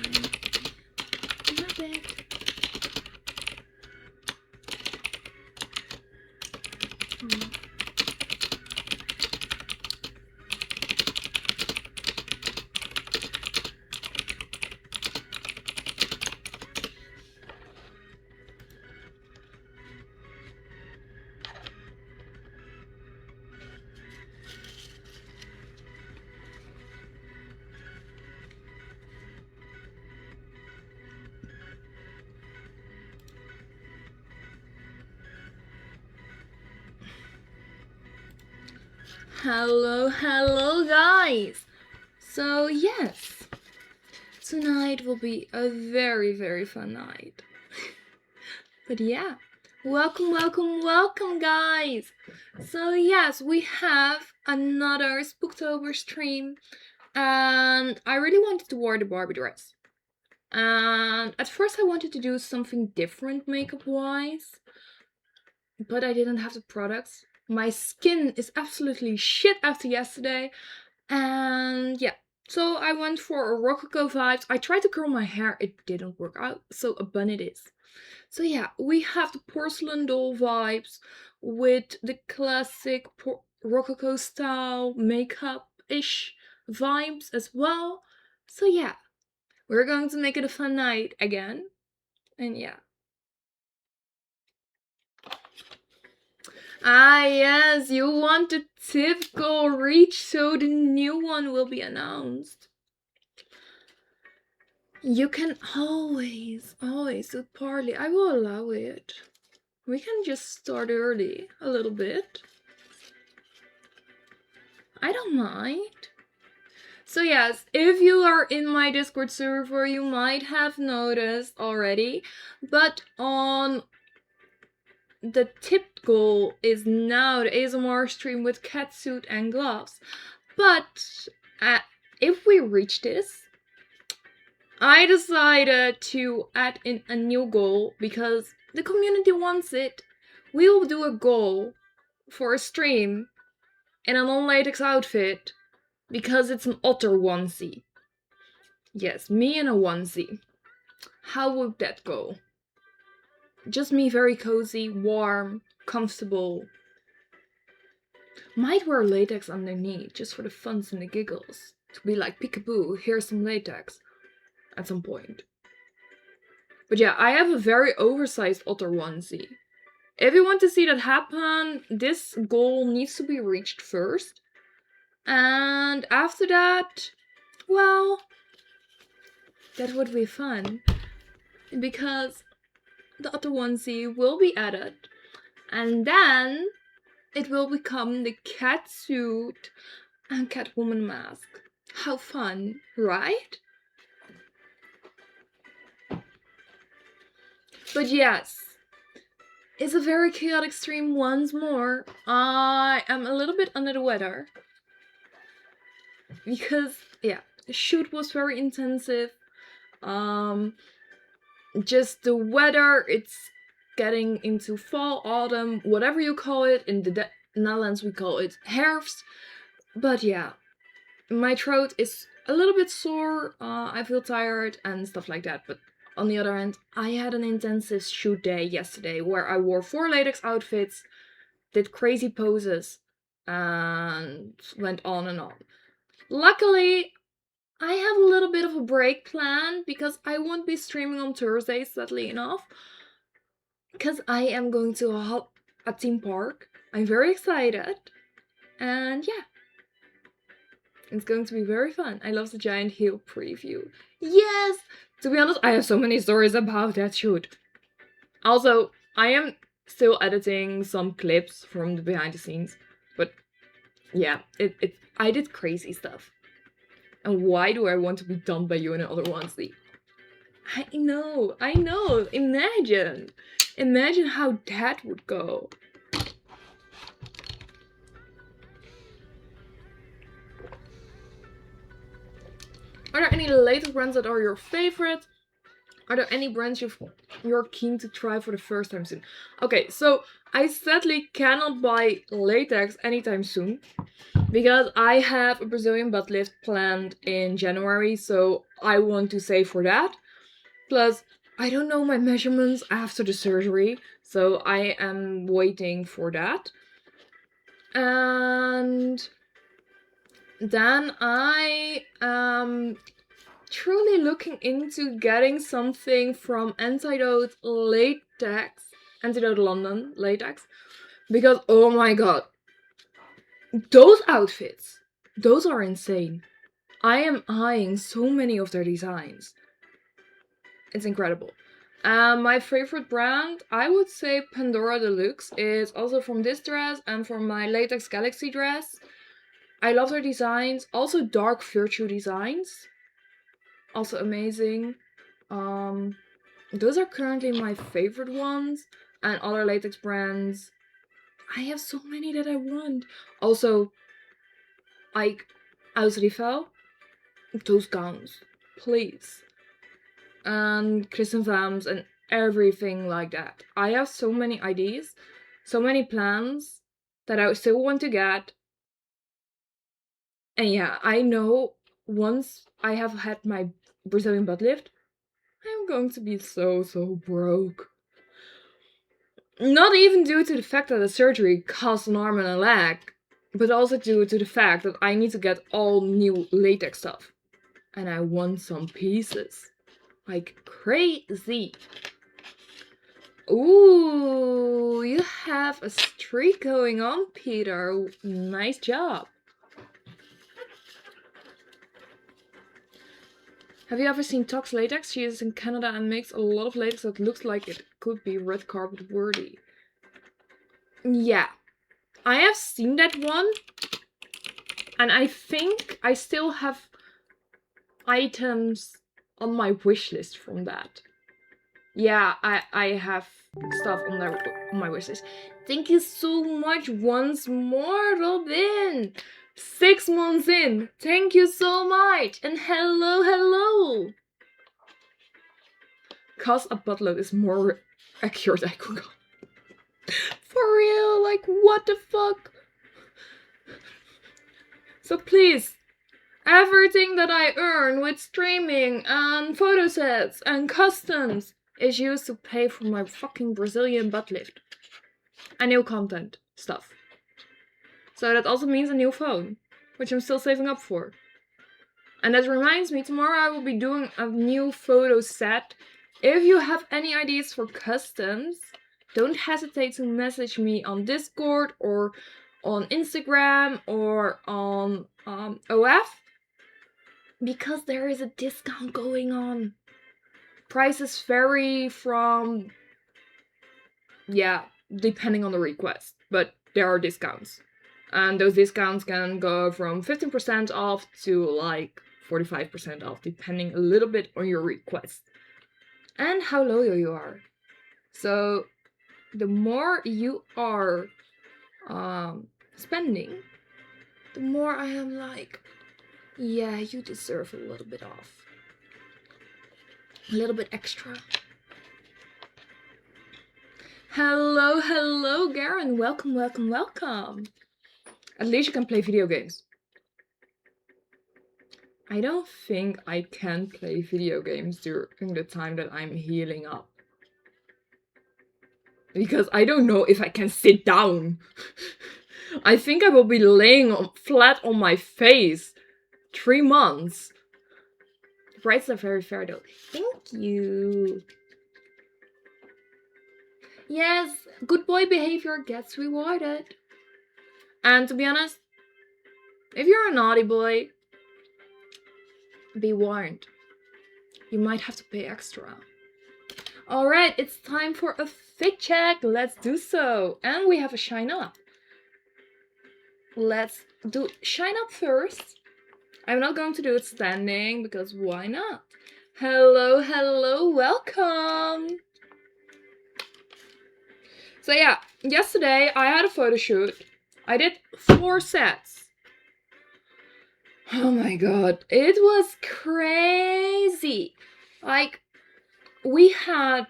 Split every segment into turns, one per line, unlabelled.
Rabbit. Hello guys! So yes, tonight will be a very fun night. But yeah, welcome guys! So yes, we have another Spooktober stream, and I really wanted to wear the Barbie dress. And at first I wanted to do something different makeup wise, but I didn't have the products. My skin is absolutely shit after yesterday, and yeah, so I went for a rococo vibes. I tried to curl my hair, it didn't work out, so a bun it is. So yeah, we have the porcelain doll vibes with the classic rococo style makeup-ish vibes as well. So yeah, we're going to make it a fun night again, and yeah. Ah yes, you want the tip goal reach, so the new one will be announced. You can always do parley. I will allow it. We can just start early, a little bit. I don't mind. So yes, if you are in my Discord server, you might have noticed already, but on the tip goal is now the ASMR stream with catsuit and gloves. But if we reach this, I decided to add in a new goal because the community wants it. We will do a goal for a stream in a non-latex outfit because it's an otter onesie. Yes, me in a onesie. How would that go? Just me very cozy, warm, comfortable. Might wear latex underneath just for the funs and the giggles. To be like, peekaboo, here's some latex. At some point. But yeah, I have a very oversized otter onesie. If you want to see that happen, this goal needs to be reached first. And after that, well, that would be fun. Because the otter onesie will be added. And then it will become the cat suit and Catwoman mask. How fun, right? But yes, it's a very chaotic stream once more. I am a little bit under the weather. Because, yeah, the shoot was very intensive. Just the weather, it's getting into fall, autumn, whatever you call it. In the Netherlands we call it herfst. But yeah, my throat is a little bit sore, I feel tired and stuff like that. But on the other hand, I had an intensive shoot day yesterday where I wore 4 latex outfits, did crazy poses, and went on and on. Luckily, I have a little bit of a break planned because I won't be streaming on Thursdays, sadly enough. Because I am going to a theme park. I'm very excited. And yeah. It's going to be very fun. I love the giant heel preview. Yes! To be honest, I have so many stories about that shoot. Also, I am still editing some clips from the behind the scenes. But yeah, I did crazy stuff. And why do I want to be dumped by you in another onesie? I know. Imagine how that would go. Are there any latex brands that are your favorite? Are there any brands you're keen to try for the first time soon? Okay, so I sadly cannot buy latex anytime soon because I have a Brazilian butt lift planned in January, so I want to save for that. Plus, I don't know my measurements after the surgery, so I am waiting for that. And then I am truly looking into getting something from Antidote London Latex, because oh my god, those outfits, those are insane. I am eyeing so many of their designs. It's incredible. My favorite brand, I would say Pandora Deluxe, is also from this dress and from my Latex Galaxy dress. I love their designs. Also Dark Virtue designs. Also amazing. Those are currently my favorite ones. And other latex brands, I have so many that I want. Also, like Ausriefel, those gowns, please. And Kristen Vams and everything like that. I have so many ideas, so many plans that I still want to get. And yeah, I know once I have had my Brazilian butt lift, I'm going to be so broke. Not even due to the fact that the surgery cost an arm and a leg, but also due to the fact that I need to get all new latex stuff. And I want some pieces. Like crazy. Ooh, you have a streak going on, Peter. Nice job. Have you ever seen Tox Latex? She is in Canada and makes a lot of latex that looks like it could be red carpet worthy. Yeah, I have seen that one. And I think I still have items on my wish list from that. Yeah, I have stuff on my wish list. Thank you so much once more, Robin. 6 months in. Thank you so much. And hello. Cause a buttload is more accurate, I could go. For real, like what the fuck? So please, everything that I earn with streaming and photo sets and customs is used to pay for my fucking Brazilian butt lift. And new content stuff. So that also means a new phone, which I'm still saving up for. And that reminds me, tomorrow I will be doing a new photo set. If you have any ideas for customs, don't hesitate to message me on Discord or on Instagram or on OF. Because there is a discount going on. Prices vary from, depending on the request, but there are discounts. And those discounts can go from 15% off to like 45% off, depending a little bit on your request and how loyal you are. So the more you are spending, the more I am like, yeah, you deserve a little bit off. A little bit extra. Hello, Garen. Welcome. At least you can play video games. I don't think I can play video games during the time that I'm healing up. Because I don't know if I can sit down. I think I will be laying flat on my face. 3 months. The prices are very fair though. Thank you. Yes, good boy behavior gets rewarded. And to be honest, if you're a naughty boy, be warned. You might have to pay extra. Alright, it's time for a fit check. Let's do so. And we have a shine up. Let's do shine up first. I'm not going to do it standing because why not? Hello, welcome. So yeah, yesterday I had a photo shoot. I did 4 sets. Oh my god, it was crazy. Like, we had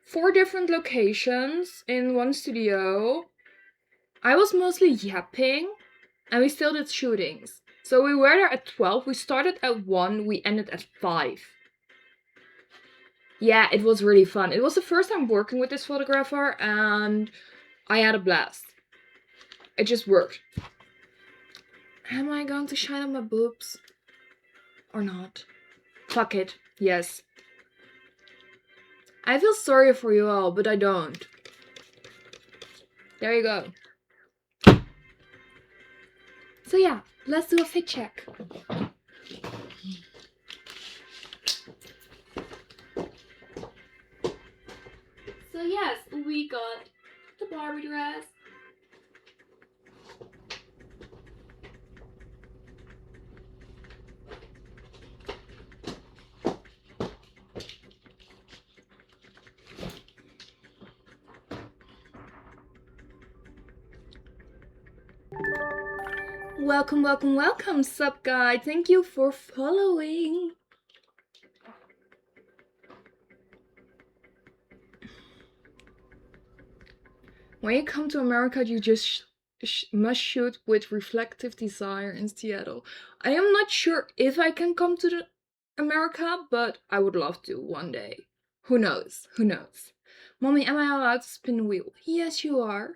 4 different locations in one studio. I was mostly yapping, and we still did shootings. So we were there at 12, we started at 1, we ended at 5. Yeah, it was really fun. It was the first time working with this photographer, and I had a blast. It just worked. Am I going to shine on my boobs? Or not? Fuck it. Yes. I feel sorry for you all, but I don't. There you go. So yeah, let's do a fit check. So yes, we got the Barbie dress. Welcome, welcome, welcome, sup guy. Thank you for following. When you come to America, you just must shoot with Reflective Desire in Seattle. I am not sure if I can come to America, but I would love to one day. Who knows? Who knows? Mommy, am I allowed to spin the wheel? Yes, you are.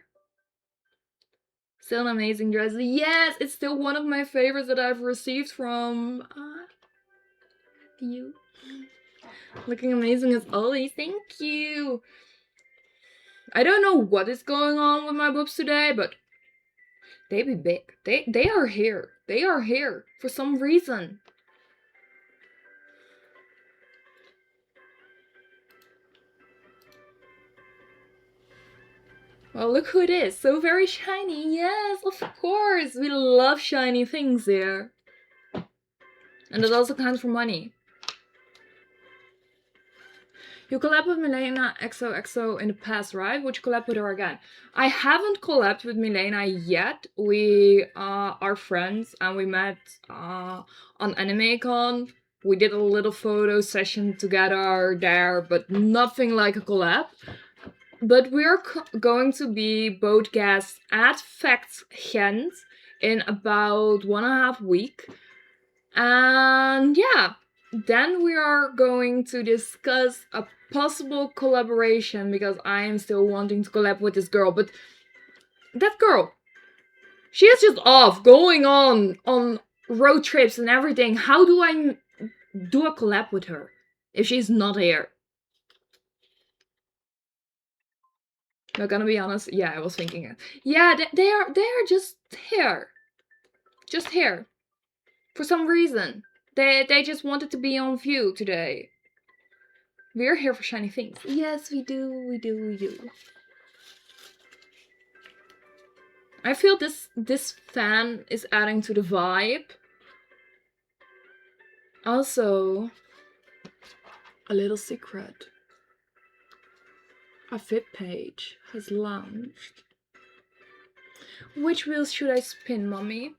Still an amazing dress. Yes, it's still one of my favorites that I've received from you. Looking amazing as always. Thank you. I don't know what is going on with my boobs today, but they be big. They are here. They are here for some reason. Well, look who it is. So very shiny. Yes, of course. We love shiny things here. And it also counts for money. You collabed with Milena XOXO in the past, right? Would you collab with her again? I haven't collabed with Milena yet. We are friends and we met on AnimeCon. We did a little photo session together there, but nothing like a collab. But we're going to be both guests at Facts Gent in about 1.5 weeks. And yeah, then we are going to discuss a possible collaboration because I am still wanting to collab with this girl. But that girl, she is just off, going on road trips and everything. How do I do a collab with her if she's not here? Not gonna be honest. Yeah, I was thinking it. Yeah, they are just here. Just here. For some reason. They just wanted to be on view today. We're here for shiny things. Yes, we do. I feel this fan is adding to the vibe. Also, a little secret. A fit page has launched. Which wheels should I spin, mommy?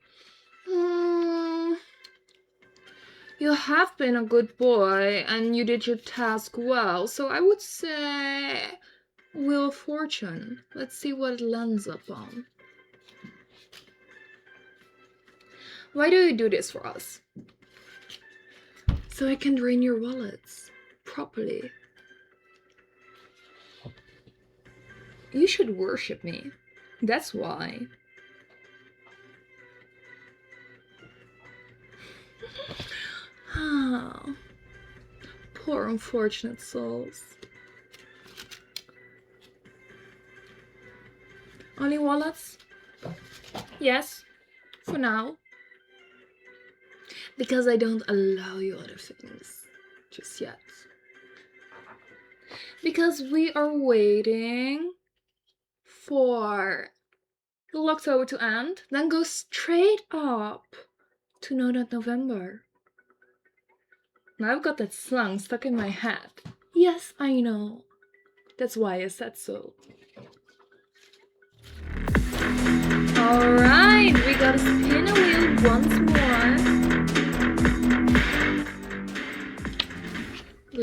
You have been a good boy and you did your task well, so I would say Wheel of Fortune. Let's see what it lands up on. Why do you do this for us? So I can drain your wallets properly. You should worship me. That's why. Oh, poor unfortunate souls. Only wallets? Yes, for now. Because I don't allow you other things just yet. Because we are waiting for the October to end, then go straight up to know that November. Now I've got that song stuck in my head. Yes, I know. That's why I said so. Alright, we gotta spin a wheel once more.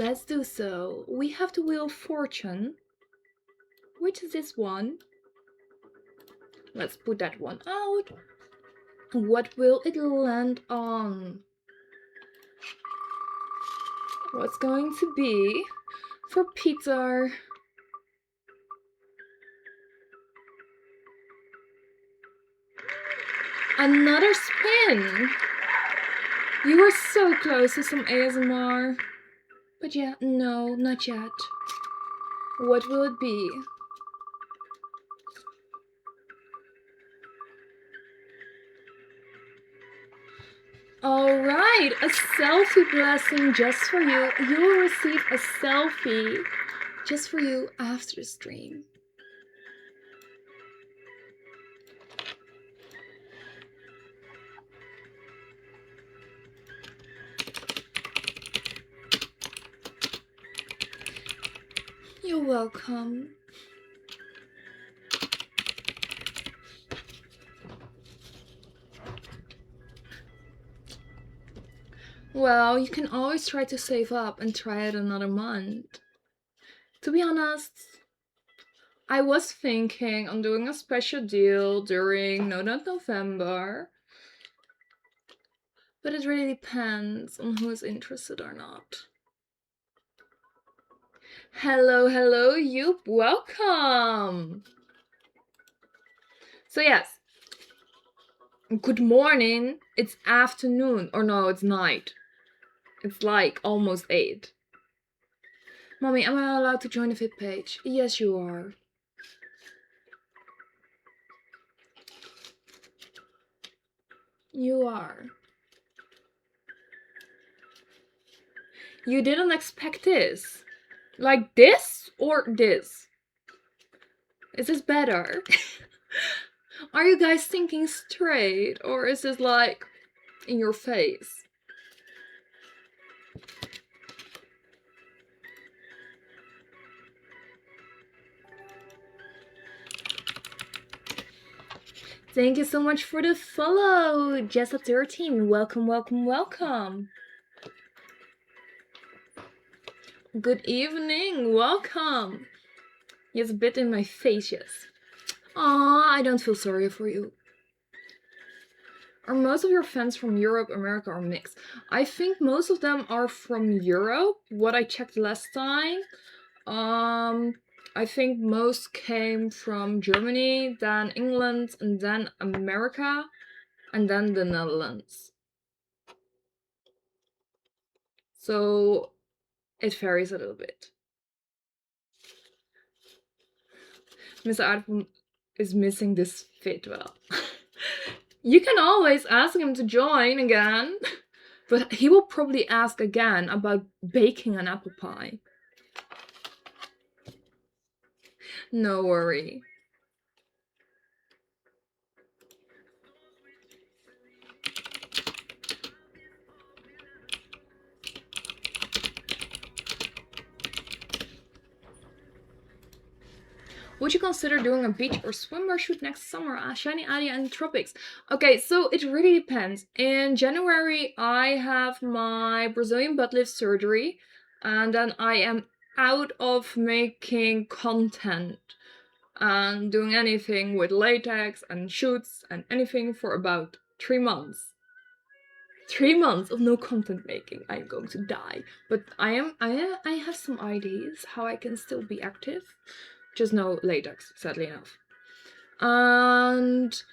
let's do so. We have the Wheel of Fortune. Which is this one? Let's put that one out. What will it land on? What's going to be for Peter? Another spin! You were so close to some ASMR. But yeah, no, not yet. What will it be? Alright, a selfie blessing just for you. You will receive a selfie just for you after the stream. You're welcome. Well, you can always try to save up and try it another month. To be honest, I was thinking on doing a special deal during November, but it really depends on who is interested or not. Hello, you, welcome! So yes, good morning, it's afternoon, or no, it's night. It's like almost 8. Mommy, am I allowed to join the VIP page? Yes, you are. You are. You didn't expect this. Like this or this? Is this better? Are you guys thinking straight, or is this like in your face? Thank you so much for the follow, Jessa13. Welcome. Good evening, welcome. Yes, a bit in my face, yes. Aw, I don't feel sorry for you. Are most of your fans from Europe, America, or mixed? I think most of them are from Europe, what I checked last time. I think most came from Germany, then England, and then America, and then the Netherlands. So it varies a little bit. Mr. Aardbom is missing this fit well. You can always ask him to join again, but he will probably ask again about baking an apple pie. No worry. Would you consider doing a beach or swimwear shoot next summer? Shiny Adia and Tropics. Okay, so it really depends. In January, I have my Brazilian butt lift surgery, and then I am out of making content and doing anything with latex and shoots and anything for about 3 months. 3 months of no content making. I'm going to die. But I have some ideas how I can still be active. Just no latex, sadly enough. And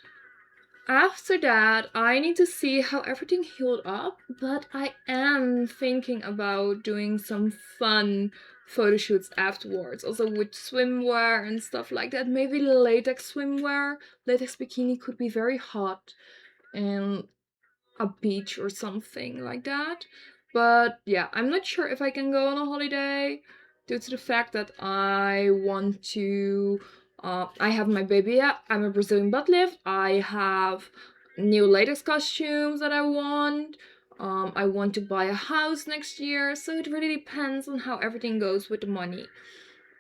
after that, I need to see how everything healed up, but I am thinking about doing some fun photo shoots afterwards, also with swimwear and stuff like that. Maybe latex swimwear. Latex bikini could be very hot in a beach or something like that. But yeah, I'm not sure if I can go on a holiday due to the fact that I want to I have my baby. I'm a Brazilian butt lift. I have new latex costumes that I want. I want to buy a house next year, so it really depends on how everything goes with the money.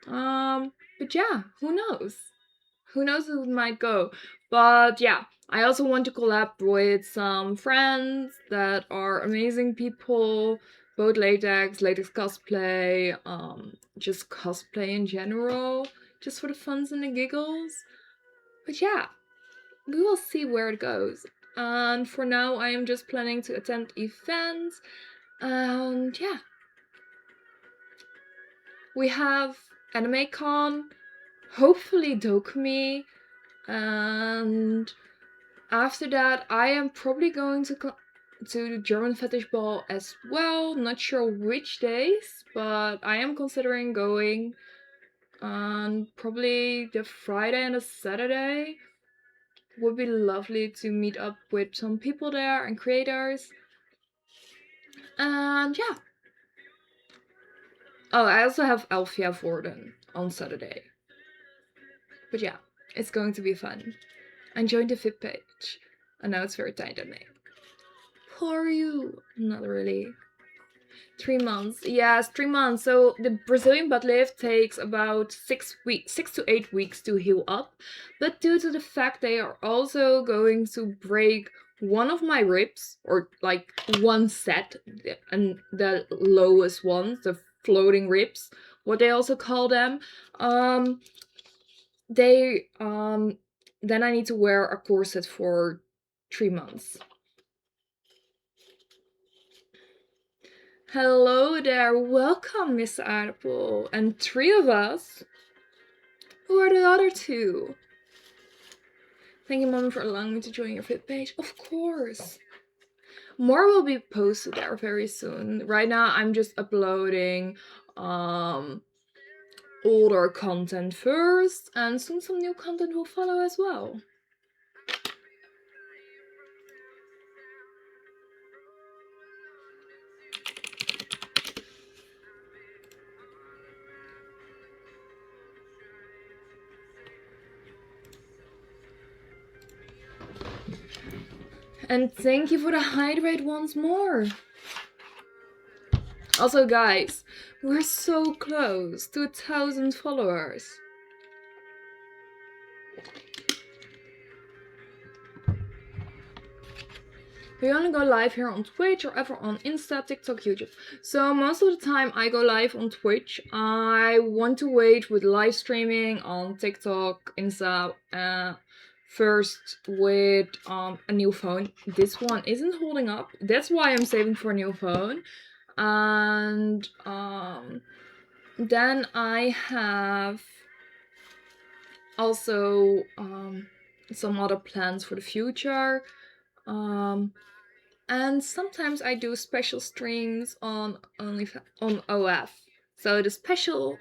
But yeah, who knows? Who knows who it might go? But yeah, I also want to collab with some friends that are amazing people both latex cosplay, just cosplay in general, just for the funs and the giggles. But yeah, we will see where it goes. And for now, I am just planning to attend events. And yeah, we have Anime Con, hopefully Dokumi, and after that, I am probably going to the German Fetish Ball as well. Not sure which days, but I am considering going on probably the Friday and the Saturday. Would be lovely to meet up with some people there and creators. And yeah. Oh, I also have Alfia Vorden on Saturday. But yeah, it's going to be fun. And join the VIP page. I know it's very tiny on me. Who are you? Not really. 3 months. Yes, 3 months. So the Brazilian butt lift takes about 6 weeks, 6 to 8 weeks to heal up. But due to the fact they are also going to break one of my ribs, or like one set, and the lowest ones, the floating ribs, what they also call them, they then I need to wear a corset for 3 months. Hello there, welcome, Miss Aardappel. And 3 of us? Who are the other 2? Thank you, Mom, for allowing me to join your fit page. Of course. More will be posted there very soon. Right now, I'm just uploading older content first, and soon some new content will follow as well. And thank you for the hydrate once more. Also, guys, we're so close to 1,000 followers. We only go live here on Twitch or ever on Insta, TikTok, YouTube. So most of the time I go live on Twitch. I want to wait with live streaming on TikTok, Insta, first with a new phone. This one isn't holding up. That's why I'm saving for a new phone. And then I have also some other plans for the future. And sometimes I do special streams on OF. So the special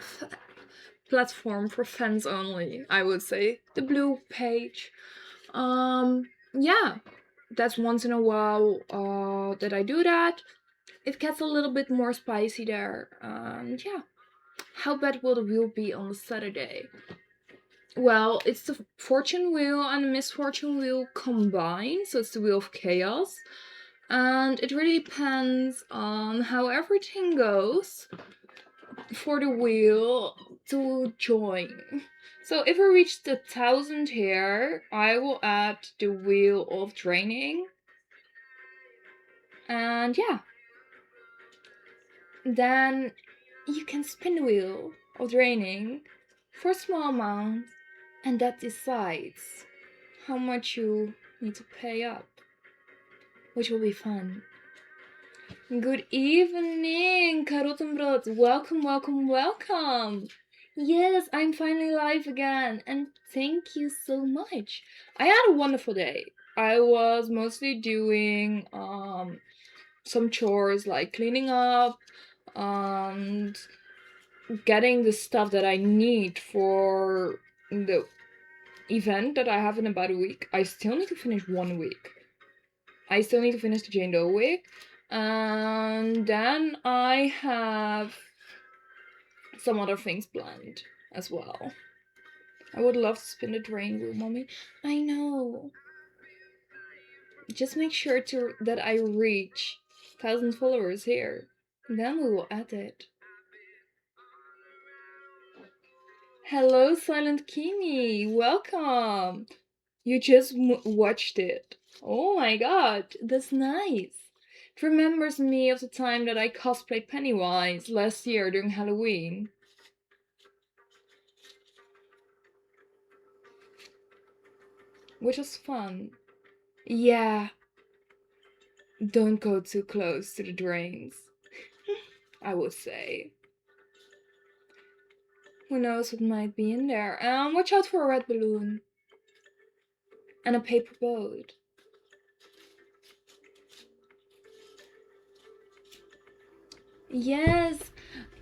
platform for fans only, I would say. The blue page. Yeah. That's once in a while that I do that. It gets a little bit more spicy there. Yeah. How bad will the wheel be on Saturday? Well, it's the fortune wheel and the misfortune wheel combined, so it's the wheel of chaos. And it really depends on how everything goes for the wheel to join. So if I reach the 1,000 here, I will add the wheel of draining. And yeah. Then you can spin the wheel of draining for a small amount, and that decides how much you need to pay up, which will be fun. Good evening, Karotenbrot. Welcome, welcome, welcome. Yes, I'm finally live again, and thank you so much. I had a wonderful day. I was mostly doing some chores like cleaning up and getting the stuff that I need for the event that I have in about a week. I still need to finish 1 week. I still need to finish the Jane Doe week. And then I have some other things planned as well. I would love to spin the drain wheel, Mommy. I know. Just make sure that I reach 1,000 followers here. Then we will add it. Hello, Silent Kimi. Welcome. You just watched it. Oh my god, that's nice. It remembers me of the time that I cosplayed Pennywise last year during Halloween. Which was fun. Yeah. Don't go too close to the drains, I would say. Who knows what might be in there? Watch out for a red balloon. And a paper boat. Yes,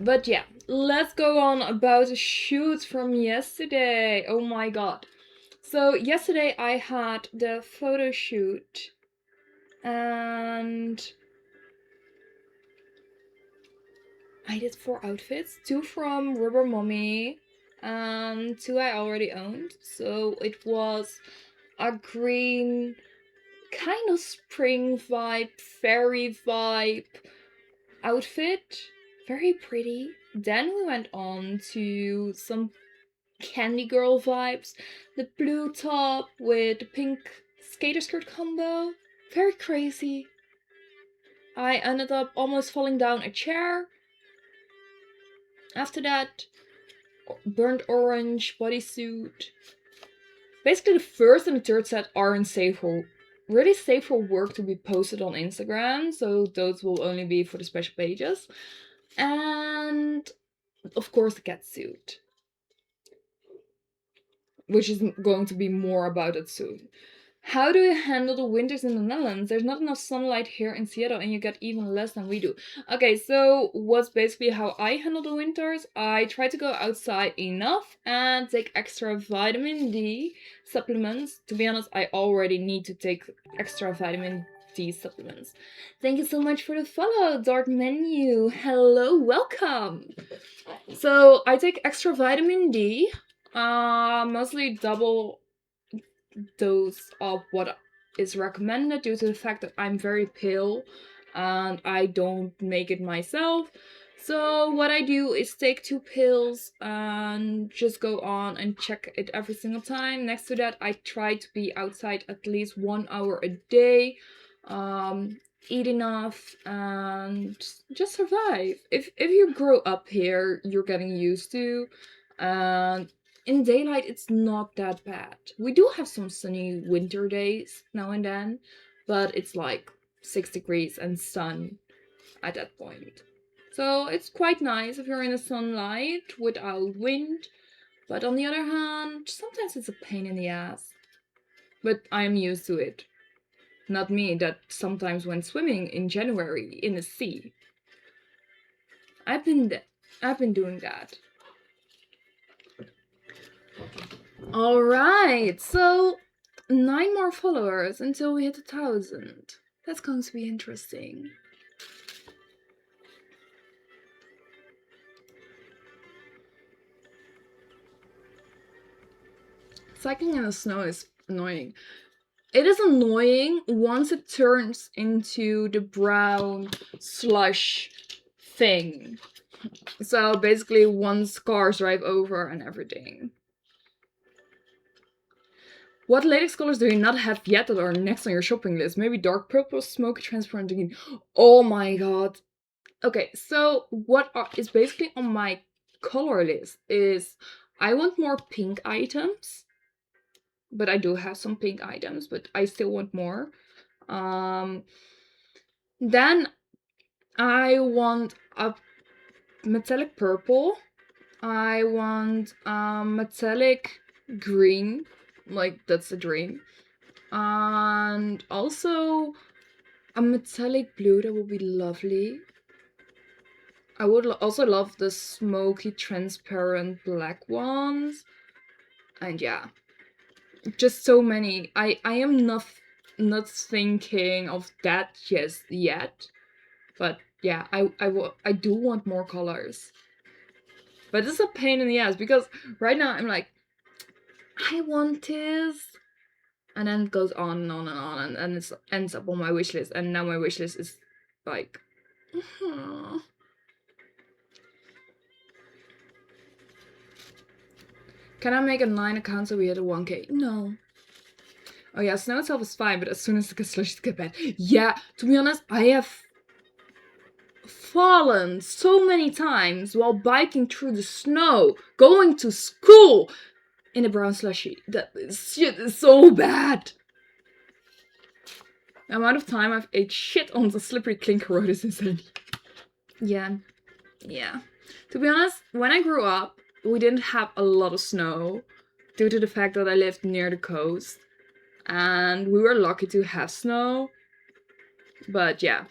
but yeah, let's go on about the shoot from yesterday. Oh my god. So yesterday I had the photo shoot and I did 4 outfits, 2 from Rubber Mommy and 2 I already owned. So it was a green kind of spring vibe, fairy vibe outfit. Very pretty. Then we went on to some candy girl vibes. The blue top with the pink skater skirt combo. Very crazy. I ended up almost falling down a chair. After that, burnt orange bodysuit. Basically, the first and the third set aren't really safe for work to be posted on Instagram, so those will only be for the special pages. And of course, the catsuit, which is going to be more about it soon. How do you handle the winters in the Netherlands? There's not enough sunlight here in Seattle and you get even less than we do. Okay, so what's basically how I handle the winters? I try to go outside enough and take extra vitamin D supplements. To be honest, I already need to take extra vitamin D supplements. Thank you so much for the follow, Dart Menu. Hello, welcome. So I take extra vitamin D, mostly double dose of what is recommended due to the fact that I'm very pale and I don't make it myself. So what I do is take 2 pills and just go on and check it every single time. Next to that, I try to be outside at least 1 hour a day, eat enough, and just survive. If you grow up here, you're getting used to, and in daylight it's not that bad. We do have some sunny winter days now and then, but it's like 6 degrees and sun at that point. So it's quite nice if you're in the sunlight without wind. But on the other hand, sometimes it's a pain in the ass. But I'm used to it. Not me, that sometimes when swimming in January in the sea. I've been doing that. Alright, so 9 more followers until we hit 1,000. That's going to be interesting. Cycling in the snow is annoying. It is annoying once it turns into the brown slush thing. So basically once cars drive over and everything. What latex colors do you not have yet that are next on your shopping list? Maybe dark purple, smoky, transparent green. Oh my god. Okay, so what is basically on my color list is I want more pink items. But I do have some pink items, but I still want more. Then I want a metallic purple. I want metallic green. Like, that's a dream. And also a metallic blue, that would be lovely. I would also love the smoky transparent black ones. And yeah, just so many. I am not thinking of that yet. But yeah, I do want more colors. But it's a pain in the ass because right now I'm like, I want this. And then it goes on and on and on, and it ends up on my wish list. And now my wish list is like, Can I make a 9 account so we hit a 1K? No. Oh yeah, snow itself is fine, but as soon as it gets slushy, it gets bad. Yeah, to be honest, I have fallen so many times while biking through the snow, going to school in a brown slushy. That shit is so bad. The amount of time I've ate shit on the slippery clinker road is insane. Yeah. To be honest, when I grew up, we didn't have a lot of snow due to the fact that I lived near the coast. And we were lucky to have snow. But yeah,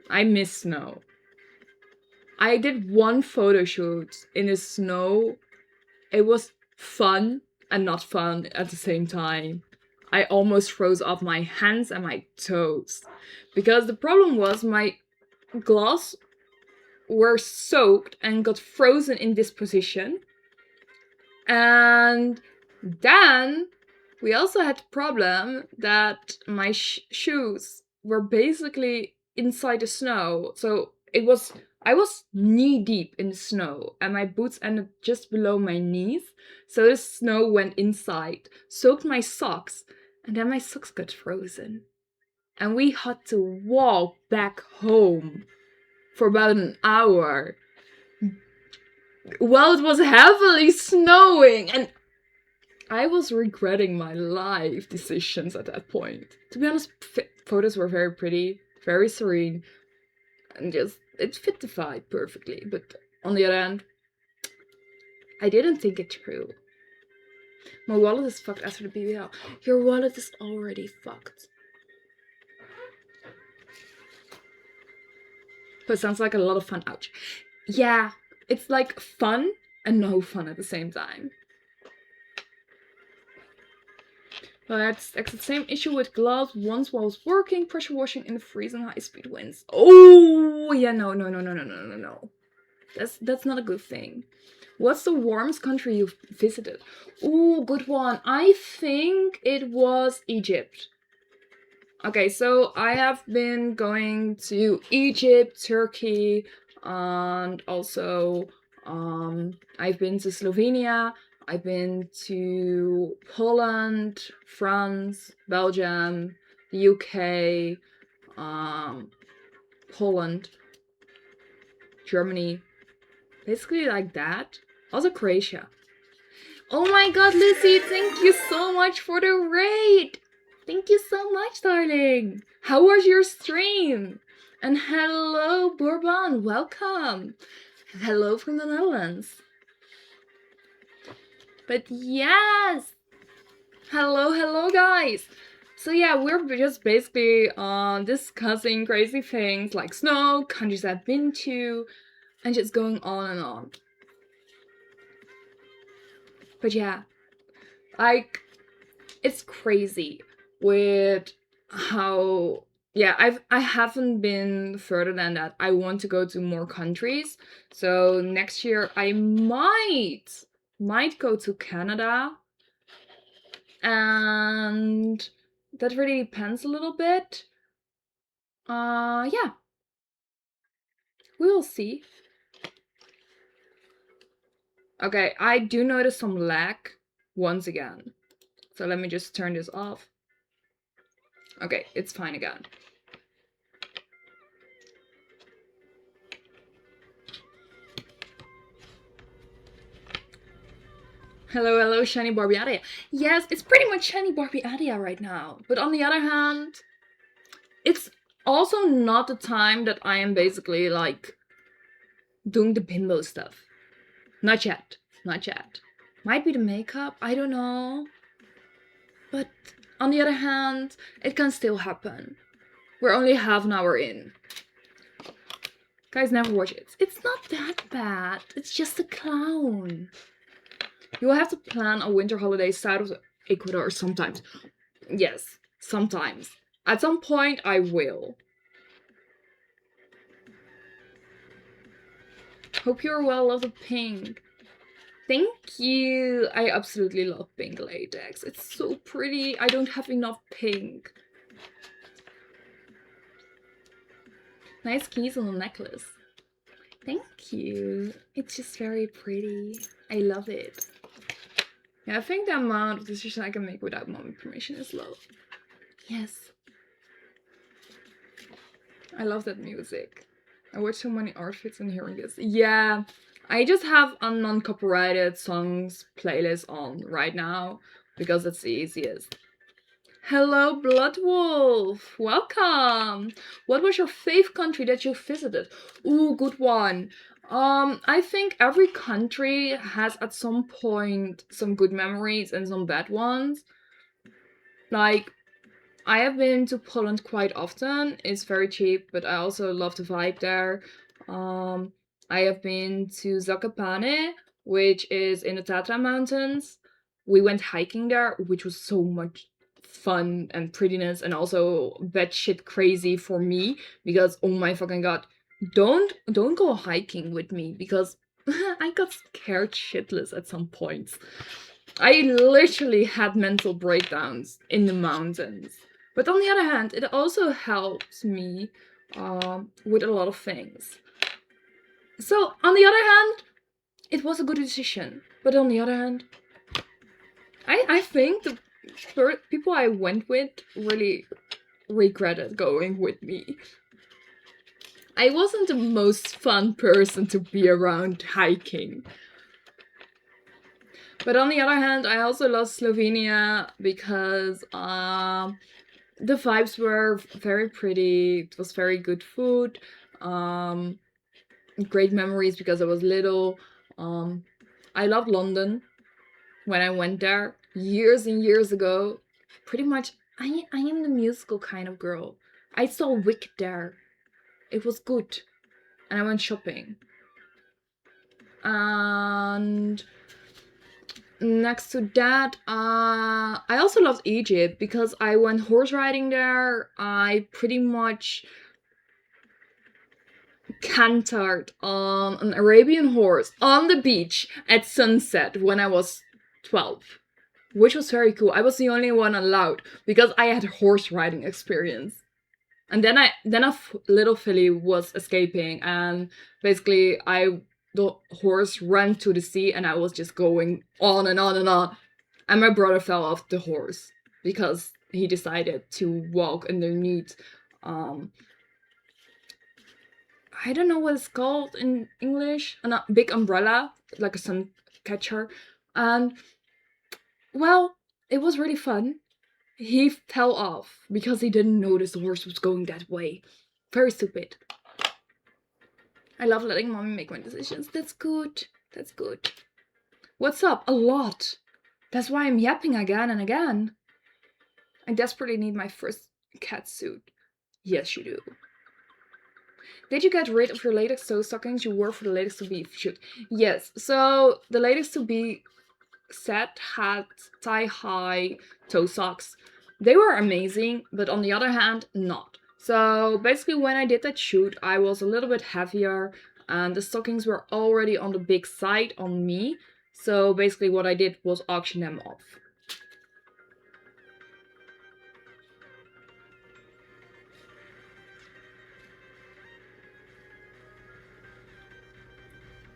I miss snow. I did one photo shoot in the snow. It was fun and not fun at the same time. I almost froze off my hands and my toes. Because the problem was my gloves were soaked and got frozen in this position. And then we also had the problem that my shoes were basically inside the snow. So I was knee deep in the snow and my boots ended just below my knees. So the snow went inside, soaked my socks, and then my socks got frozen. And we had to walk back home for about an hour. Well, it was heavily snowing, and I was regretting my life decisions at that point. To be honest, photos were very pretty, very serene, and just, it fit the vibe perfectly. But on the other hand, I didn't think it through. My wallet is fucked after the BBL. Your wallet is already fucked. But it sounds like a lot of fun. Ouch. Yeah, it's like fun and no fun at the same time. But it's the same issue with gloves. Once while I was working, pressure washing in the freezing high-speed winds. Oh, yeah, no. That's not a good thing. What's the warmest country you've visited? Oh, good one. I think it was Egypt. Okay, so I have been going to Egypt, Turkey, and also I've been to Slovenia. I've been to Poland, France, Belgium, the UK, Poland, Germany, basically like that. Also Croatia. Oh my god, Lucy, thank you so much for the raid! Thank you so much, darling! How was your stream? And hello, Bourbon, welcome! Hello from the Netherlands. But yes! Hello, guys! So yeah, we're just basically discussing crazy things like snow, countries I've been to, and just going on and on. But yeah, like, it's crazy with how, yeah, I haven't been further than that. I want to go to more countries. So next year I might go to Canada. And that really depends a little bit. Yeah. We will see. Okay, I do notice some lag once again. So let me just turn this off. Okay, it's fine again. Hello, shiny Barbiadia. Yes, it's pretty much shiny Barbiadia right now. But on the other hand, it's also not the time that I am basically like doing the bimbo stuff. Not yet. Might be the makeup, I don't know. But on the other hand, it can still happen. We're only half an hour in. Guys, never watch it. It's not that bad. It's just a clown. You will have to plan a winter holiday south of Ecuador sometimes. Yes, sometimes. At some point, I will. Hope you're well. Love the pink. Thank you. I absolutely love pink latex. It's so pretty. I don't have enough pink. Nice keys on the necklace. Thank you. It's just very pretty. I love it. Yeah, I think the amount of decision I can make without mommy permission is low. Yes. I love that music. I watch so many outfits and hearing this. Yeah, I just have a non-copyrighted songs playlist on right now because it's the easiest. Hello, Blood Wolf. Welcome. What was your fave country that you visited? Ooh, good one. I think every country has at some point some good memories and some bad ones. Like, I have been to Poland quite often. It's very cheap, but I also love the vibe there. Um, I have been to Zakopane, which is in the Tatra Mountains. We went hiking there, which was so much fun and prettiness, and also batshit crazy for me because oh my fucking god, don't go hiking with me because I got scared shitless at some points. I literally had mental breakdowns in the mountains. But on the other hand, it also helps me with a lot of things. So, on the other hand, it was a good decision. But on the other hand, I think the people I went with really regretted going with me. I wasn't the most fun person to be around hiking. But on the other hand, I also love Slovenia because the vibes were very pretty. It was very good food. Great memories because I was little. I loved London when I went there years and years ago. Pretty much, I am the musical kind of girl. I saw Wicked there. It was good. And I went shopping. And next to that, I also loved Egypt because I went horse riding there. I pretty much cantered on an Arabian horse on the beach at sunset when I was 12, which was very cool. I was the only one allowed because I had horse riding experience. And then a little filly was escaping, and basically the horse ran to the sea, and I was just going on and on and on. And my brother fell off the horse because he decided to walk underneath. I don't know what it's called in English. A big umbrella, like a sun catcher. And well, it was really fun. He fell off because he didn't notice the horse was going that way. Very stupid. I love letting mommy make my decisions. That's good. That's good. What's up? A lot. That's why I'm yapping again and again. I desperately need my first cat suit. Yes, you do. Did you get rid of your latex toe stockings you wore for the latex to be shoot? Yes. So the latex to be set had thigh-high toe socks. They were amazing, but on the other hand, not. So basically when I did that shoot, I was a little bit heavier and the stockings were already on the big side on me. So basically what I did was auction them off.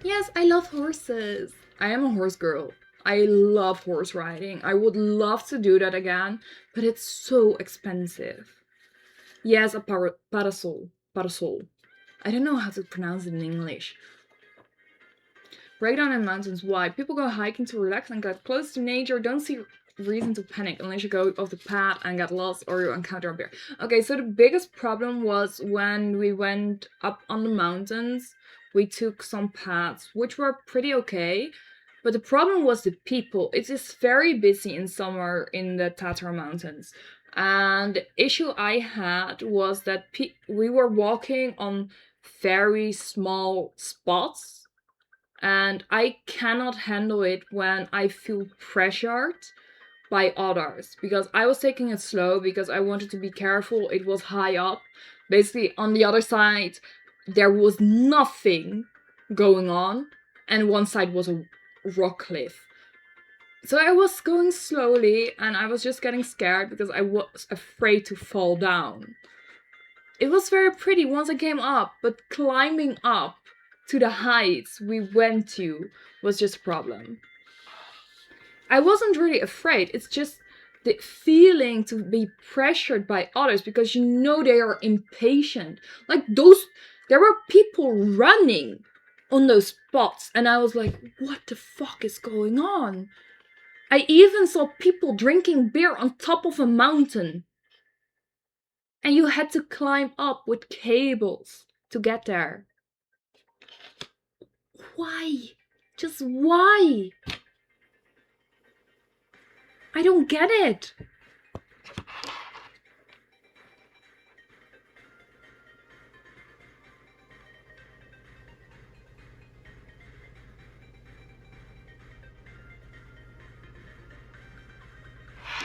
Yes, I love horses. I am a horse girl. I love horse riding. I would love to do that again, but it's so expensive. Yes, a parasol. Parasol. I don't know how to pronounce it in English. Breakdown in mountains. Why? People go hiking to relax and get close to nature. Don't see reason to panic unless you go off the path and get lost or you encounter a bear. Okay, so the biggest problem was when we went up on the mountains. We took some paths, which were pretty okay. But the problem was the people. It is very busy in summer in the Tatra Mountains. And the issue I had was that we were walking on very small spots. And I cannot handle it when I feel pressured by others. Because I was taking it slow because I wanted to be careful. It was high up. Basically, on the other side, there was nothing going on. And one side was a rock cliff. So I was going slowly and I was just getting scared because I was afraid to fall down. It was very pretty once I came up, but climbing up to the heights we went to was just a problem. I wasn't really afraid, it's just the feeling to be pressured by others because you know they are impatient. Like those There were people running on those spots, and I was like, what the fuck is going on? I even saw people drinking beer on top of a mountain. And you had to climb up with cables to get there. Why? Just why? I don't get it.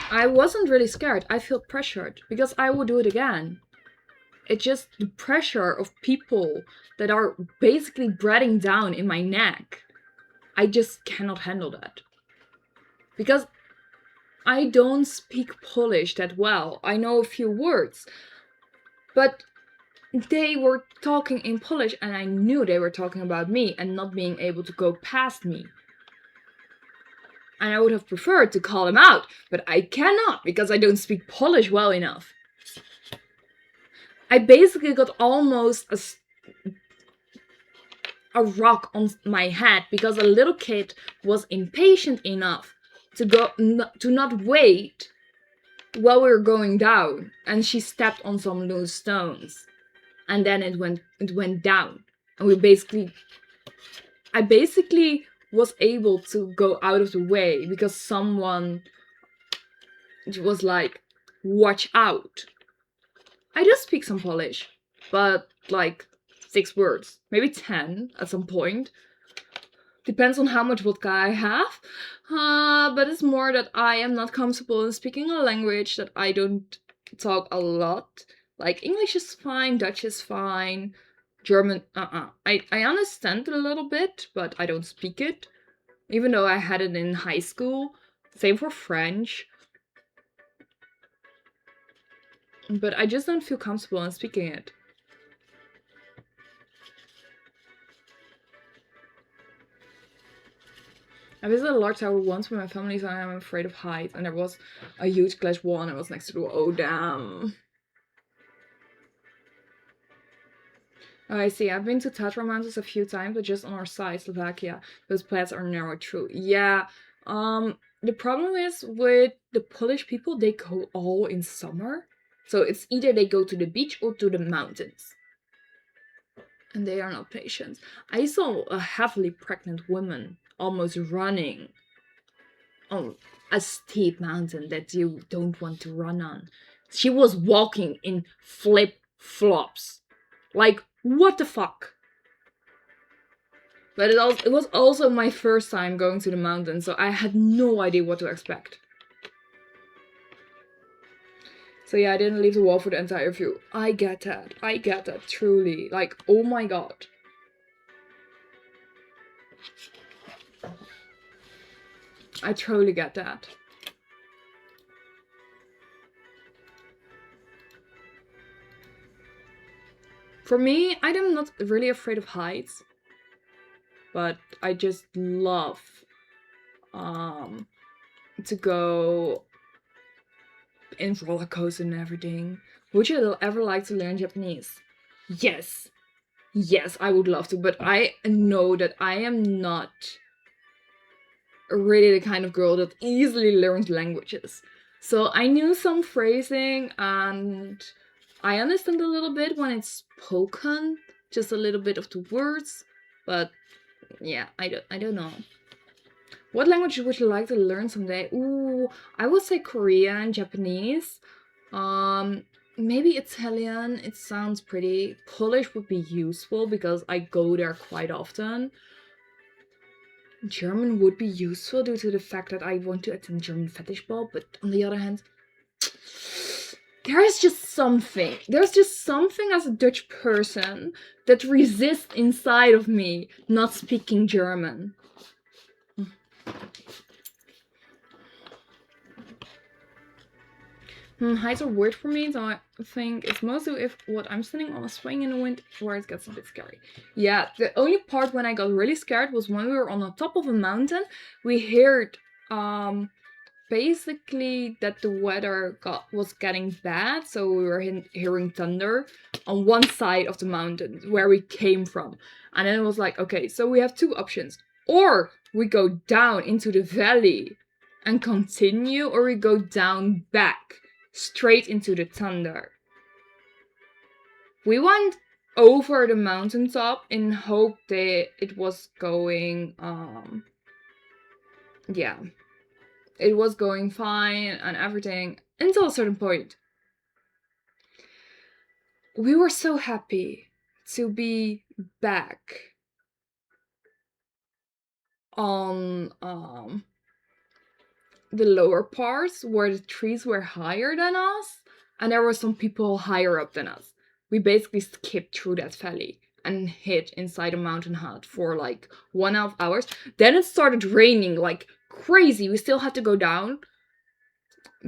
I wasn't really scared. I felt pressured because I would do it again. It's just the pressure of people that are basically breathing down in my neck. I just cannot handle that. Because I don't speak Polish that well. I know a few words. But they were talking in Polish and I knew they were talking about me and not being able to go past me. And I would have preferred to call them out, but I cannot because I don't speak Polish well enough. I basically got almost a rock on my head because a little kid was impatient enough to not wait while we were going down, and she stepped on some loose stones, and then it went down, and I basically was able to go out of the way because someone was like, watch out. I do speak some Polish, but like 6 words, maybe 10 at some point. Depends on how much vodka I have. But it's more that I am not comfortable in speaking a language that I don't talk a lot. Like English is fine, Dutch is fine, German, I understand it a little bit, but I don't speak it. Even though I had it in high school. Same for French. But I just don't feel comfortable in speaking it. I visited a large tower once with my family, so I am afraid of heights. And there was a huge glass wall and I was next to the wall. Oh, damn. Oh, I see. I've been to Tatra Mountains a few times, but just on our side, Slovakia. Those paths are narrow, true. Yeah. The problem is with the Polish people, they go all in summer. So it's either they go to the beach or to the mountains. And they are not patient. I saw a heavily pregnant woman almost running on a steep mountain that you don't want to run on. She was walking in flip-flops. Like, what the fuck? But it was also my first time going to the mountain, so I had no idea what to expect. So yeah, I didn't leave the wall for the entire view. I get that, truly. Like, oh my god. I totally get that. For me, I'm not really afraid of heights, but I just love to go in roller coasters and everything. Would you ever like to learn Japanese? Yes. Yes, I would love to, but I know that I am not really the kind of girl that easily learns languages. So I knew some phrasing and I understand a little bit when it's spoken, just a little bit of the words, but yeah, I don't know. What language would you like to learn someday? Ooh, I would say Korean, Japanese, maybe Italian. It sounds pretty. Polish would be useful because I go there quite often. German would be useful due to the fact that I want to attend German fetish ball, but on the other hand, there's just something as a Dutch person that resists inside of me not speaking German. Heights are weird for me, so I think it's mostly if what I'm sitting on a swing in the wind where it gets a bit scary. Yeah, the only part when I got really scared was when we were on the top of a mountain. We heard basically that the weather was getting bad, so we were hearing thunder on one side of the mountain where we came from. And then it was like, okay, so we have two options. Or we go down into the valley and continue, or we go down back straight into the thunder. We went over the mountaintop in hope that it was going yeah, it was going fine and everything until a certain point. We were so happy to be back on the lower parts where the trees were higher than us, and there were some people higher up than us. We basically skipped through that valley and hid inside a mountain hut for like 1.5 hours. Then it started raining like crazy. We still had to go down.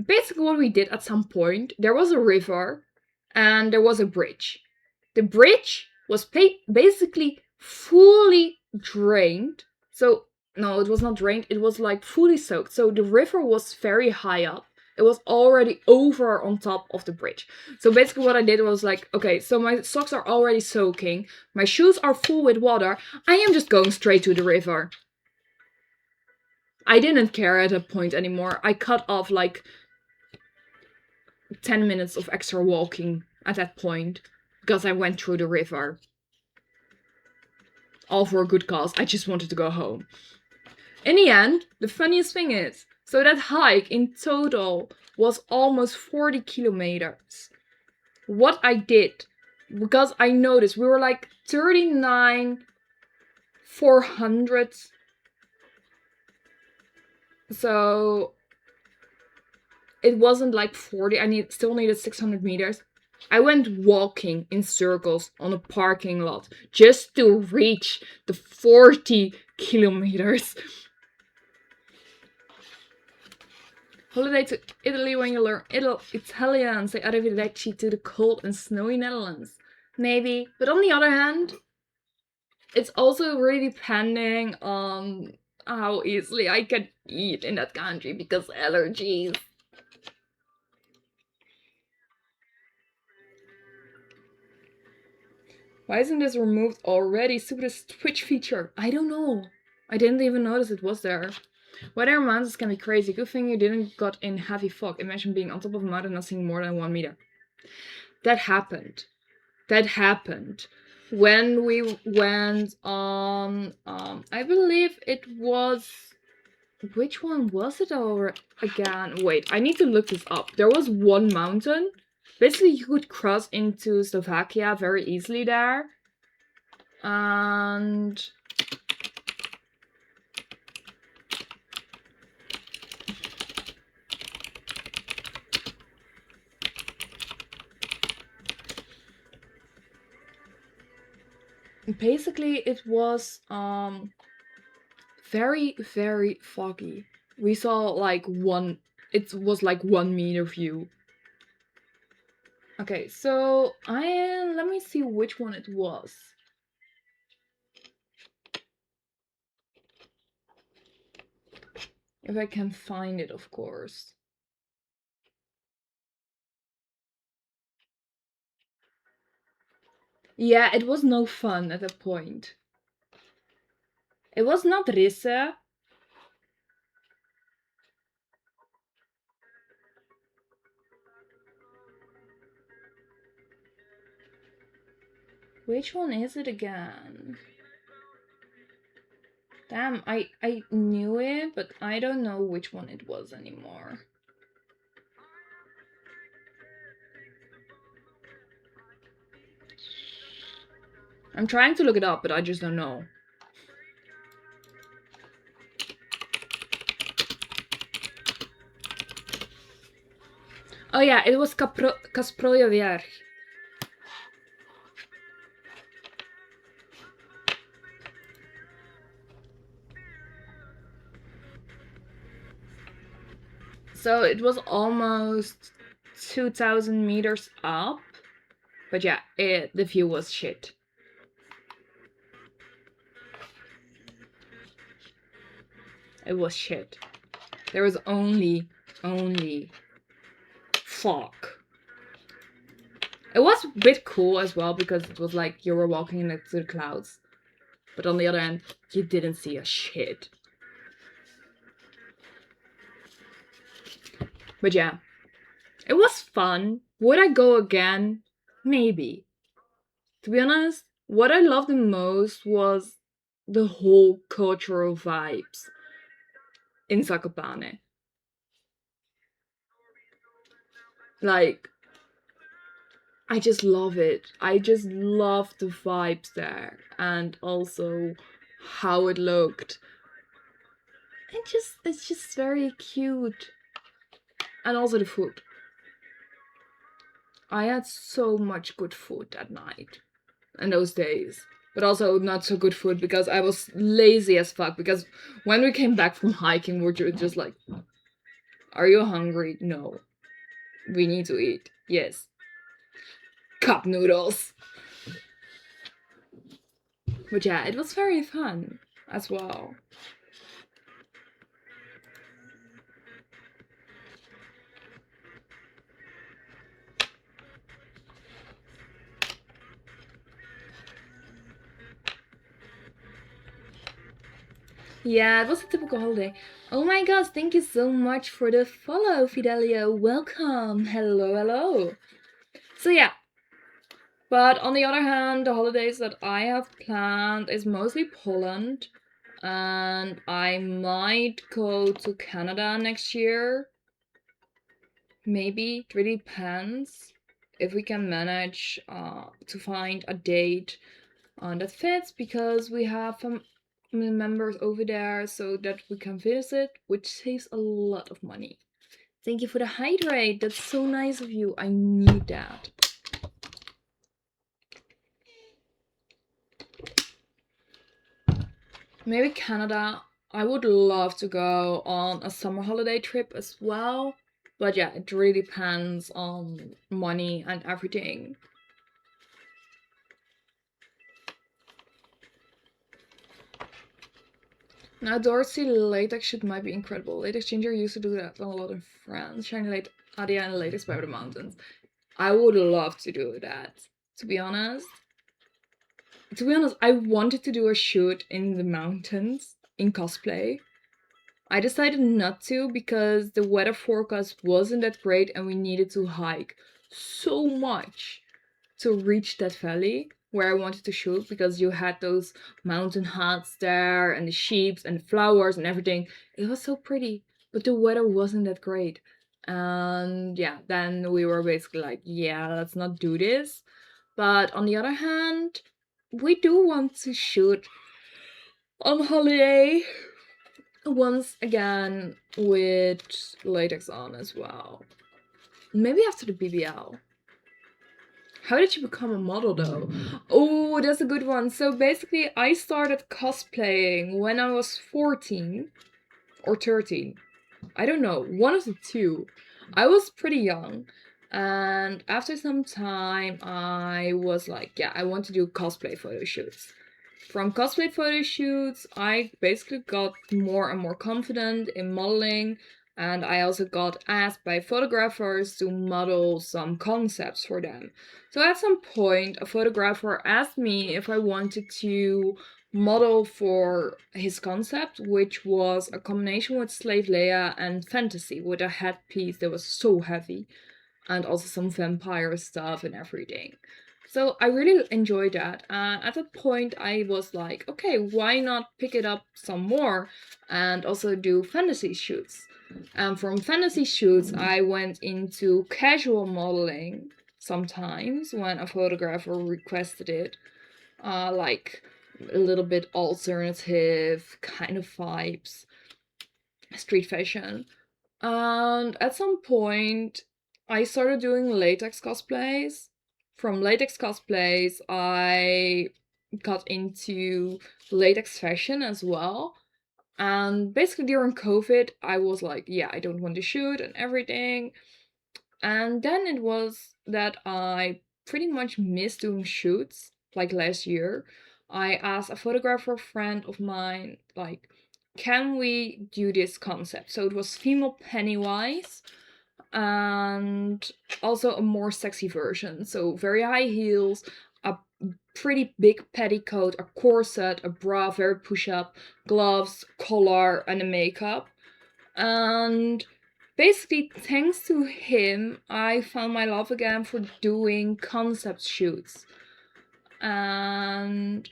Basically, what we did at some point, there was a river and there was a bridge. The bridge was basically fully drained. So, no, it was not drained, it was like fully soaked. So the river was very high up. It was already over on top of the bridge. So basically what I did was like, okay, so my socks are already soaking. My shoes are full with water. I am just going straight to the river. I didn't care at that point anymore. I cut off like 10 minutes of extra walking at that point because I went through the river. All for a good cause. I just wanted to go home. In the end, the funniest thing is, so that hike in total was almost 40 kilometers. What I did, because I noticed we were like 39,400. So it wasn't like 40. I still needed 600 meters. I went walking in circles on a parking lot just to reach the 40 kilometers. Holiday to Italy when you learn Italian. Say arrivederci to the cold and snowy Netherlands. Maybe. But on the other hand, it's also really depending on how easily I can eat in that country because allergies. Why isn't this removed already? Stupidest Twitch feature. I don't know. I didn't even notice it was there. Weather mountains can be crazy. Good thing you didn't got in heavy fog. Imagine being on top of a mountain and seeing more than 1 meter. That happened. When we went on, I believe it was, which one was it again? Wait, I need to look this up. There was one mountain. Basically, you could cross into Slovakia very easily there. And basically it was very, very foggy. We saw like it was like 1 meter view. Okay, so let me see which one it was. If I can find it, of course. Yeah, it was no fun at that point. It was not Risse. Which one is it again? Damn, I knew it, but I don't know which one it was anymore. I'm trying to look it up, but I just don't know. Oh yeah, it was Kasproja Vierch. So it was almost 2,000 meters up. But yeah, the view was shit. It was shit. There was only fog. It was a bit cool as well because it was like you were walking next to the clouds. But on the other hand, you didn't see a shit. But yeah, it was fun. Would I go again? Maybe. To be honest, what I loved the most was the whole cultural vibes in Zakopane. Like, I just love it. I just love the vibes there and also how it looked. It's just very cute. And also the food. I had so much good food that night and those days. But also not so good food because I was lazy as fuck. Because when we came back from hiking, we were just like, are you hungry? No. We need to eat. Yes. Cup noodles. But yeah, it was very fun as well. Yeah, it was a typical holiday. Oh my gosh, thank you so much for the follow, Fidelio. Welcome. Hello, hello. So yeah. But on the other hand, the holidays that I have planned is mostly Poland. And I might go to Canada next year. Maybe. It really depends if we can manage to find a date that fits because we have family members over there so that we can visit, which saves a lot of money. Thank you for the hydrate. That's so nice of you. I need that. Maybe Canada. I would love to go on a summer holiday trip as well. But yeah, it really depends on money and everything. Now, Dorsey latex shoot might be incredible. Latex ginger used to do that a lot in France. Shiny late Adia and latex by the mountains. I would love to do that. To be honest, I wanted to do a shoot in the mountains in cosplay. I decided not to because the weather forecast wasn't that great and we needed to hike so much to reach that valley where I wanted to shoot because you had those mountain huts there and the sheep and the flowers and everything. It was so pretty, but the weather wasn't that great. And yeah, then we were basically like, yeah, let's not do this. But on the other hand, we do want to shoot on holiday once again with latex on as well. Maybe after the BBL. How did you become a model though? Oh, that's a good one. So basically, I started cosplaying when I was 14 or 13. I don't know, one of the two. I was pretty young. And after some time, I was like, yeah, I want to do cosplay photo shoots. From cosplay photo shoots, I basically got more and more confident in modeling, and I also got asked by photographers to model some concepts for them. So at some point, a photographer asked me if I wanted to model for his concept, which was a combination with Slave Leia and fantasy, with a headpiece that was so heavy, and also some vampire stuff and everything. So I really enjoyed that. And at that point, I was like, okay, why not pick it up some more and also do fantasy shoots? And from fantasy shoots, I went into casual modeling sometimes when a photographer requested it, like a little bit alternative kind of vibes, street fashion. And at some point, I started doing latex cosplays. From latex cosplays, I got into latex fashion as well. And basically, during COVID, I was like, yeah, I don't want to shoot and everything. And then it was that I pretty much missed doing shoots, like last year. I asked a photographer friend of mine, like, can we do this concept? So it was female Pennywise, and also a more sexy version. So very high heels, a pretty big petticoat, a corset, a bra, very push-up, gloves, collar, and a makeup. And basically, thanks to him, I found my love again for doing concept shoots. And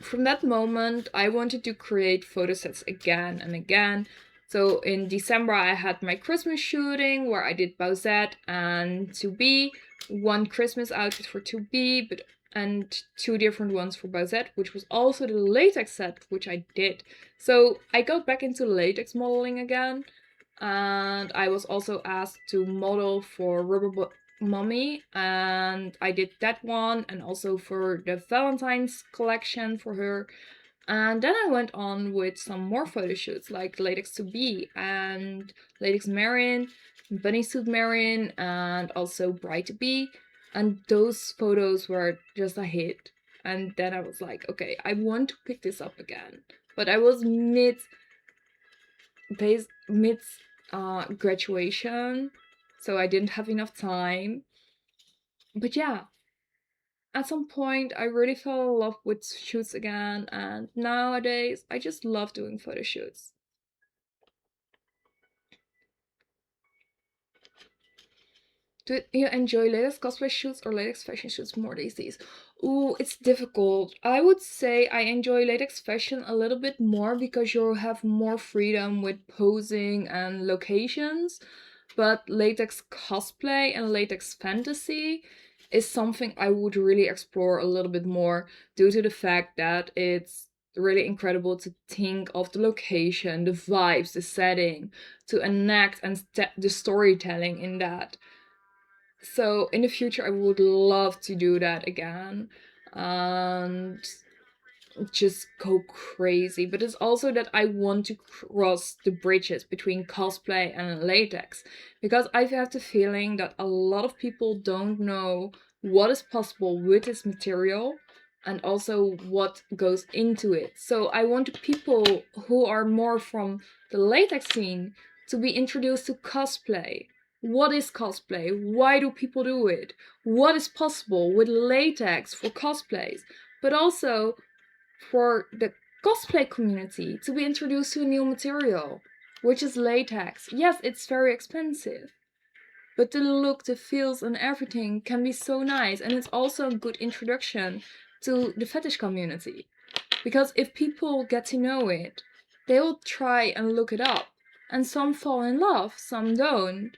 from that moment, I wanted to create photo sets again and again. So in December, I had my Christmas shooting where I did Bowsette and 2B, one Christmas outfit for 2B, and two different ones for Bowsette, which was also the latex set, which I did. So I got back into latex modeling again, and I was also asked to model for Rubber Mummy, and I did that one, and also for the Valentine's collection for her. And then I went on with some more photo shoots, like Latex to Be and Latex Marin, Bunny Suit Marin, and also Bride to Be. And those photos were just a hit. And then I was like, okay, I want to pick this up again. But I was mid graduation, so I didn't have enough time. But yeah, at some point I really fell in love with shoots again, and nowadays I just love doing photo shoots. Do you enjoy latex cosplay shoots or latex fashion shoots more these days? Ooh, it's difficult. I would say I enjoy latex fashion a little bit more because you have more freedom with posing and locations. But latex cosplay and latex fantasy is something I would really explore a little bit more due to the fact that it's really incredible to think of the location, the vibes, the setting, to enact and the storytelling in that. So in the future, I would love to do that again and just go crazy. But it's also that I want to cross the bridges between cosplay and latex, because I have the feeling that a lot of people don't know what is possible with this material and also what goes into it. So I want people who are more from the latex scene to be introduced to cosplay. What is cosplay? Why do people do it? What is possible with latex for cosplays? But also for the cosplay community to be introduced to a new material, which is latex. Yes, it's very expensive, but the look, the feels, and everything can be so nice, and it's also a good introduction to the fetish community. Because if people get to know it, they will try and look it up, and some fall in love, some don't.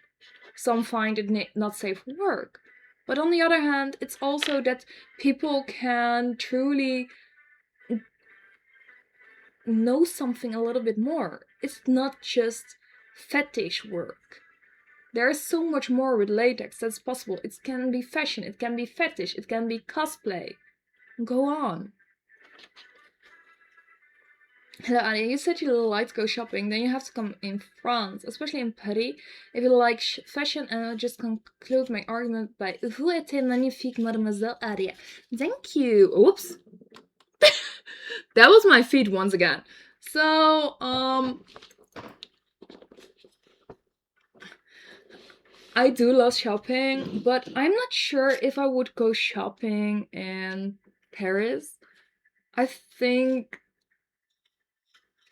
Some find it not safe for work. But on the other hand, it's also that people can truly know something a little bit more. It's not just fetish work. There is so much more with latex that's possible. It can be fashion, it can be fetish, it can be cosplay. Go on. Hello, Annie. You said you like to go shopping, then you have to come in France, especially in Paris, if you like fashion. And I'll just conclude my argument by Vous êtes magnifique, Mademoiselle Aria. Thank you. Oops. That was my feet once again. So, I do love shopping, but I'm not sure if I would go shopping in Paris. I think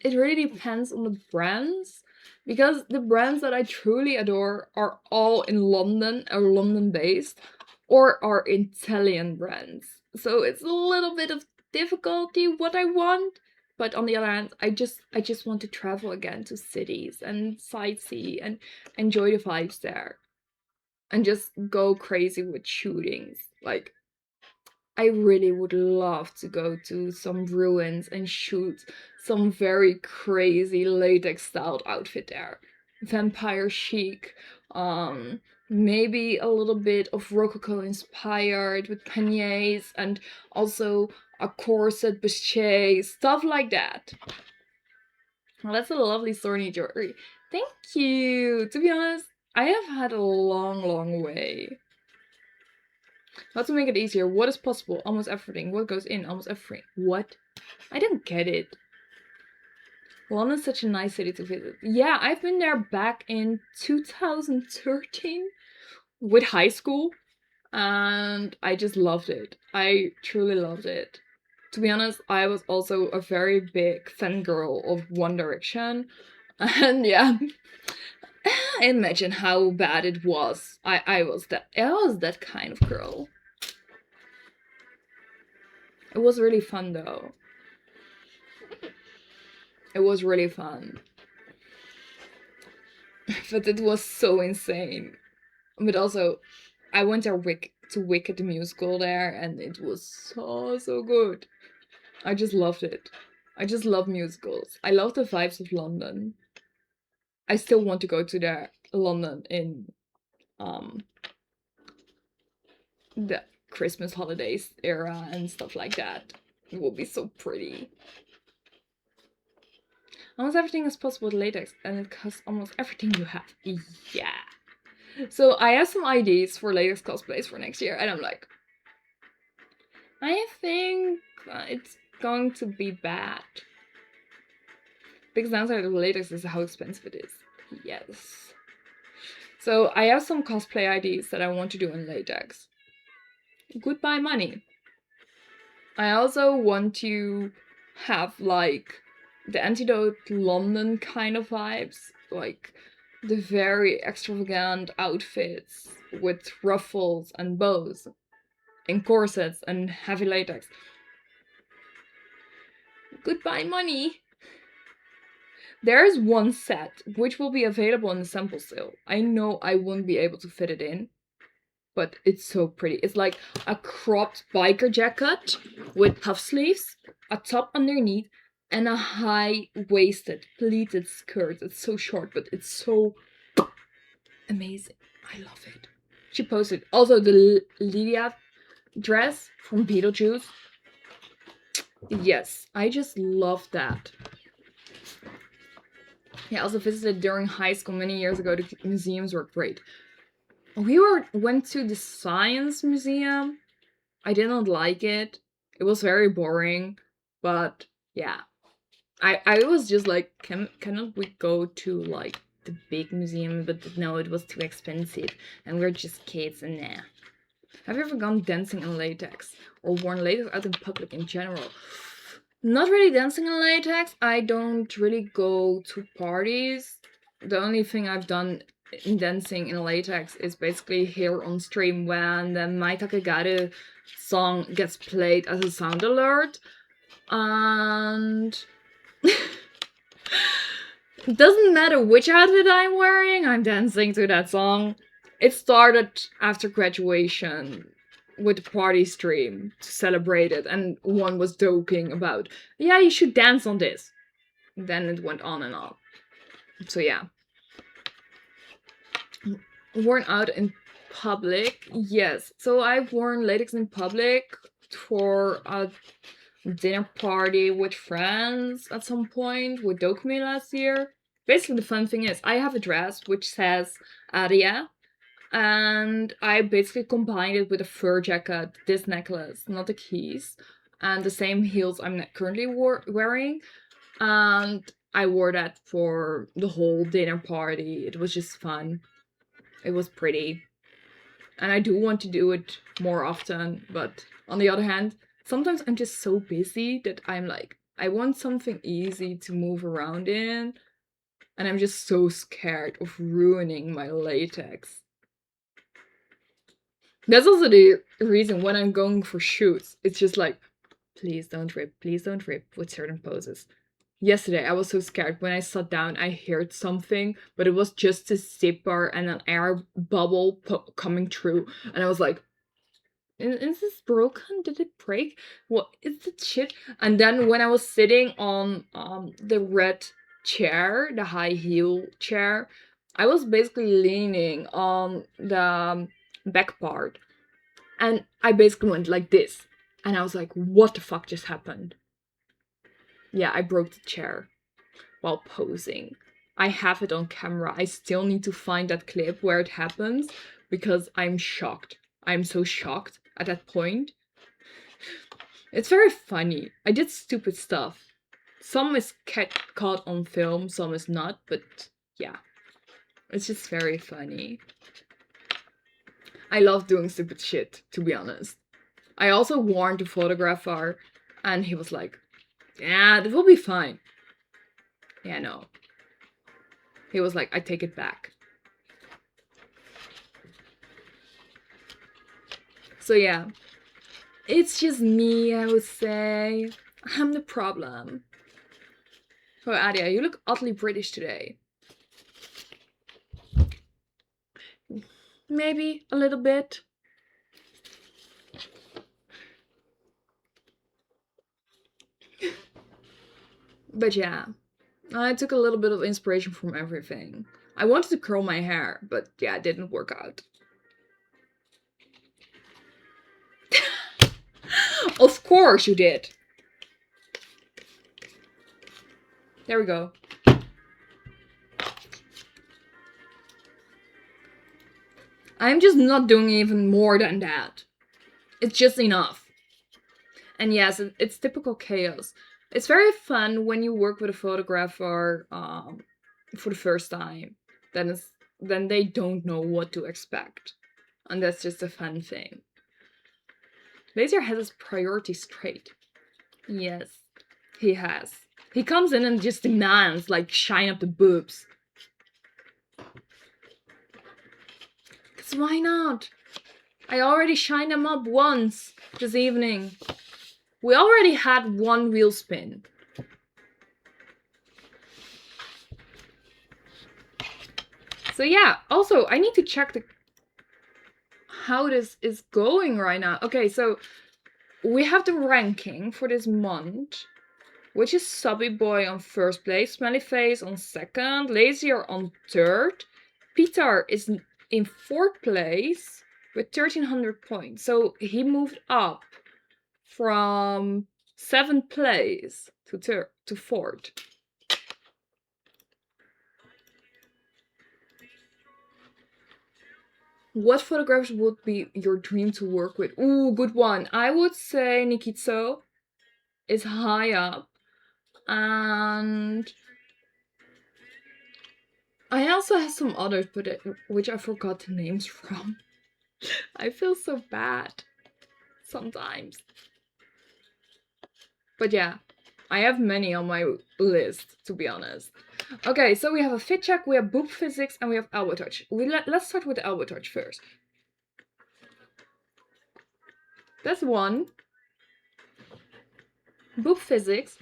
it really depends on the brands, because the brands that I truly adore are all in London or London based or are Italian brands. So it's a little bit of difficulty what I want, but on the other hand, I just want to travel again to cities and sightsee and enjoy the vibes there and just go crazy with shootings. Like, I really would love to go to some ruins and shoot some very crazy latex styled outfit there. Vampire chic, maybe a little bit of rococo inspired with paniers and also a corset bustier, stuff like that. Well, that's a lovely story, Jory. Thank you. To be honest, I have had a long way. How to make it easier? What is possible? Almost everything. What goes in? Almost everything. What? I don't get it. London's such a nice city to visit. Yeah, I've been there back in 2013 with high school, and I just loved it. I truly loved it. To be honest, I was also a very big fangirl of One Direction, and yeah, imagine how bad it was. I was that kind of girl. It was really fun though. It was really fun. But it was so insane. But also, I went to Wicked the musical there, and it was so good. I just loved it. I just love musicals. I love the vibes of London. I still want to go to London in um the Christmas holidays era and stuff like that. It will be so pretty. Almost everything is possible with latex, and it costs almost everything you have. Yeah. So I have some ideas for latex cosplays for next year, and I'm like, I think it's going to be bad. Biggest downside of latex is how expensive it is. Yes. So I have some cosplay ideas that I want to do in latex. Goodbye money. I also want to have like the Antidote London kind of vibes, like the very extravagant outfits with ruffles and bows and corsets and heavy latex. Goodbye money. There is one set which will be available in the sample sale. I know I won't be able to fit it in, but it's so pretty. It's like a cropped biker jacket with puff sleeves, a top underneath, and a high-waisted pleated skirt. It's so short, but it's so amazing. I love it. She posted also the Lydia dress from Beetlejuice. Yes, I just love that. Yeah, I also visited during high school many years ago. The museums were great. We went to the science museum. I did not like it. It was very boring, but yeah. I was just like, cannot we go to like the big museum? But no, it was too expensive, and we're just kids, and nah. Have you ever gone dancing in latex or worn latex out in public in general? Not really dancing in latex. I don't really go to parties. The only thing I've done in dancing in latex is basically here on stream when the Mai Takagaru song gets played as a sound alert. And it doesn't matter which outfit I'm wearing, I'm dancing to that song. It started after graduation with the party stream to celebrate it, and one was joking about, yeah, you should dance on this. Then it went on and on. So yeah. Worn out in public? Yes. So I've worn latex in public for a dinner party with friends at some point with Dokumi last year. Basically, the fun thing is I have a dress which says Aria, and I basically combined it with a fur jacket, this necklace, not the keys, and the same heels I'm currently wearing. And I wore that for the whole dinner party. It was just fun. It was pretty. And I do want to do it more often, but on the other hand, sometimes I'm just so busy that I'm like, I want something easy to move around in, and I'm just so scared of ruining my latex. That's also the reason when I'm going for shoots, it's just like, please don't rip with certain poses. Yesterday, I was so scared. When I sat down, I heard something, but it was just a zipper and an air bubble coming through. And I was like, is this broken? Did it break? What is the shit? And then when I was sitting on the red chair, the high heel chair, I was basically leaning on the back part. And I basically went like this. And I was like, what the fuck just happened? Yeah, I broke the chair while posing. I have it on camera. I still need to find that clip where it happens because I'm shocked. I'm so shocked at that point. It's very funny. I did stupid stuff. Some is caught on film, some is not, but yeah. It's just very funny. I love doing stupid shit, to be honest. I also warned the photographer, and he was like, yeah, this will be fine. Yeah, no. He was like, I take it back. So yeah. It's just me, I would say. I'm the problem. Oh, Adia, you look oddly British today. Maybe a little bit. But yeah, I took a little bit of inspiration from everything. I wanted to curl my hair, but yeah, it didn't work out. Of course you did. There we go. I'm just not doing even more than that. It's just enough. And yes, it's typical chaos. It's very fun when you work with a photographer for the first time. Then they don't know what to expect. And that's just a fun thing. Laser has his priorities straight. Yes, he has. He comes in and just demands, like, shine up the boobs. Cause why not? I already shined them up once this evening. We already had one wheel spin. So yeah, also I need to check how this is going right now. Okay, so we have the ranking for this month, which is Subby Boy on first place, Smelly Face on second, Lazier on third. Peter is in fourth place with 1300 points. So he moved up from 7th place to 4th. What photographers would be your dream to work with? Ooh, good one. I would say Nikitso is high up. And I also have some others, but which I forgot the names from. I feel so bad sometimes. But yeah, I have many on my list, to be honest. Okay, so we have a fit check, we have boob physics, and we have elbow touch. Let's start with the elbow touch first. That's one. Boob physics.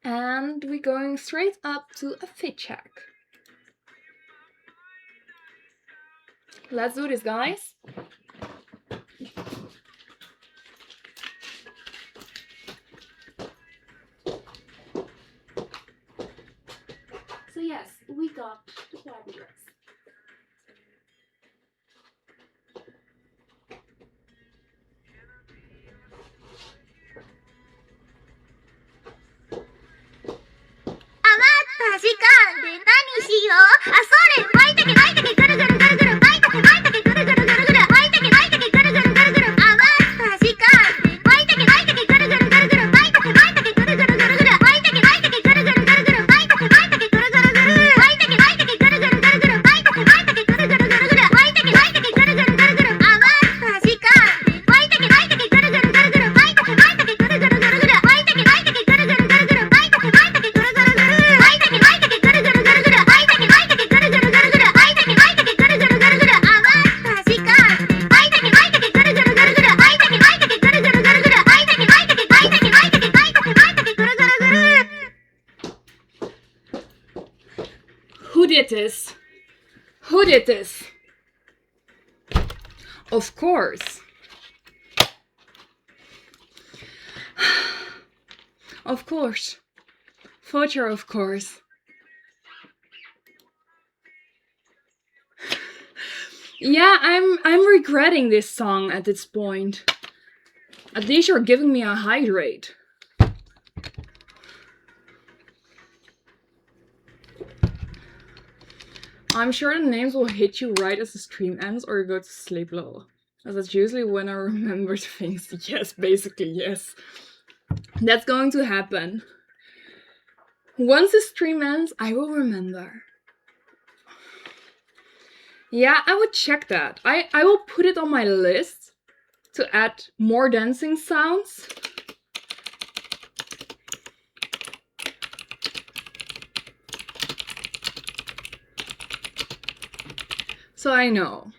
And we're going straight up to a fit check. Let's do this, guys. So yes, we got the Barbie dress. Who did this? Who did this? Of course. Of course. Future, of course. Yeah, I'm regretting this song at this point. At least you're giving me a hydrate. I'm sure the names will hit you right as the stream ends or you go to sleep, lol. As that's usually when I remember things. Yes, basically, yes. That's going to happen. Once the stream ends, I will remember. Yeah, I would check that. I will put it on my list to add more dancing sounds. So I know.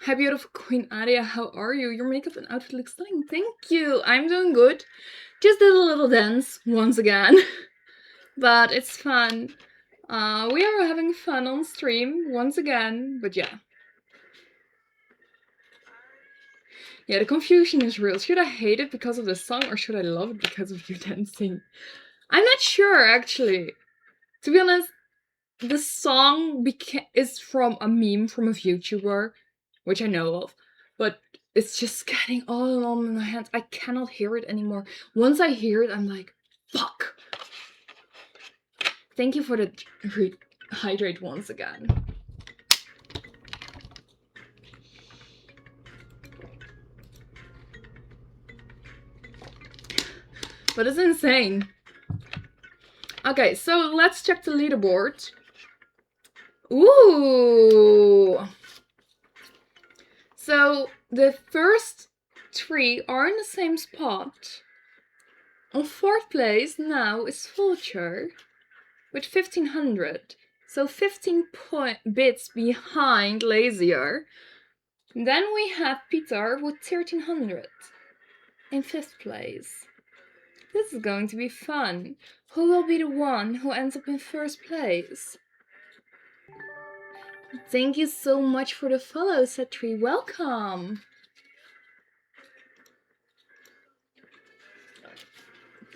Hi, beautiful Queen Aria, how are you? Your makeup and outfit looks stunning. Thank you. I'm doing good. Just did a little dance once again. But it's fun. We are having fun on stream once again. But yeah. Yeah, the confusion is real. Should I hate it because of the song or should I love it because of you dancing? I'm not sure, actually. To be honest, the song is from a meme from a VTuber, which I know of, but it's just getting all along in my hands. I cannot hear it anymore. Once I hear it, I'm like, fuck. Thank you for the hydrate once again. But it's insane. Okay, so let's check the leaderboard. Ooh! So the first 3 are in the same spot. On 4th place now is Vulture with 1500. So 15 bits behind Lazier. Then we have Peter with 1300 in 5th place. This is going to be fun. Who will be the one who ends up in 1st place? Thank you so much for the follow, Setri. Welcome!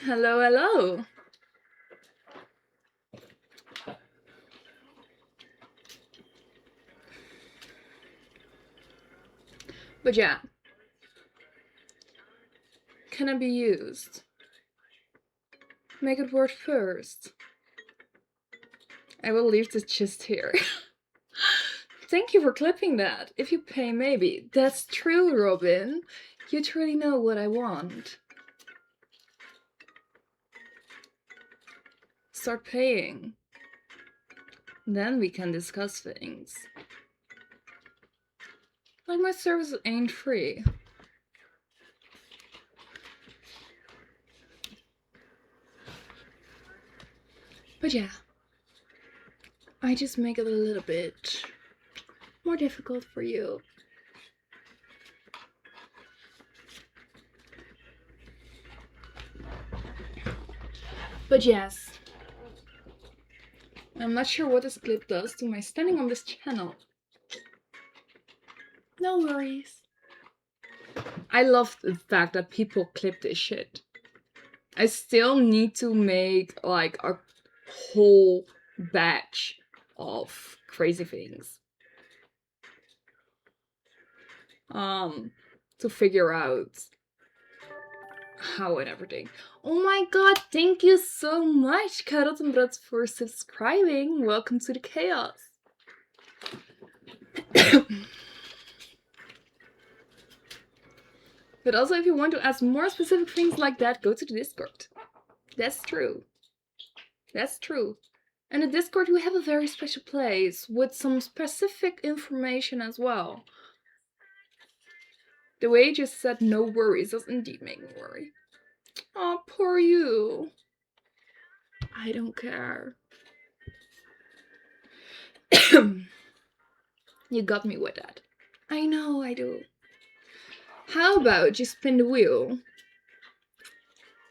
Hello, hello! But yeah. Can it be used? Make it work first. I will leave this just here. Thank you for clipping that. If you pay, maybe. That's true, Robin. You truly know what I want. Start paying. Then we can discuss things. Like my service ain't free. But yeah. I just make it a little bit more difficult for you. But yes. I'm not sure what this clip does to my standing on this channel. No worries. I love the fact that people clip this shit. I still need to make like a whole batch of crazy things. To figure out how and everything. Oh my god, thank you so much, Karottenbrot, for subscribing. Welcome to the chaos. But also, if you want to ask more specific things like that, go to the Discord. That's true. That's true. And in Discord, we have a very special place with some specific information as well. The way you just said no worries does indeed make me worry. Oh, poor you. I don't care. You got me with that. I know, I do. How about you spin the wheel?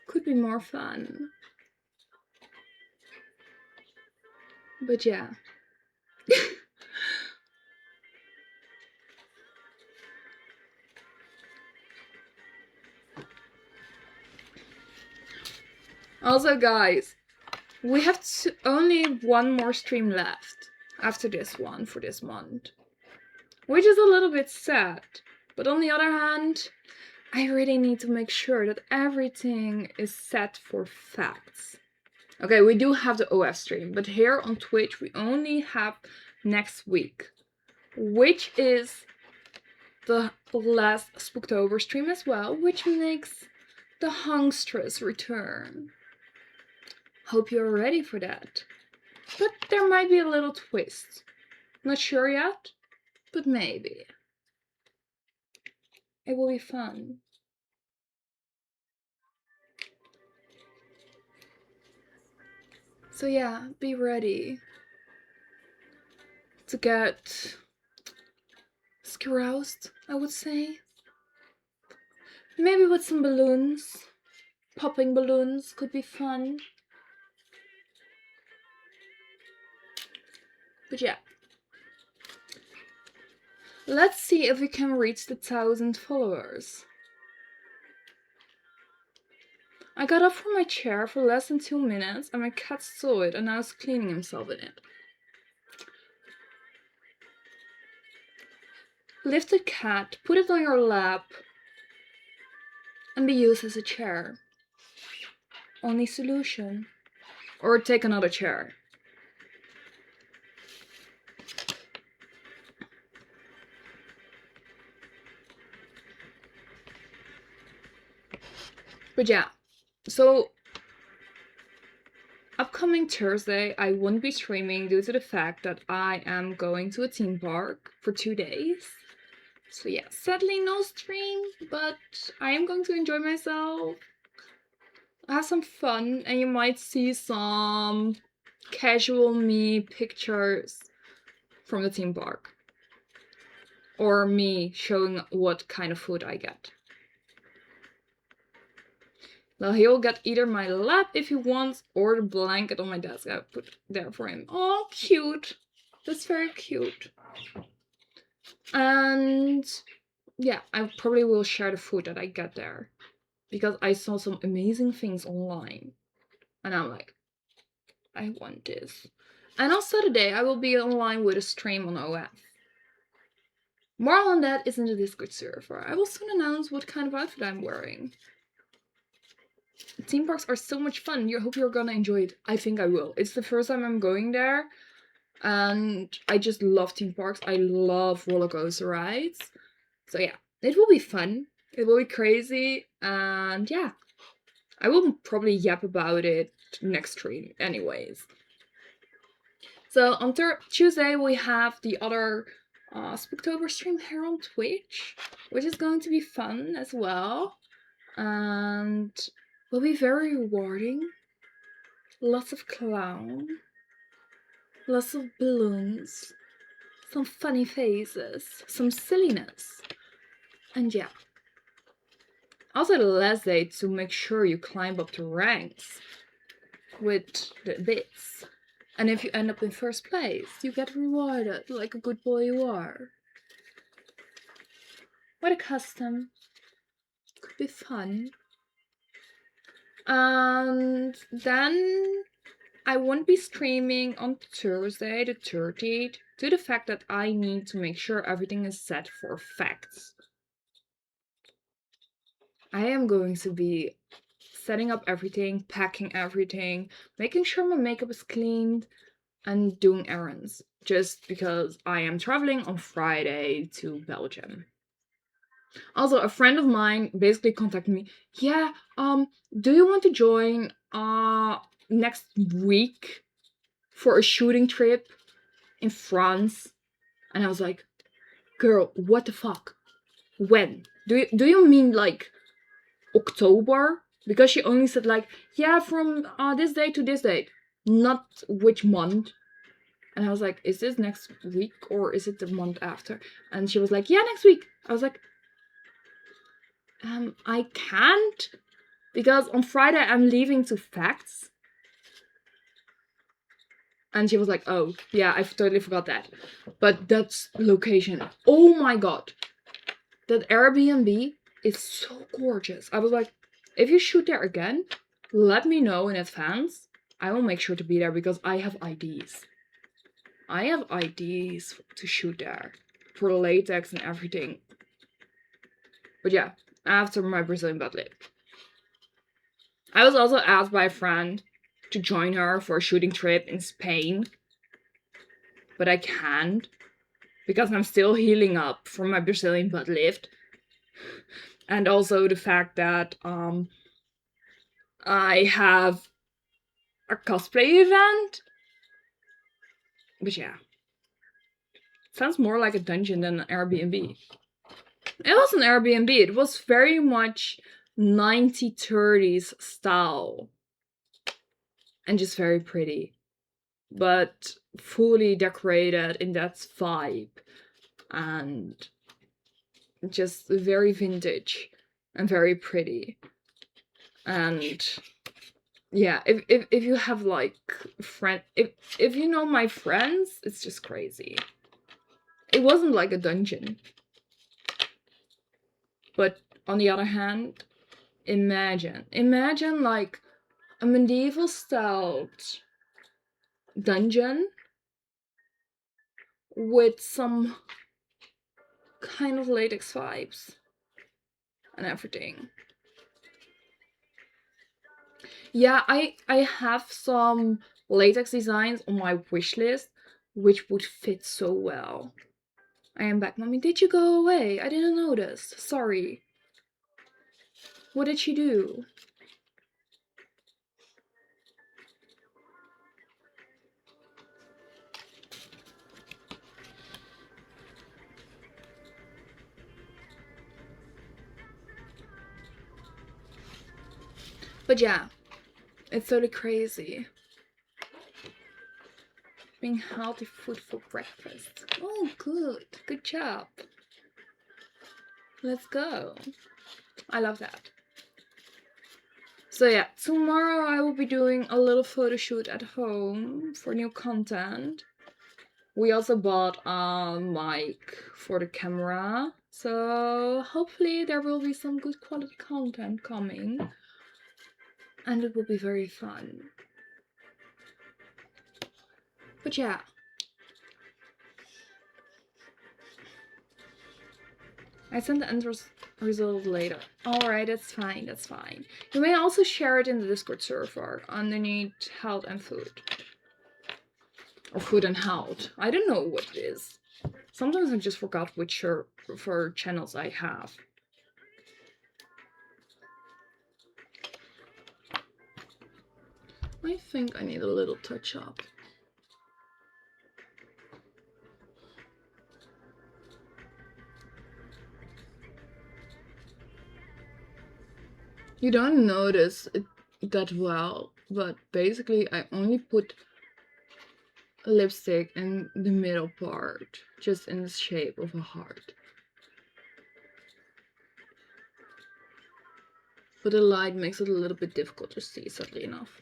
Could be more fun. But yeah. Also, guys, we have only one more stream left after this one for this month. Which is a little bit sad. But on the other hand, I really need to make sure that everything is set for facts. Okay, we do have the OF stream, but here on Twitch we only have next week, which is the last Spooktober stream as well, which makes The Hungstress return. Hope you're ready for that. But there might be a little twist. Not sure yet, but maybe. It will be fun. So yeah, be ready to get caroused, I would say. Maybe with some balloons. Popping balloons could be fun. But yeah. Let's see if we can reach the 1,000 followers. I got up from my chair for less than 2 minutes and my cat saw it and now is cleaning himself in it. Lift the cat, put it on your lap, and be used as a chair. Only solution. Or take another chair. But yeah, so upcoming Thursday I won't be streaming due to the fact that I am going to a theme park for 2 days. So yeah, sadly no stream, but I am going to enjoy myself, have some fun, and you might see some casual me pictures from the theme park. Or me showing what kind of food I get. Well, he'll get either my lap if he wants, or the blanket on my desk I put there for him. Oh, cute. That's very cute. And yeah, I probably will share the food that I get there. Because I saw some amazing things online. And I'm like, I want this. And on Saturday, I will be online with a stream on OF. More on that is in the Discord server. I will soon announce what kind of outfit I'm wearing. Theme parks are so much fun. I hope you're gonna enjoy it. I think I will. It's the first time I'm going there. And I just love theme parks. I love roller coaster rides. So yeah, it will be fun. It will be crazy. And yeah, I will probably yap about it next stream anyways. So on Tuesday we have the other Spooktober stream here on Twitch, which is going to be fun as well. And will be very rewarding. Lots of clown. Lots of balloons. Some funny faces. Some silliness. And yeah. Also the last day to make sure you climb up the ranks with the bits. And if you end up in first place, you get rewarded like a good boy you are. What a custom. Could be fun. And then I won't be streaming on Thursday the 30th due to the fact that I need to make sure everything is set for facts. I am going to be setting up everything, packing everything, making sure my makeup is cleaned, and doing errands. Just because I am traveling on Friday to Belgium. Also, a friend of mine basically contacted me. Yeah, do you want to join next week for a shooting trip in France? And I was like, girl, what the fuck? When? Do you mean like October? Because she only said like, yeah, from this date to this date, not which month. And I was like, is this next week or is it the month after? And she was like, yeah, next week. I was like, I can't, because on Friday I'm leaving to Facts. And she was like, oh, yeah, I totally forgot that. But that's location. Oh my god. That Airbnb is so gorgeous. I was like, if you shoot there again, let me know in advance. I will make sure to be there because I have IDs. I have IDs to shoot there. For latex and everything. But yeah, after my Brazilian butt lift. I was also asked by a friend to join her for a shooting trip in Spain. But I can't. Because I'm still healing up from my Brazilian butt lift. And also the fact that I have a cosplay event. But yeah. Sounds more like a dungeon than an Airbnb. It was an Airbnb. It was very much 1930s style. And just very pretty. But fully decorated in that vibe. And just very vintage and very pretty. And yeah, if you have like if you know my friends, it's just crazy. It wasn't like a dungeon. But on the other hand, imagine like a medieval styled dungeon with some kind of latex vibes and everything. Yeah, I have some latex designs on my wish list which would fit so well. I am back, mommy. Did you go away? I didn't notice. Sorry. What did she do? But yeah, it's totally crazy. Being healthy food for breakfast. Oh, good. Good job. Let's go. I love that. So yeah, tomorrow I will be doing a little photo shoot at home for new content. We also bought a mic for the camera, so hopefully there will be some good quality content coming. And it will be very fun. But yeah. I send the end result later. Alright, that's fine, that's fine. You may also share it in the Discord server underneath health and food. Or food and health. I don't know what it is. Sometimes I just forgot which for channels I have. I think I need a little touch up. You don't notice it that well, but basically I only put lipstick in the middle part, just in the shape of a heart. But the light makes it a little bit difficult to see, sadly enough.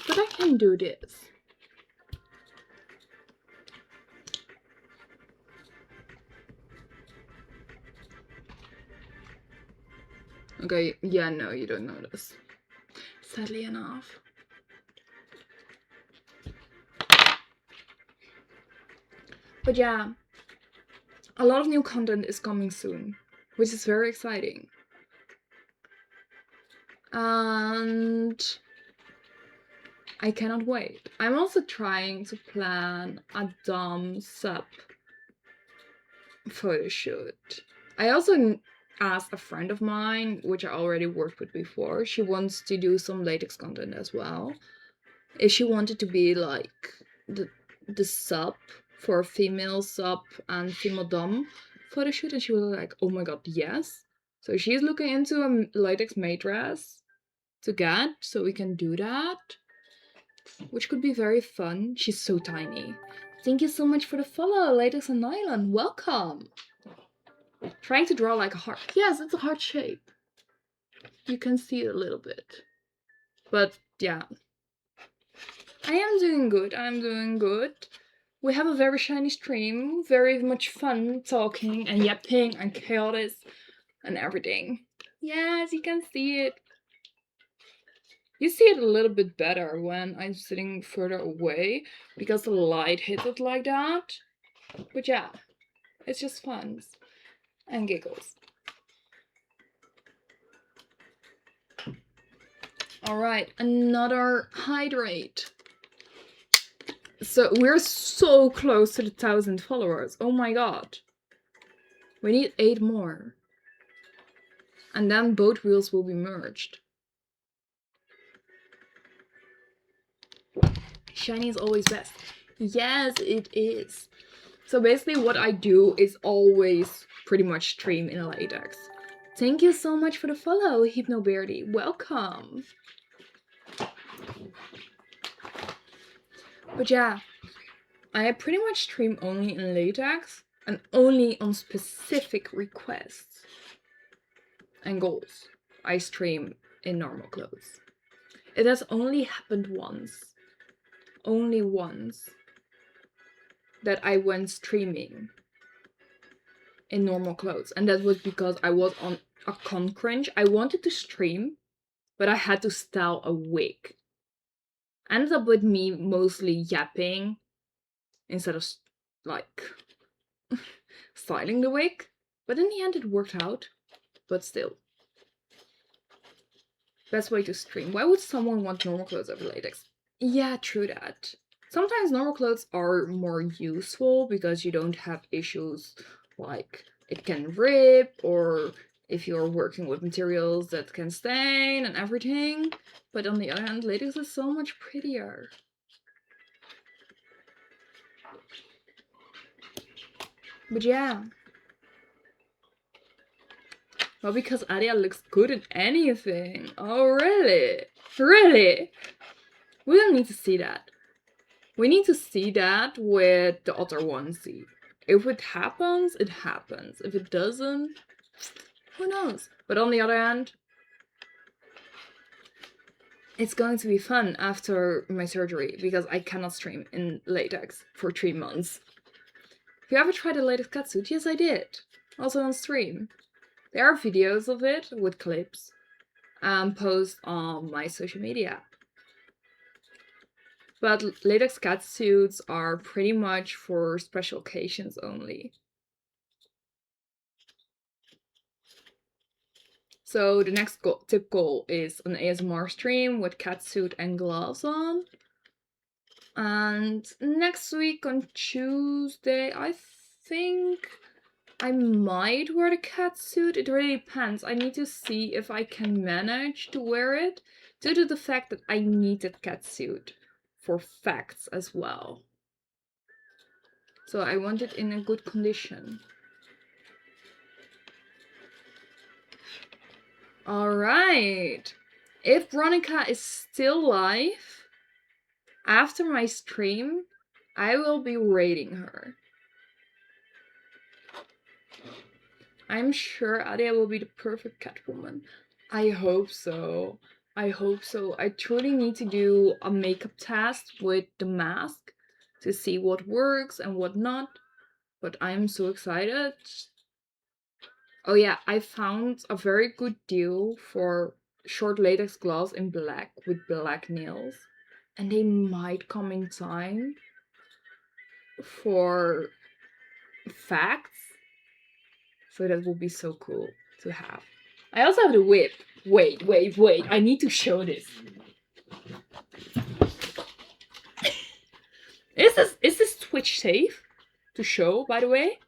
But I can do this. Okay, yeah, no, you don't notice. Sadly enough. But yeah, a lot of new content is coming soon, which is very exciting. And I cannot wait. I'm also trying to plan a dumb sub photo shoot. I also asked a friend of mine, which I already worked with before. She wants to do some latex content as well. If she wanted to be like the sub for a female sub and female dom photo shoot, and she was like, oh my god, yes. So she's looking into a latex maid dress to get, so we can do that, which could be very fun. She's so tiny. Thank you so much for the follow, latex and nylon. Welcome. Trying to draw like a heart. Yes, it's a heart shape. You can see it a little bit. But yeah. I am doing good. I'm doing good. We have a very shiny stream. Very much fun talking and yapping and chaos and everything. Yes, you can see it. You see it a little bit better when I'm sitting further away because the light hits it like that. But yeah, it's just fun and giggles. Alright, another hydrate. So we're so close to the 1,000 followers. Oh my god. We need 8 more. And then both wheels will be merged. Shiny is always best. Yes, it is. So basically what I do is always pretty much stream in latex. Thank you so much for the follow, HypnoBeardy. Welcome. But yeah, I pretty much stream only in latex and only on specific requests and goals. I stream in normal clothes. It has only happened once. Only once. That I went streaming in normal clothes. And that was because I was on a con cringe. I wanted to stream, but I had to style a wig. Ended up with me mostly yapping instead of like styling the wig. But in the end it worked out. But still. Best way to stream. Why would someone want normal clothes over latex? Yeah, true that. Sometimes normal clothes are more useful because you don't have issues like it can rip, or if you're working with materials that can stain and everything. But on the other hand, latex is so much prettier. But yeah. Well, because Adia looks good in anything. Oh, really? Really? We don't need to see that. We need to see that with the other onesie. If it happens, it happens. If it doesn't, who knows? But on the other hand, it's going to be fun after my surgery because I cannot stream in latex for 3 months. Have you ever tried a latex catsuit? Yes, I did. Also on stream. There are videos of it with clips and posts on my social media. But latex catsuits are pretty much for special occasions only. So the next tip goal is an ASMR stream with catsuit and gloves on. And next week on Tuesday, I think I might wear the catsuit. It really depends. I need to see if I can manage to wear it due to the fact that I need that catsuit for facts as well. So I want it in a good condition. Alright. If Veronica is still live after my stream, I will be raiding her. I'm sure Adia will be the perfect Catwoman. I hope so. I hope so. I truly need to do a makeup test with the mask to see what works and what not. But I'm so excited. Oh yeah, I found a very good deal for short latex gloves in black with black nails. And they might come in time for facts. So that would be so cool to have. I also have the whip. Wait. I need to show this. Is this Twitch safe to show, by the way?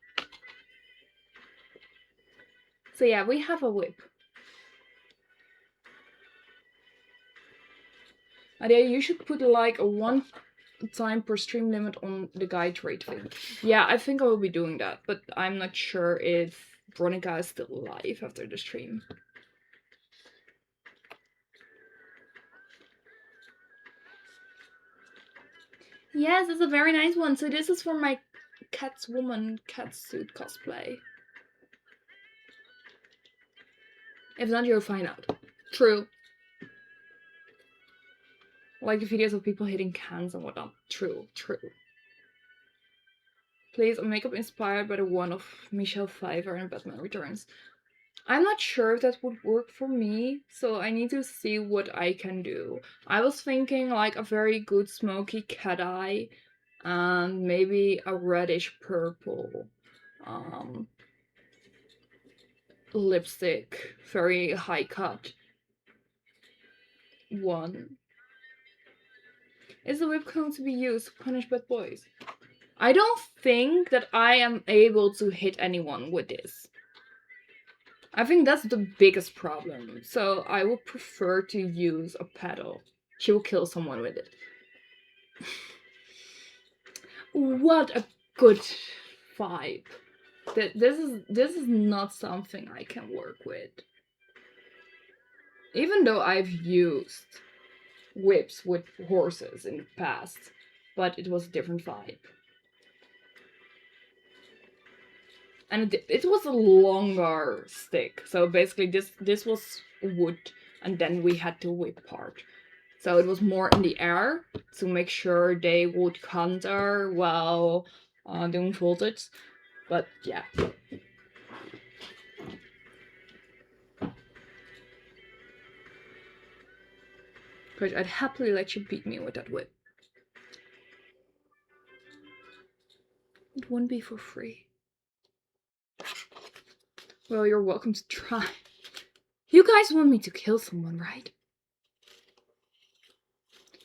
So yeah, we have a whip. Adia, you should put like a 1 time per stream limit on the guide rate thing. Yeah, I think I will be doing that, but I'm not sure if Veronica is still alive after the stream. Yes, it's a very nice one. So this is for my Catwoman catsuit cosplay. If not, you'll find out. True. Like the videos of people hitting cans and whatnot. True. Please, a makeup inspired by the one of Michelle Pfeiffer in Batman Returns. I'm not sure if that would work for me, so I need to see what I can do. I was thinking like a very good smoky cat eye and maybe a reddish purple lipstick, very high cut one. Is the whip going to be used to punish bad boys? I don't think that I am able to hit anyone with this. I think that's the biggest problem. So I would prefer to use a paddle. She will kill someone with it. What a good vibe. This is not something I can work with. Even though I've used whips with horses in the past, but it was a different vibe. And it was a longer stick, so basically this was wood, and then we had the whip part. So it was more in the air to make sure they would counter while doing voltage. But yeah. But I'd happily let you beat me with that whip. It wouldn't be for free. Well, you're welcome to try. You guys want me to kill someone, right?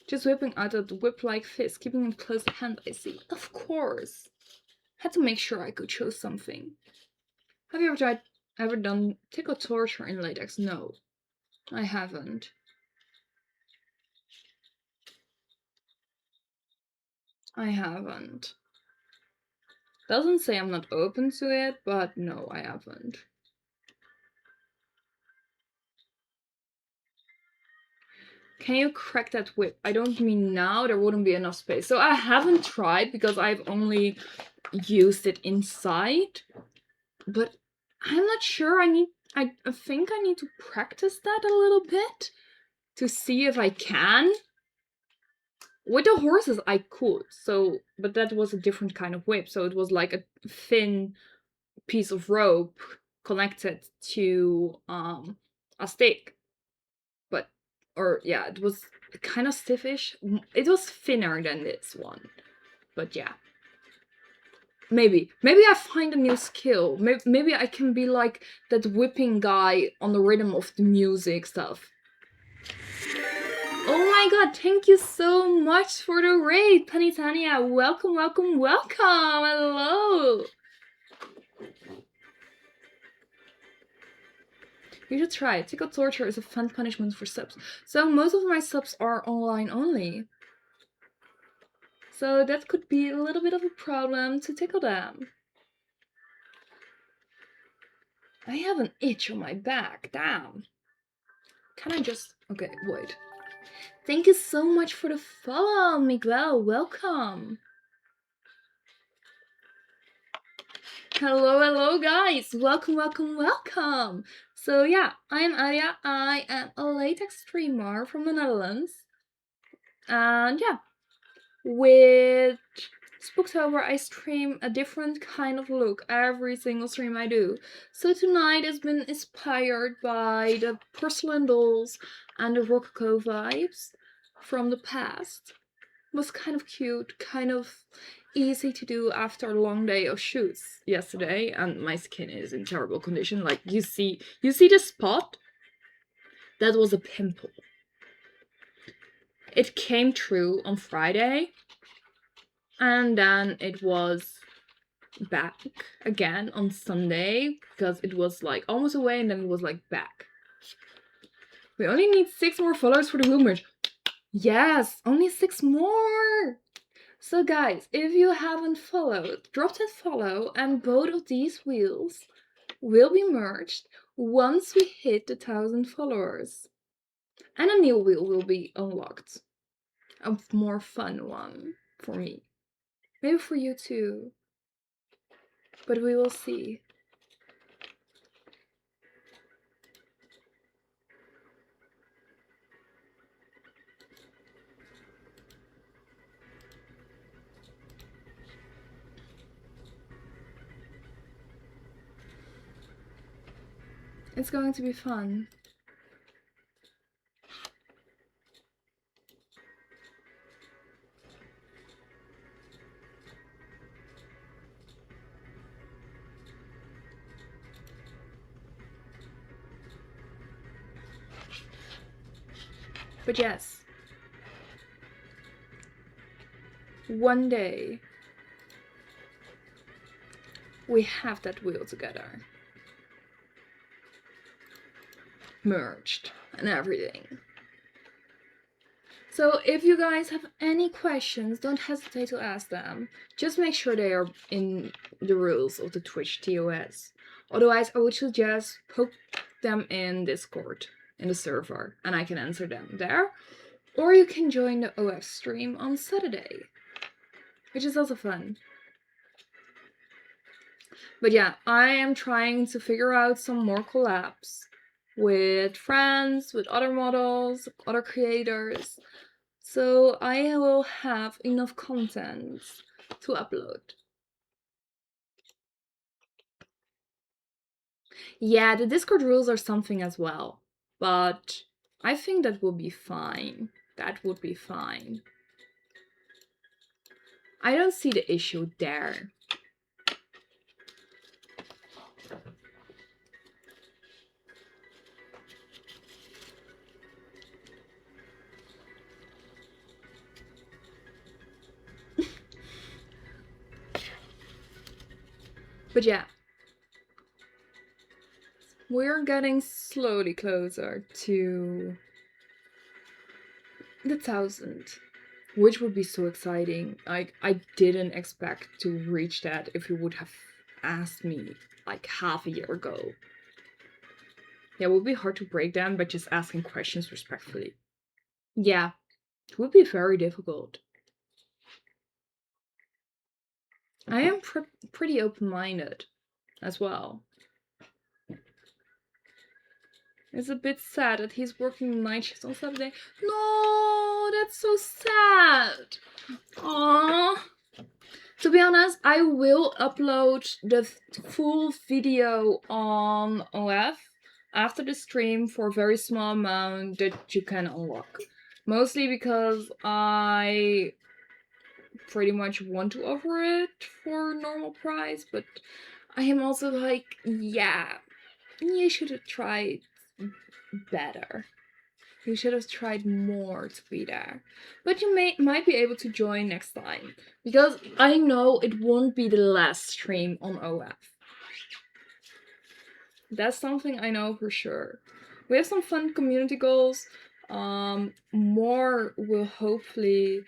Just whipping out a whip-like fist, keeping him close at hand, I see. Of course. Had to make sure I could show something. Have you ever done tickle torture in latex? No, I haven't. I haven't. Doesn't say I'm not open to it, but no, I haven't. Can you crack that whip? I don't mean now, there wouldn't be enough space. So I haven't tried because I've only used it inside. But I'm not sure. I think I need to practice that a little bit to see if I can. With the horses I could, so but that was a different kind of whip, so it was like a thin piece of rope connected to a stick. But yeah, it was kind of stiffish. It was thinner than this one. But yeah. Maybe I find a new skill. Maybe I can be like that whipping guy on the rhythm of the music stuff. Oh my god, thank you so much for the raid, Panitania. Welcome, welcome, welcome. Hello. You should try it. Tickle torture is a fun punishment for subs. So most of my subs are online only. So that could be a little bit of a problem to tickle them. I have an itch on my back. Damn. Can I just... Okay, wait. Thank you so much for the follow, Miguel. Welcome. Hello, hello, guys. Welcome, welcome, welcome. So yeah, I'm Aria. I am a latex streamer from the Netherlands. And yeah, with Spooktober, I stream a different kind of look every single stream I do. So tonight has been inspired by the porcelain dolls and the rococo vibes from the past. It was kind of cute, kind of easy to do after a long day of shoots yesterday, and my skin is in terrible condition. Like you see the spot? That was a pimple. It came true on Friday, and then it was back again on Sunday because it was like almost away and then it was like back. We only need 6 more followers for the wheel merge. Yes, only 6 more. So guys, if you haven't followed, drop that follow and both of these wheels will be merged once we hit the 1,000 followers. And a new wheel will be unlocked. A more fun one for me. Maybe for you too. But we will see. It's going to be fun. But yes, one day we have that wheel together. Merged and everything. So if you guys have any questions, don't hesitate to ask them. Just make sure they are in the rules of the Twitch TOS. Otherwise, I would suggest poke them in Discord, in the server, and I can answer them there. Or you can join the OF stream on Saturday, which is also fun. But yeah, I am trying to figure out some more collabs with friends, with other models, other creators, so I will have enough content to upload. Yeah, the Discord rules are something as well, but I think that would be fine. That would be fine. I don't see the issue there. But yeah, we're getting slowly closer to the 1,000, which would be so exciting. I didn't expect to reach that if you would have asked me like half a year ago. Yeah, it would be hard to break them by just asking questions respectfully. Yeah, it would be very difficult. I am pretty open-minded as well. It's a bit sad that he's working night shifts on Saturday. No, that's so sad. Aww. To be honest, I will upload the full video on OF after the stream for a very small amount that you can unlock. Mostly because I pretty much want to offer it for normal price, but I am also like, yeah, you should have tried better. You should have tried more to be there. But you might be able to join next time, because I know it won't be the last stream on OF. That's something I know for sure. We have some fun community goals. More will hopefully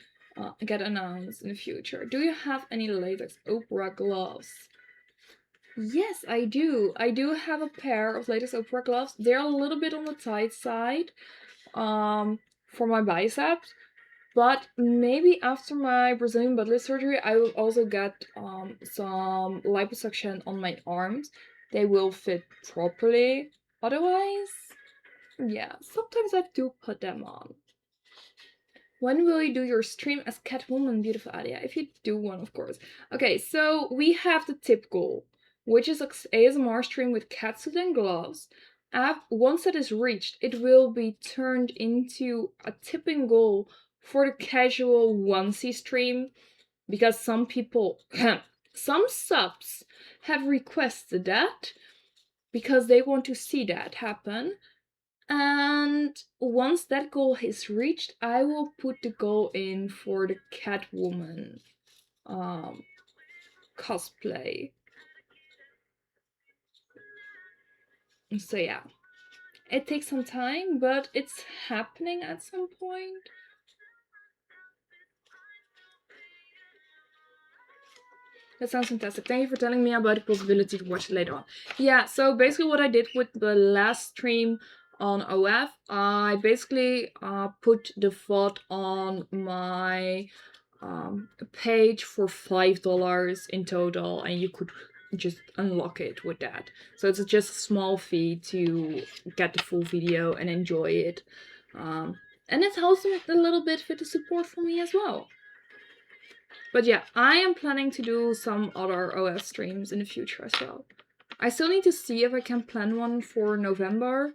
get announced in the future. Do you have any latex opera gloves? Yes, I do. I do have a pair of latex opera gloves. They're a little bit on the tight side for my biceps, but maybe after my Brazilian butt lift surgery, I will also get some liposuction on my arms. They will fit properly. Otherwise, yeah, sometimes I do put them on. When will you do your stream as Catwoman, beautiful Adia? If you do one, of course. Okay, so we have the tip goal, which is an ASMR stream with catsuit and gloves. Once that is reached, it will be turned into a tipping goal for the casual onesie stream, because some people, some subs have requested that because they want to see that happen. And once that goal is reached, I will put the goal in for the Catwoman cosplay. So yeah, it takes some time, but it's happening at some point. That sounds fantastic. Thank you for telling me about the possibility to watch it later on. Yeah, so basically what I did with the last stream on OF, I basically put the VOD on my page for $5 in total, and you could just unlock it with that. So it's just a small fee to get the full video and enjoy it. And it helps a little bit with the support for me as well. But yeah, I am planning to do some other OS streams in the future as well. I still need to see if I can plan one for November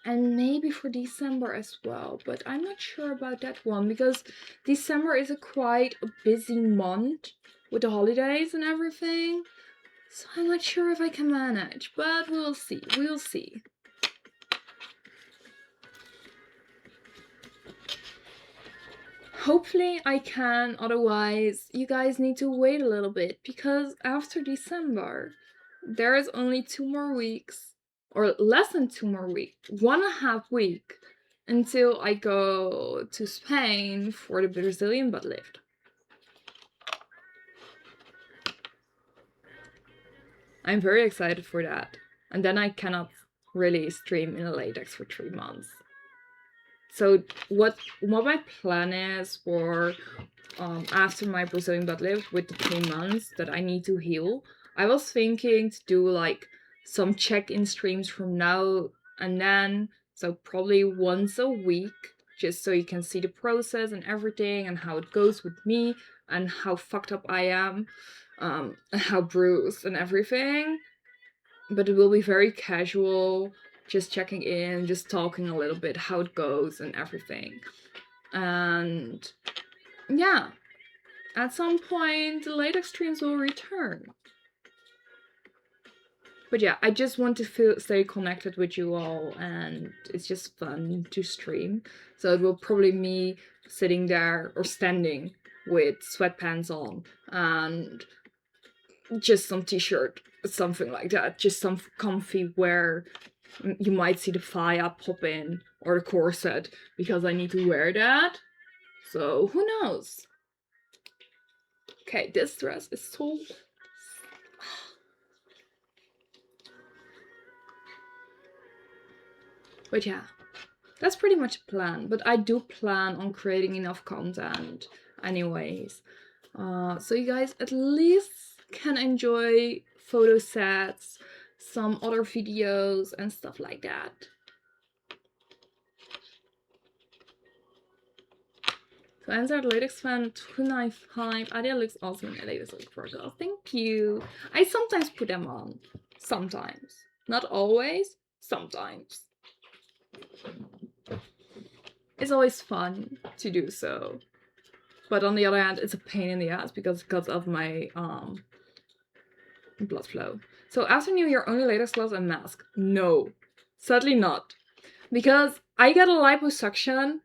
and maybe for December as well, but I'm not sure about that one because December is quite a busy month with the holidays and everything. So I'm not sure if I can manage, but we'll see. We'll see. Hopefully I can, otherwise you guys need to wait a little bit because after December there is only 2 more weeks, or less than 2 more weeks, 1.5 weeks until I go to Spain for the Brazilian butt lift. I'm very excited for that. And then I cannot really stream in a latex for 3 months. So what my plan is for after my Brazilian butt lift with the 3 months that I need to heal, I was thinking to do like some check-in streams from now and then, so probably once a week, just so you can see the process and everything and how it goes with me and how fucked up I am, and how bruised and everything. But it will be very casual, just checking in, just talking a little bit how it goes and everything. And yeah, at some point the latex streams will return. But yeah, I just want to stay connected with you all, and it's just fun to stream. So it will probably me sitting there or standing with sweatpants on and just some t-shirt, something like that, just some comfy wear. You might see the fire pop in or the corset because I need to wear that. So who knows? Okay, this dress is so... But yeah, that's pretty much a plan. But I do plan on creating enough content anyways. So you guys at least can enjoy photo sets, some other videos and stuff like that. So answer latex fan 295. Adia looks awesome in a latex profile. Thank you. I sometimes put them on. Sometimes. Not always. Sometimes. It's always fun to do so. But on the other hand, it's a pain in the ass because of my blood flow. So after New Year, only latex gloves and mask. No. Sadly not. Because I got a liposuction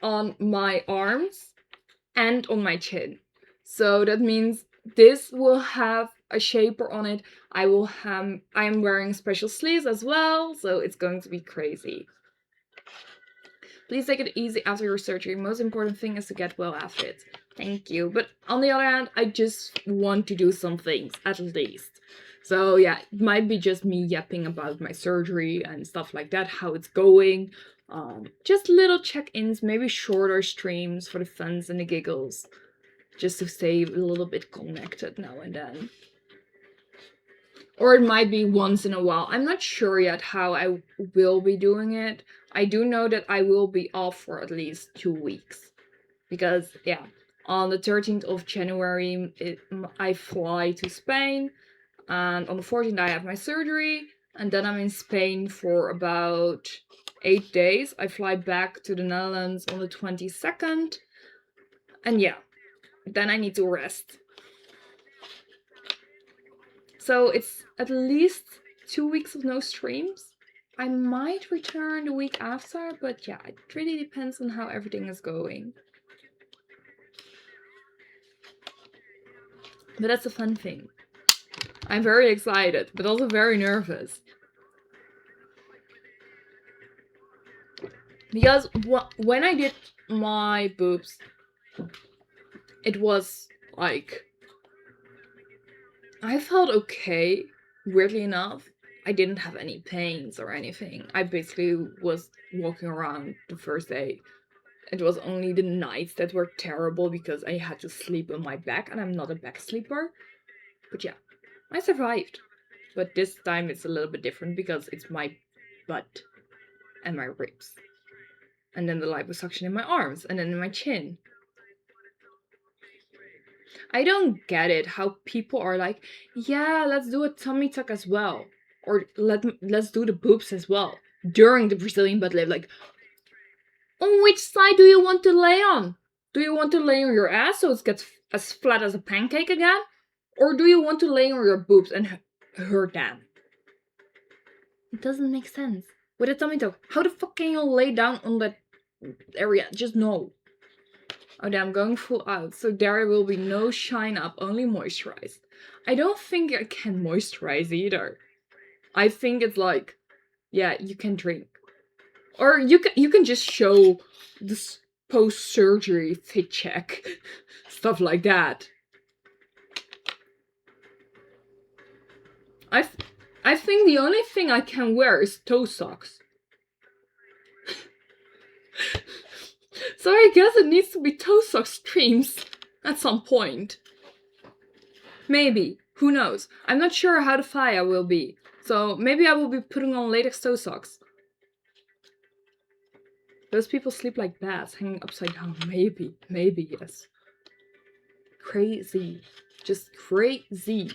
on my arms and on my chin. So that means this will have a shaper on it. I am wearing special sleeves as well, so it's going to be crazy. Please take it easy after your surgery. Most important thing is to get well after it. Thank you. But on the other hand, I just want to do some things, at least. So yeah, it might be just me yapping about my surgery and stuff like that, how it's going. Just little check-ins, maybe shorter streams for the funs and the giggles. Just to stay a little bit connected now and then. Or it might be once in a while. I'm not sure yet how I will be doing it. I do know that I will be off for at least 2 weeks. Because, yeah, on the 13th of January, I fly to Spain. And on the 14th, I have my surgery. And then I'm in Spain for about 8 days. I fly back to the Netherlands on the 22nd. And yeah, then I need to rest. So it's at least 2 weeks of no streams. I might return the week after, but yeah, it really depends on how everything is going. But that's a fun thing. I'm very excited, but also very nervous. Because when I did my boobs, it was like... I felt okay, weirdly enough. I didn't have any pains or anything. I basically was walking around the first day. It was only the nights that were terrible because I had to sleep on my back and I'm not a back sleeper. But yeah, I survived. But this time it's a little bit different because it's my butt and my ribs. And then the liposuction in my arms and then in my chin. I don't get it how people are like, yeah, let's do a tummy tuck as well. Or let's do the boobs as well. During the Brazilian butt lift. Like, on which side do you want to lay on? Do you want to lay on your ass so it gets as flat as a pancake again? Or do you want to lay on your boobs and hurt them? It doesn't make sense. With a tummy tuck, how the fuck can you lay down on that area? Just no. Oh, damn, I'm going full out. So there will be no shine up, only moisturized. I don't think I can moisturize either. I think it's like, yeah, you can drink. Or you can just show this post-surgery fit check. Stuff like that. I think the only thing I can wear is toe socks. So I guess it needs to be toe sock streams at some point. Maybe. Who knows? I'm not sure how the fire will be. So maybe I will be putting on latex toe socks. Those people sleep like bats, hanging upside down. Maybe. Maybe, yes. Crazy. Just crazy.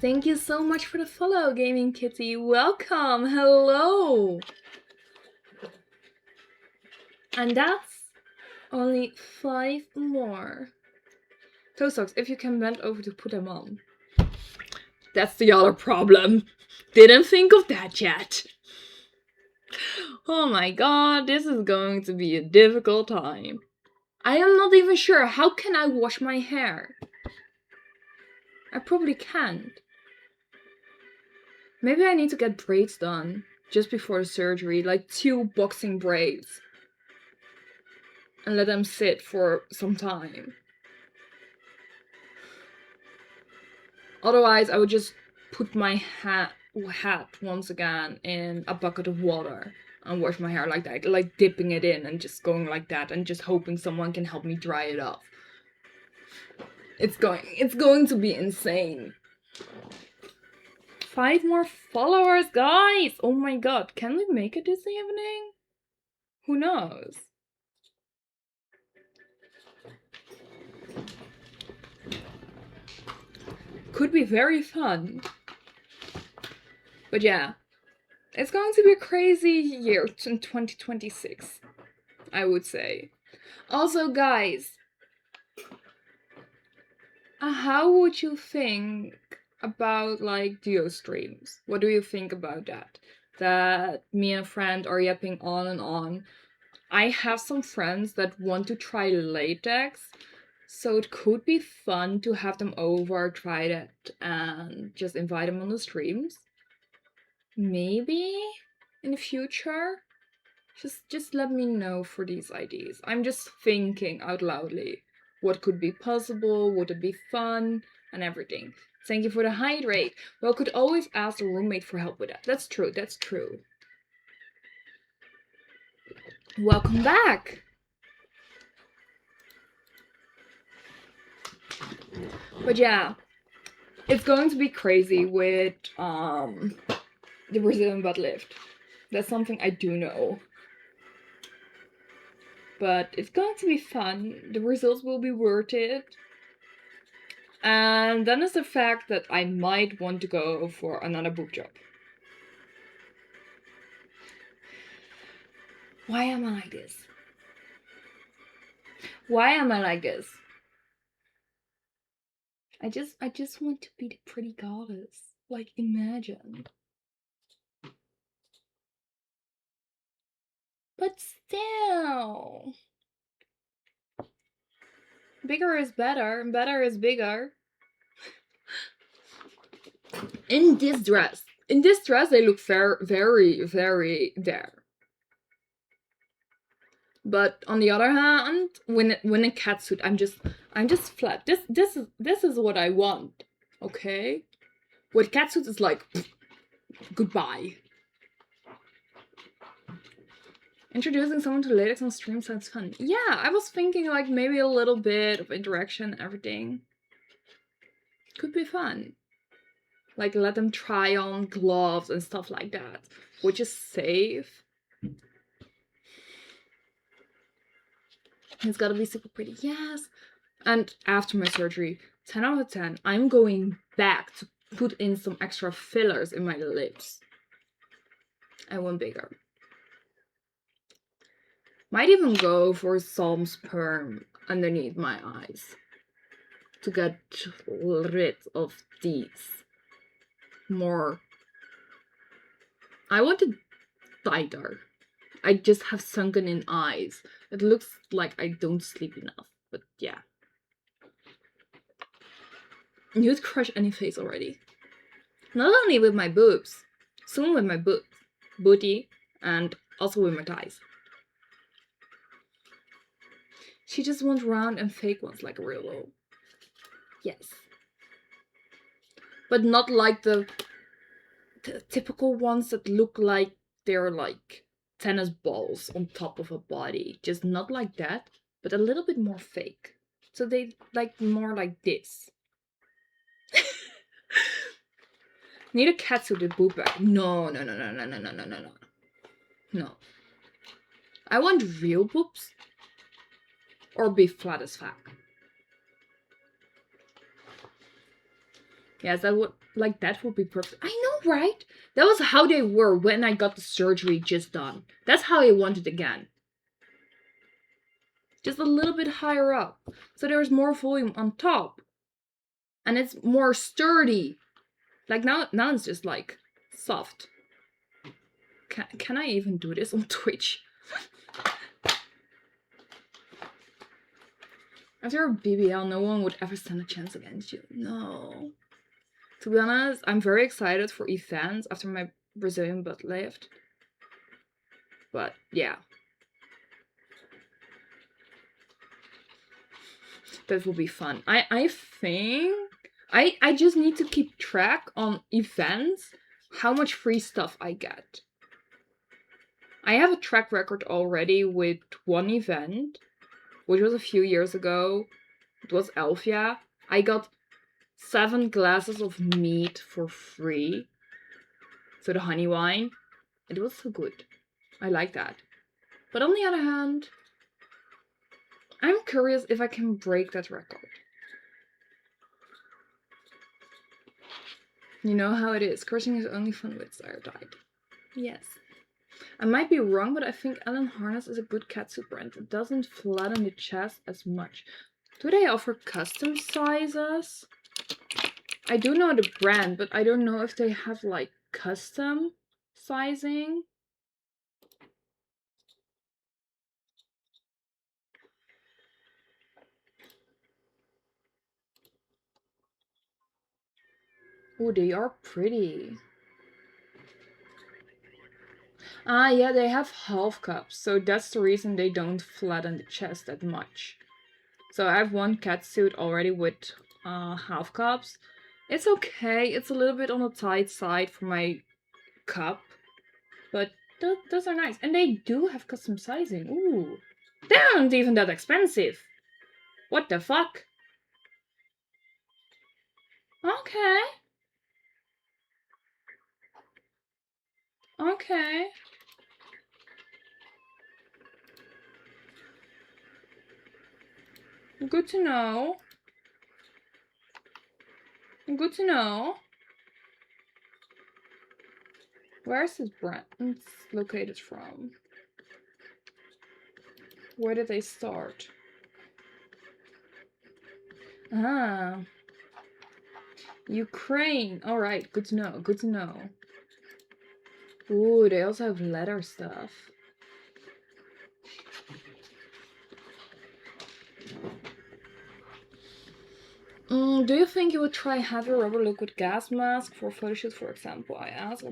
Thank you so much for the follow, Gaming Kitty. Welcome. Hello. And that's only 5 more. Toe socks, if you can bend over to put them on. That's the other problem. Didn't think of that yet. Oh my god, this is going to be a difficult time. I am not even sure. How can I wash my hair? I probably can't. Maybe I need to get braids done just before the surgery, like 2 boxing braids. And let them sit for some time. Otherwise, I would just put my hat once again in a bucket of water and wash my hair like that, like dipping it in and just going like that and just hoping someone can help me dry it off. It's going to be insane. 5 more followers, guys! Oh my god, can we make it this evening? Who knows? Could be very fun. But yeah, it's going to be a crazy year in 2026, I would say. Also, guys, how would you think about like duo streams? What do you think about that? That me and a friend are yapping on and on. I have some friends that want to try latex, so it could be fun to have them over, try that, and just invite them on the streams. Maybe in the future. Just let me know for these ideas. I'm just thinking out loudly. What could be possible? Would it be fun? And everything. Thank you for the hydrate. Well, could always ask a roommate for help with that. That's true, that's true. Welcome back! But yeah, it's going to be crazy with the Brazilian butt lift. That's something I do know. But it's going to be fun. The results will be worth it. And then is the fact that I might want to go for another boob job. Why am I like this? Why am I like this? I just want to be the pretty goddess. Like, imagine. But still. Bigger is better, and better is bigger. In this dress, they look very, very there. But on the other hand, when in catsuit, I'm just flat. This is what I want. Okay? With catsuit is like goodbye. Introducing someone to latex on stream sounds fun. Yeah, I was thinking like maybe a little bit of interaction and everything. Could be fun. Like let them try on gloves and stuff like that, which is safe. It's gotta be super pretty. Yes. And after my surgery, 10 out of 10, I'm going back to put in some extra fillers in my lips. I want bigger. Might even go for some sperm underneath my eyes to get rid of these more. I want it tighter. I just have sunken in eyes. It looks like I don't sleep enough, but yeah. You'd crush any face already. Not only with my boobs, soon with my booty, and also with my thighs. She just wants round and fake ones like a real low. Yes. But not like the typical ones that look like they're like tennis balls on top of a body. Just not like that, but a little bit more fake. So they like more like this. Need a catsuit with boob bag. No. No. I want real boobs. Or be flat as fuck. Yes, that would be perfect. I know, right? That was how they were when I got the surgery just done. That's how I want it again. Just a little bit higher up. So there's more volume on top. And it's more sturdy. Like now it's just like soft. Can I even do this on Twitch? After a BBL, no one would ever stand a chance against you. No. To be honest, I'm very excited for events after my Brazilian butt lift. But yeah. That will be fun. I think I just need to keep track on events how much free stuff I get. I have a track record already with one event, which was a few years ago. It was Elfia. I got 7 glasses of meat for free. So the honey wine. It was so good. I like that. But on the other hand, I'm curious if I can break that record. You know how it is. Cursing is only fun with died. Yes. I might be wrong, but I think Ellen Harness is a good catsuit brand. It doesn't flatten the chest as much. Do they offer custom sizes? I do know the brand, but I don't know if they have like custom sizing. Oh, they are pretty. Ah, yeah, they have half cups, so that's the reason they don't flatten the chest that much. So I have one catsuit already with half cups. It's okay. It's a little bit on the tight side for my cup, but those are nice. And they do have custom sizing. Ooh, they aren't even that expensive. What the fuck? Okay. Okay. Good to know. Good to know. Where's this brand located from? Where did they start? Ah. Ukraine. Alright, good to know. Good to know. Ooh, they also have leather stuff. Do you think you would try heavy rubber look with gas mask for photo shoots, for example? I asked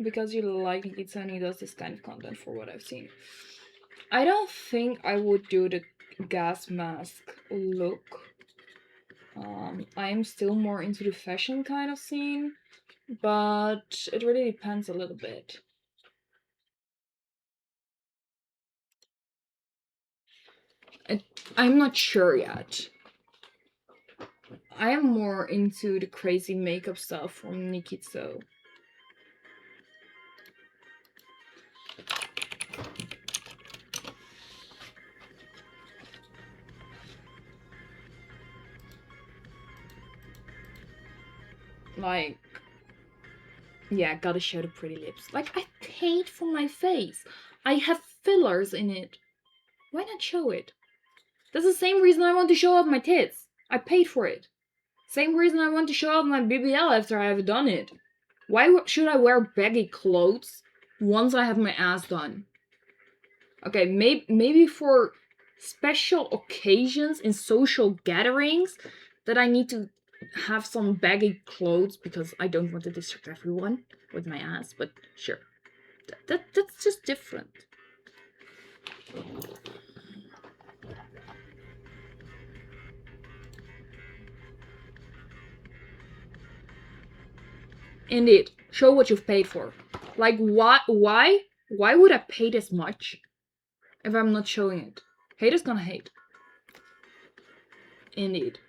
because you like Nikita and he does this kind of content for what I've seen. I don't think I would do the gas mask look. I'm still more into the fashion kind of scene, but it really depends a little bit. I'm not sure yet. I am more into the crazy makeup stuff from Nikitsu. Like, yeah, gotta show the pretty lips. Like, I paid for my face. I have fillers in it. Why not show it? That's the same reason I want to show off my tits. I paid for it. Same reason I want to show off my BBL after I have done it. Why should I wear baggy clothes once I have my ass done? Okay, maybe for special occasions in social gatherings that I need to have some baggy clothes because I don't want to distract everyone with my ass, but sure. That's just different. Indeed. Show what you've paid for. Like, why would I pay this much if I'm not showing it? Hate is gonna hate. Indeed.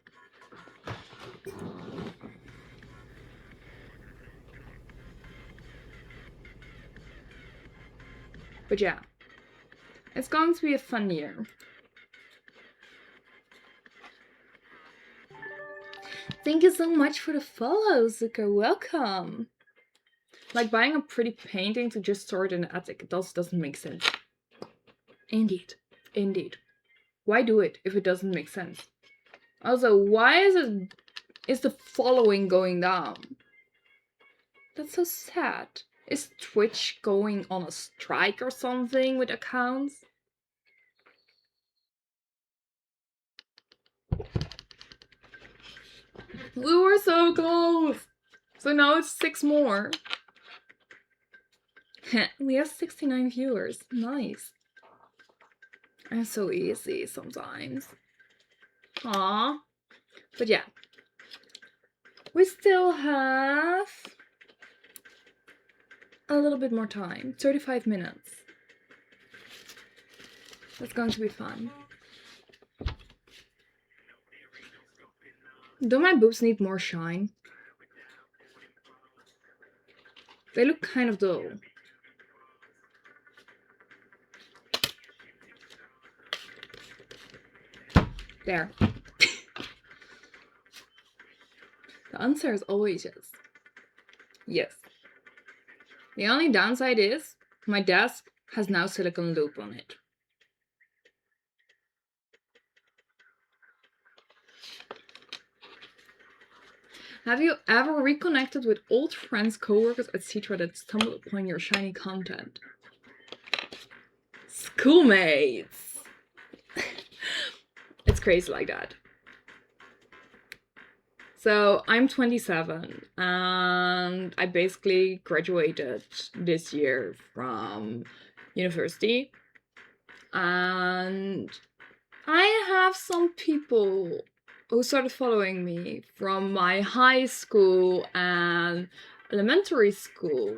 But yeah, it's going to be a fun year. Thank you so much for the follow, Zuka. Welcome. Like, buying a pretty painting to just store it in the attic, it doesn't make sense. Indeed. Indeed. Why do it if it doesn't make sense? Also, why is the following going down? That's so sad. Is Twitch going on a strike or something with accounts? We were so close! So now it's 6 more. We have 69 viewers. Nice. I'm so easy sometimes. Aww. But yeah. We still have a little bit more time. 35 minutes. That's going to be fun. Do my boobs need more shine? They look kind of dull. There. The answer is always yes. Yes. The only downside is my desk has now silicone loop on it. Have you ever reconnected with old friends, coworkers, etc. that stumbled upon your shiny content? Schoolmates! It's crazy like that. So I'm 27 and I basically graduated this year from university. And I have some people who started following me from my high school and elementary school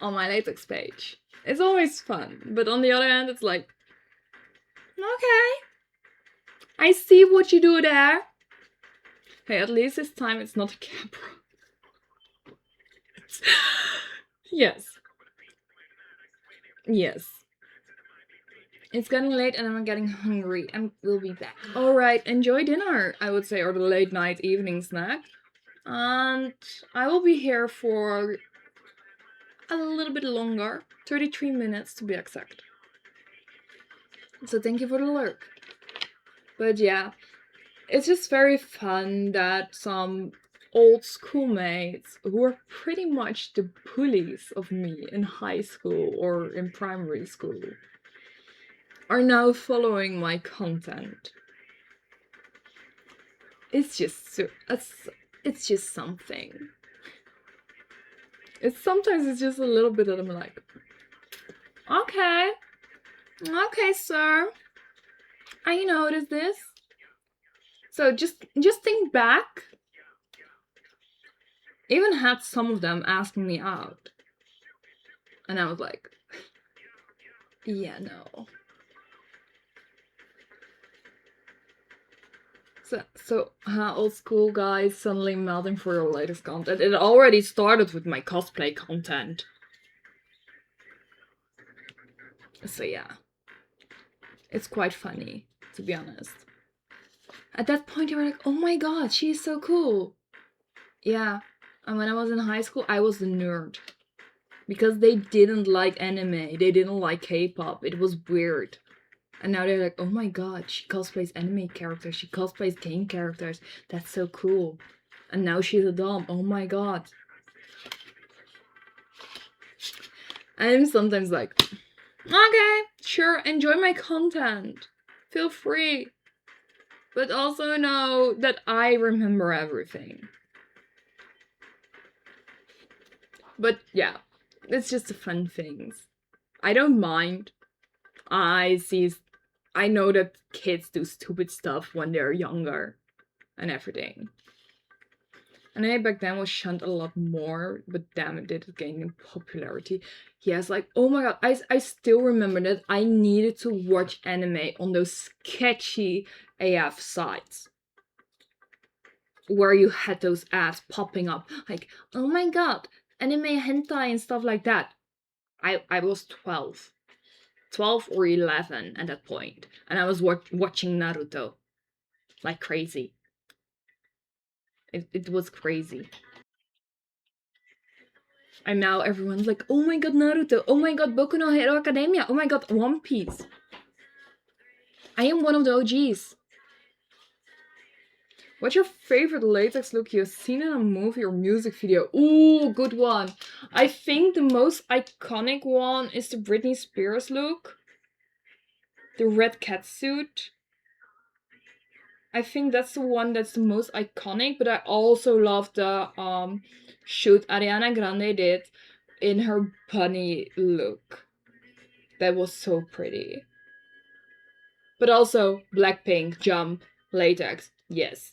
on my latex page. It's always fun, but on the other hand, it's like, okay, I see what you do there. Hey, at least this time it's not a camera. Yes. Yes. It's getting late and I'm getting hungry and we'll be back. Alright, enjoy dinner, I would say, or the late night evening snack. And I will be here for a little bit longer, 33 minutes to be exact. So thank you for the lurk. But yeah, it's just very fun that some old schoolmates who were pretty much the bullies of me in high school or in primary school are now following my content. It's just it's just something. Sometimes it's just a little bit that I'm like, okay, sir, I noticed this. So just think back. Even had some of them asking me out, and I was like, yeah, no. So old school guys suddenly melting for your latest content. It already started with my cosplay content. So yeah. It's quite funny, to be honest. At that point, you were like, oh my god, she's so cool. Yeah. And when I was in high school, I was the nerd. Because they didn't like anime. They didn't like K-pop. It was weird. And now they're like, oh my god, she cosplays anime characters. She cosplays game characters. That's so cool. And now she's a dom. Oh my god. I'm sometimes like, okay, sure, enjoy my content. Feel free. but also know that I remember everything. But yeah, it's just the fun things. I don't mind. I know that kids do stupid stuff when they're younger and everything. Anime back then was shunned a lot more, but damn, it did gain in popularity. Yes, like, oh my god, I still remember that I needed to watch anime on those sketchy AF sites where you had those ads popping up, like, oh my god, anime hentai and stuff like that. I was 12 or 11 at that point, and I was watching Naruto like crazy. It was crazy. And now everyone's like, oh my god, Naruto, oh my god, Boku no Hero Academia, oh my god, One Piece. I am one of the OGs. What's your favorite latex look you've seen in a movie or music video? Ooh, good one. I think the most iconic one is the Britney Spears look. The red catsuit. I think that's the one that's the most iconic, but I also love the shoot Ariana Grande did in her bunny look. That was so pretty. But also Blackpink, Jump, Latex, yes.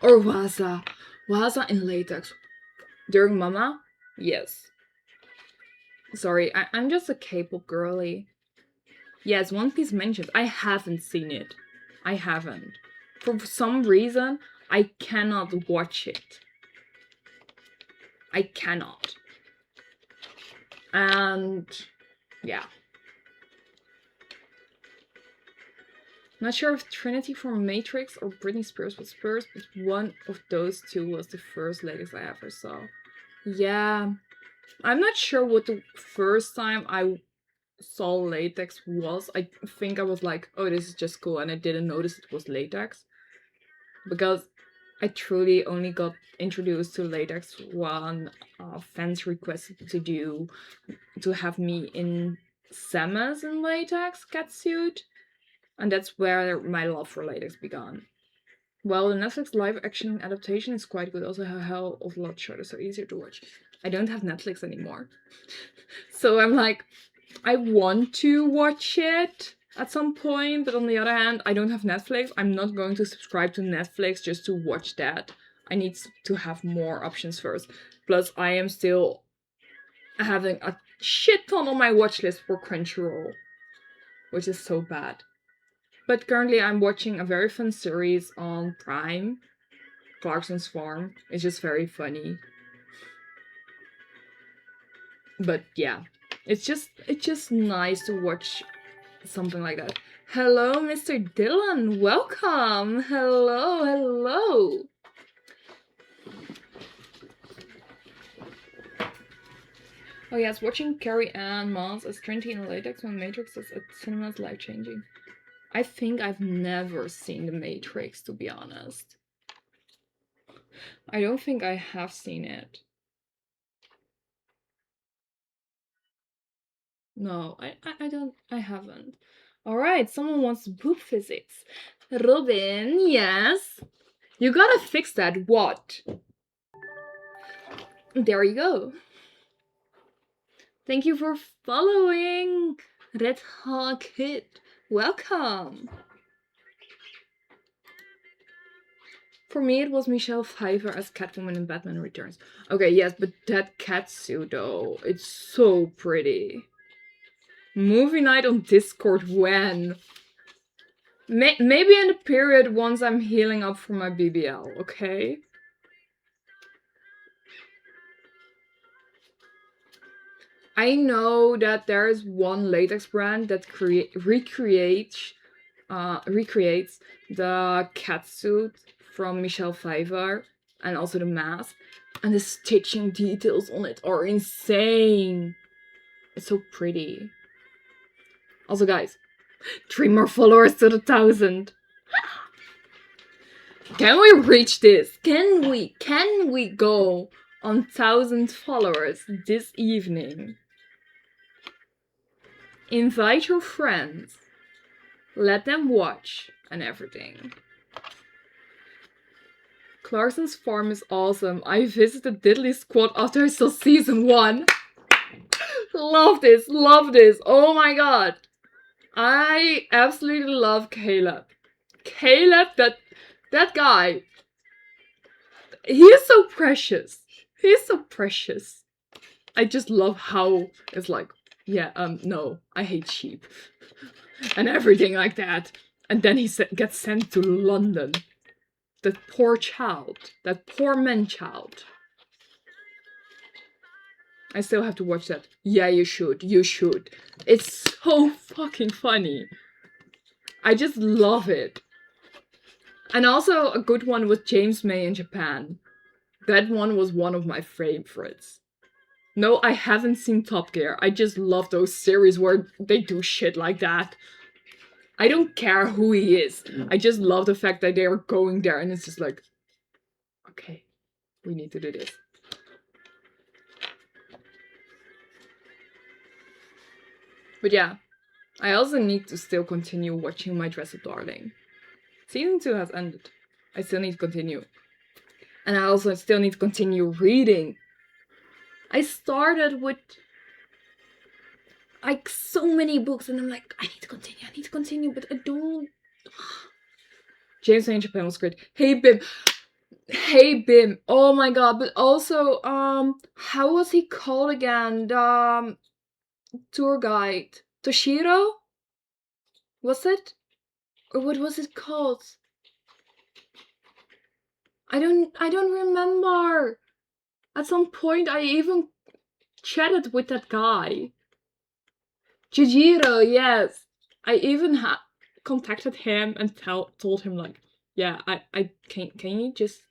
Or Waza. Waza in latex. During Mama? Yes. Sorry, I'm just a K-pop girly. Yes, One Piece mentioned. I haven't seen it. I haven't. For some reason, I cannot watch it. I cannot. And yeah. Not sure if Trinity from Matrix or Britney Spears was first, but one of those two was the first latex I ever saw. Yeah. I'm not sure what the first time I saw latex was. I think I was like, oh, this is just cool, and I didn't notice it was latex. Because I truly only got introduced to latex when fans requested to have me in Samus in latex catsuit. And that's where my love for latex began. Well, the Netflix live action adaptation is quite good. Also, how Hell of Bloodshot is so easier to watch. I don't have Netflix anymore. So I'm like, I want to watch it at some point, but on the other hand, I don't have Netflix. I'm not going to subscribe to Netflix just to watch that. I need to have more options first. Plus, I am still having a shit ton on my watch list for Crunchyroll, which is so bad. But currently I'm watching a very fun series on Prime, Clarkson's Farm. It's just very funny. But yeah, it's just nice to watch something like that. Hello, Mr. Dylan. Welcome. Hello. Oh yes, watching Carrie Ann Moss as Trinity in latex when Matrix is at cinema's life-changing. I think I've never seen The Matrix, to be honest. I don't think I have seen it. No, I haven't. Alright, someone wants boob physics. Robin, yes? You gotta fix that, what? There you go. Thank you for following, Red Hawk Kid. Welcome. For me, it was Michelle Pfeiffer as Catwoman in Batman Returns. Okay, yes, but that catsuit, though, it's so pretty. Movie night on Discord when? Maybe in the period once I'm healing up for my BBL, okay? I know that there is one latex brand that recreates the catsuit from Michelle Pfeiffer and also the mask, and the stitching details on it are insane. It's so pretty. Also, guys, 3 more followers to the 1,000. Can we reach this? Can we go on 1,000 followers this evening? Invite your friends. Let them watch and everything. Clarkson's farm is awesome. I visited Diddley Squad after I saw season 1. Love this, love this. Oh my god. I absolutely love Caleb. Caleb, that guy. He is so precious. He is so precious. I just love how it's like, yeah, no, I hate sheep. And everything like that. And then he gets sent to London. That poor child. That poor man-child. I still have to watch that. Yeah, you should. You should. It's so fucking funny. I just love it. And also a good one with James May in Japan. That one was one of my favorites. No, I haven't seen Top Gear. I just love those series where they do shit like that. I don't care who he is. I just love the fact that they are going there and it's just like, okay, we need to do this. But yeah, I also need to still continue watching My Dress Up Darling. Season 2 has ended. I still need to continue. And I also still need to continue reading. I started with like so many books and I'm like, I need to continue, but I don't. James May in Japan was great. Hey Bim. Oh my god, but also, how was he called again? The tour guide. Toshiro? Was it? Or what was it called? I don't remember. At some point I even chatted with that guy. Jujiro, yes. I even contacted him and told him like, yeah, I can you just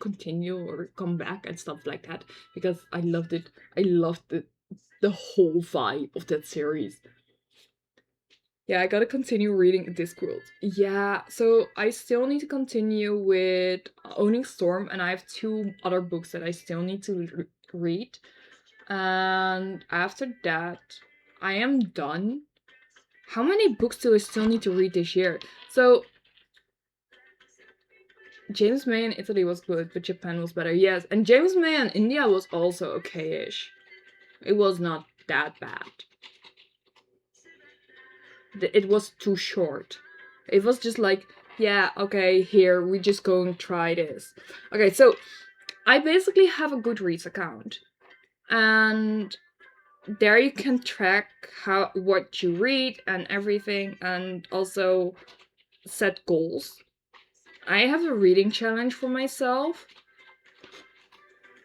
continue or come back and stuff like that, because I loved it. I loved the whole vibe of that series. Yeah, I gotta continue reading Discworld. Yeah, so I still need to continue with Owning Storm, and I have 2 other books that I still need to read. And after that, I am done. How many books do I still need to read this year? So, James May in Italy was good, but Japan was better. Yes, and James May in India was also okay-ish. It was not that bad. It was too short. It was just like, yeah, okay, here, we just go and try this. Okay, so I basically have a Goodreads account. And there you can track what you read and everything, and also set goals. I have a reading challenge for myself.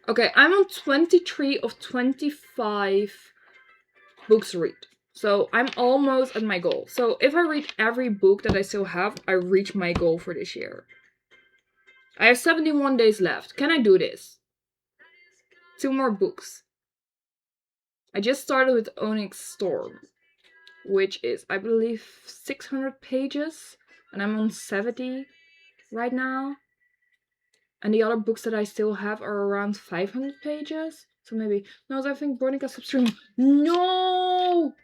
Okay, I'm on 23 of 25 books read. So I'm almost at my goal. So if I read every book that I still have, I reach my goal for this year. I have 71 days left. Can I do this? 2 more books. I just started with Onyx Storm, which is, I believe, 600 pages. And I'm on 70 right now. And the other books that I still have are around 500 pages. So maybe... No, I think Veronica stopped streaming. No!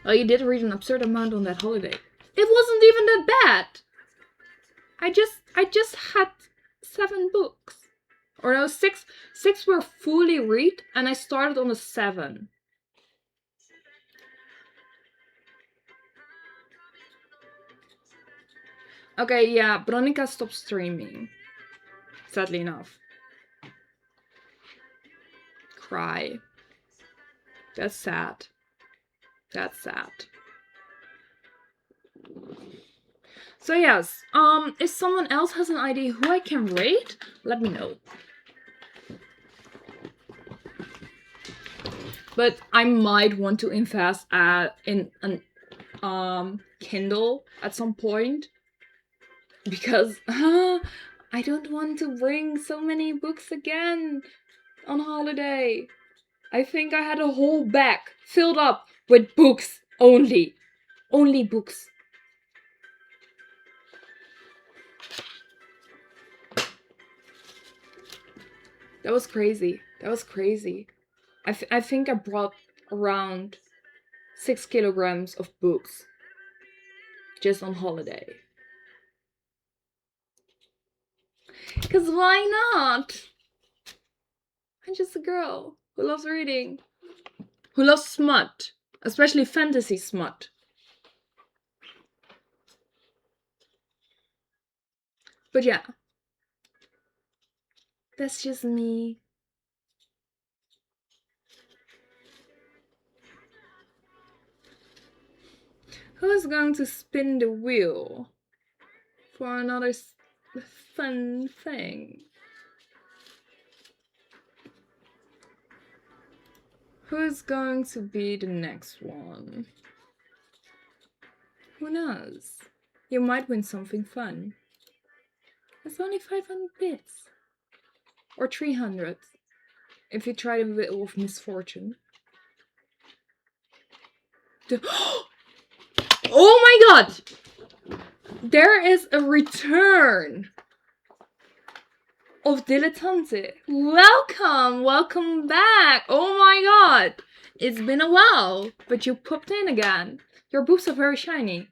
Well, you did read an absurd amount on that holiday. It wasn't even that bad! I just had 7 books. Or no, 6 were fully read, and I started on a 7. Okay, yeah, Veronica stopped streaming. Sadly enough. Cry. That's sad. That's sad. So yes, if someone else has an idea who I can rate, let me know. But I might want to invest in an Kindle at some point, because I don't want to bring so many books again on holiday. I think I had a whole bag filled up with books only. Only books. That was crazy. That was crazy. I think I brought around 6 kilograms of books. just on holiday. Because why not? I'm just a girl who loves reading, who loves smut, especially fantasy smut. But yeah, that's just me. Who's going to spin the wheel for another fun thing? Who's going to be the next one? Who knows? You might win something fun. It's only 500 bits. Or 300. If you try the wheel of misfortune. Oh my god! There is a return of Dilettante. Welcome back. Oh my god. It's been a while, but you popped in again. Your boobs are very shiny.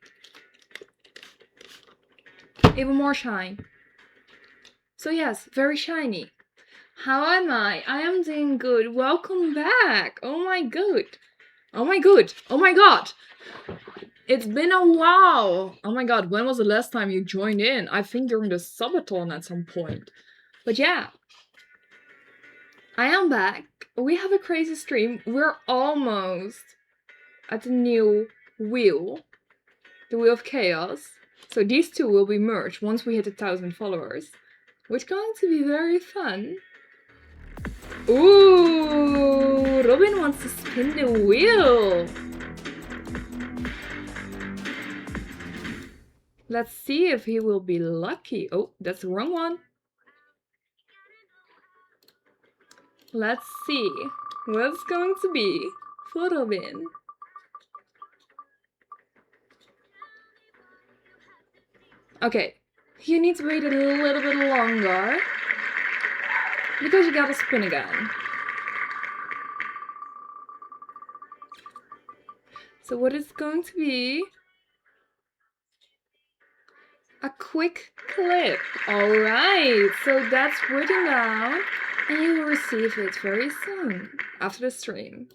Even more shine. So yes, very shiny. How am I? I am doing good. Welcome back. Oh my god. Oh my god. Oh my god. It's been a while. Oh my god, when was the last time you joined in? I think during the subathon at some point. But yeah. I am back. We have a crazy stream. We're almost at the new wheel. The Wheel of Chaos. So these two will be merged once we hit 1,000 followers. Which is going to be very fun. Ooh, Robin wants to spin the wheel. Let's see if he will be lucky. Oh, that's the wrong one. Let's see what's going to be for Robin. Okay, you need to wait a little bit longer because you gotta spin again. So what is going to be? A quick clip. Alright, so that's written down and you will receive it very soon after the stream.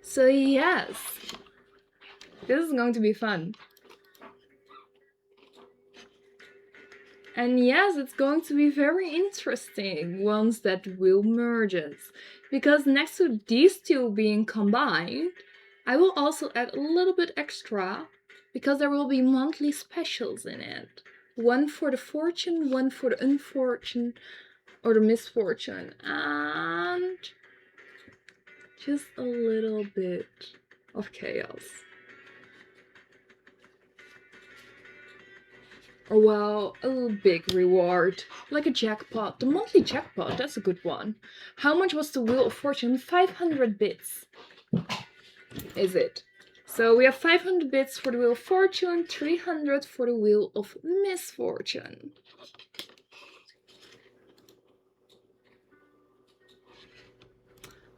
So yes, this is going to be fun. And yes, it's going to be very interesting once that wheel merges. Because next to these two being combined, I will also add a little bit extra because there will be monthly specials in it. One for the fortune, one for the unfortune or the misfortune, and just a little bit of chaos. Or well, a big reward, like a jackpot. The monthly jackpot, that's a good one. How much was the Wheel of Fortune? 500 bits. Is it? So we have 500 bits for the Wheel of Fortune, 300 for the Wheel of Misfortune.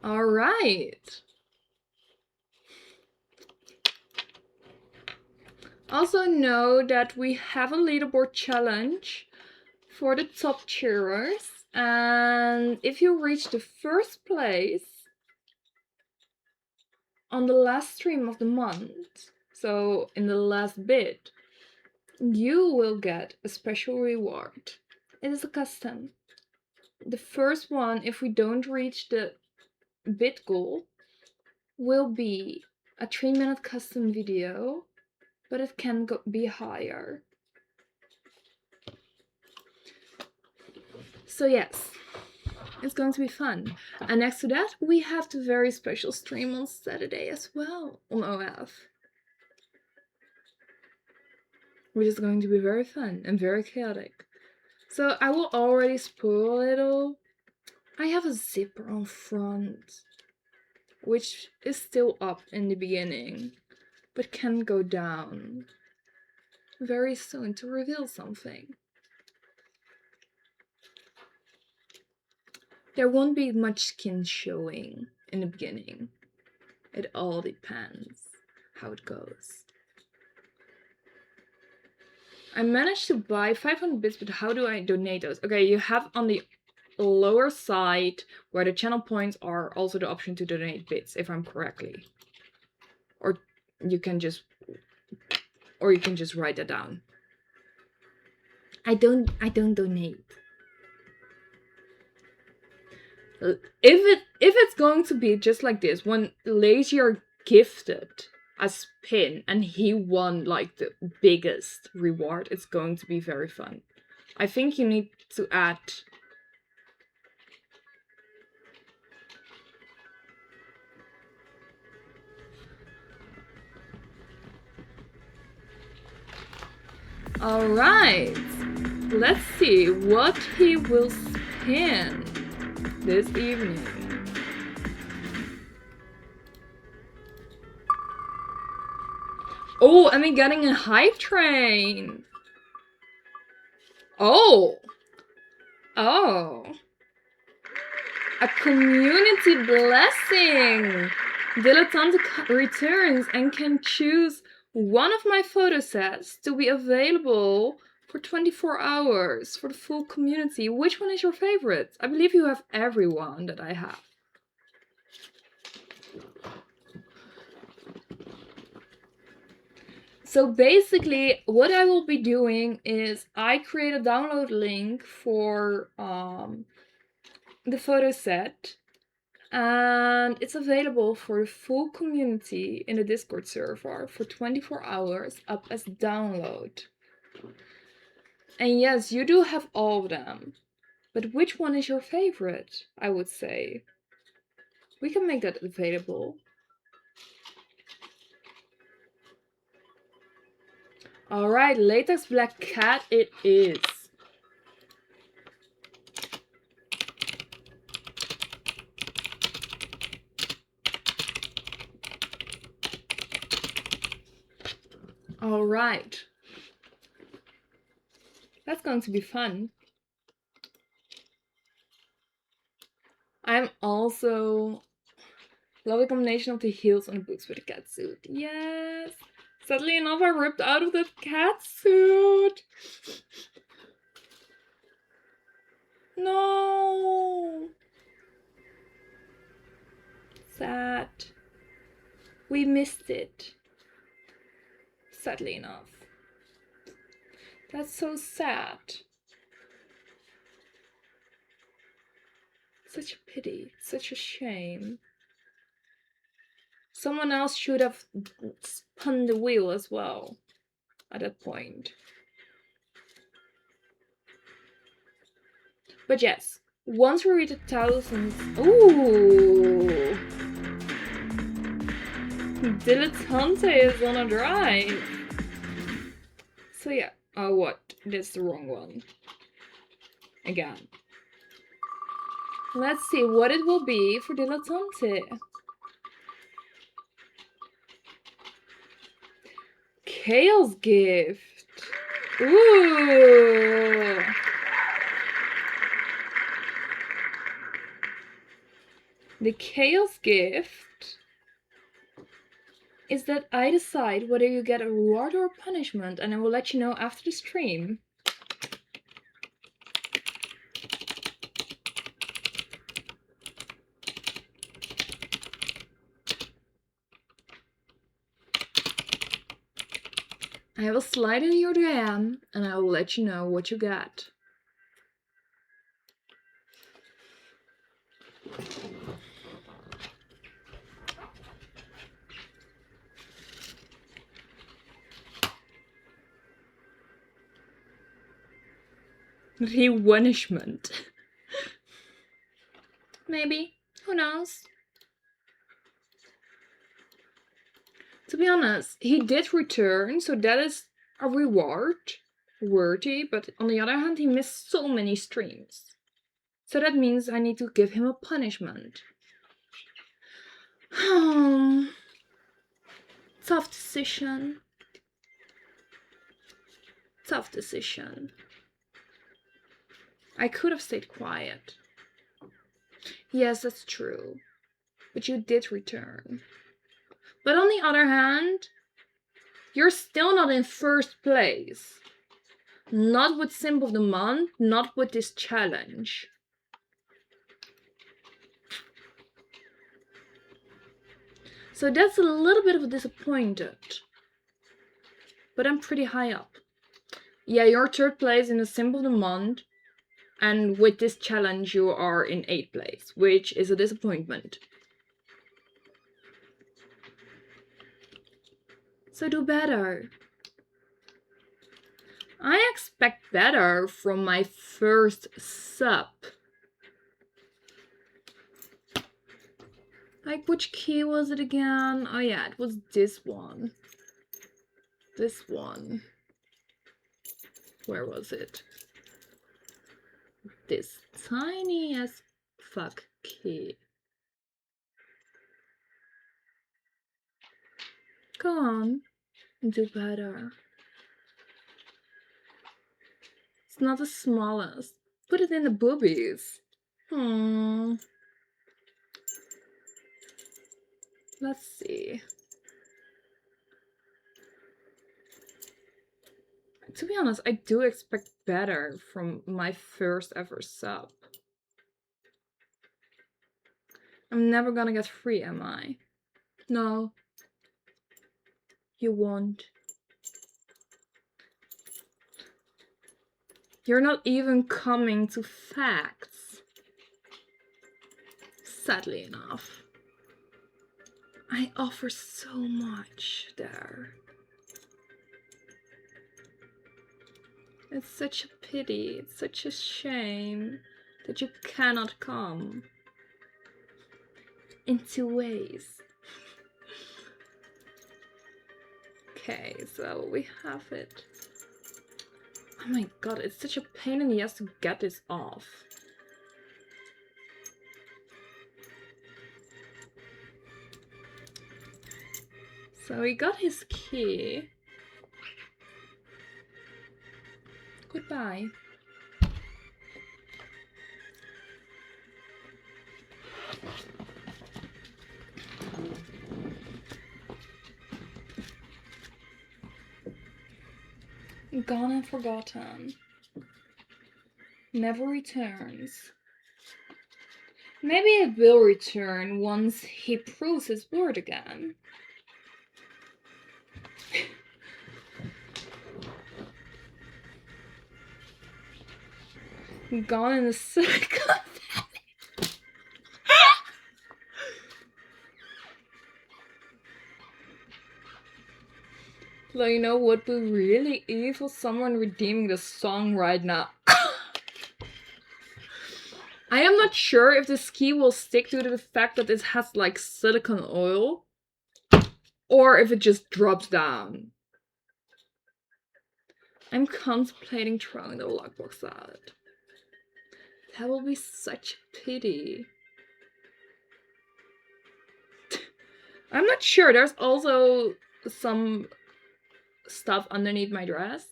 Alright. Also know that we have a leaderboard challenge for the top cheerers. And if you reach the first place on the last stream of the month, so in the last bit, you will get a special reward. It is a custom. The first one, if we don't reach the bit goal, will be a 3-minute custom video, but it can be higher. So yes, it's going to be fun. And next to that, we have the very special stream on Saturday as well on OF. Which is going to be very fun and very chaotic. So I will already spoil a little. I have a zipper on front, which is still up in the beginning, but can go down very soon to reveal something. There won't be much skin showing in the beginning. It all depends how it goes. I managed to buy 500 bits, but how do I donate those? Okay, you have on the lower side where the channel points are also the option to donate bits, if I'm correctly. Or you can just write that down. I don't donate. If it's going to be just like this, when Lazier gifted a spin and he won like the biggest reward, it's going to be very fun. I think you need to add Alright, let's see what he will spin this evening. Oh, and we're getting a hype train. Oh. A community blessing. Dilettante returns and can choose one of my photo sets to be available for 24 hours for the full community. Which one is your favorite? I believe you have everyone that I have. So basically, what I will be doing is I create a download link for the photo set, and it's available for the full community in the Discord server for 24 hours up as download. And yes, you do have all of them, but which one is your favorite? I would say we can make that available. Alright, latex black cat it is. Alright. That's going to be fun. I'm also love the combination of the heels and the boots with the cat suit. Yes! Sadly enough, I ripped out of the cat suit. No! Sad. We missed it. Sadly enough. That's so sad. Such a pity. Such a shame. Someone else should have spun the wheel as well at that point. But yes, once we reach 1,000... Ooh! Dilettante is on a drive! So yeah. Oh, what? That's the wrong one. Again. Let's see what it will be for Dilettante. Chaos gift. Ooh. The chaos gift is that I decide whether you get a reward or a punishment, and I will let you know after the stream. I will slide in your DM and I will let you know what you got. Rewunishment. Maybe. Who knows? To be honest, he did return, so that is a reward. Worthy, but on the other hand, he missed so many streams. So that means I need to give him a punishment. Tough decision. Tough decision. I could have stayed quiet. Yes, that's true. But you did return. But on the other hand, you're still not in first place. Not with Simp of the Month, not with this challenge. So that's a little bit of a disappointed. But I'm pretty high up. Yeah, you're third place in the Simp of the Month. And with this challenge, you are in 8th place, which is a disappointment. So do better. I expect better from my first sub. Like, which key was it again? Oh yeah, it was this one. This one. Where was it? This tiny as fuck key. Go on, do better. It's not the smallest. Put it in the boobies. Let's see. To be honest, I do expect better from my first ever sub. I'm never gonna get free, am I? No. You won't. You're not even coming to facts. Sadly enough. I offer so much there. It's such a pity, it's such a shame that you cannot come. In 2 ways. Okay, so we have it. Oh my god, it's such a pain in the ass to get this off. So he got his key. Goodbye. Gone and forgotten. Never returns. Maybe it will return once he proves his word again. Gone in a second. Like, you know what would be really evil? Someone redeeming the song right now. I am not sure if this key will stick due to the fact that it has like silicone oil, or if it just drops down. I'm contemplating throwing the lockbox out. That will be such a pity. I'm not sure. There's also some stuff underneath my dress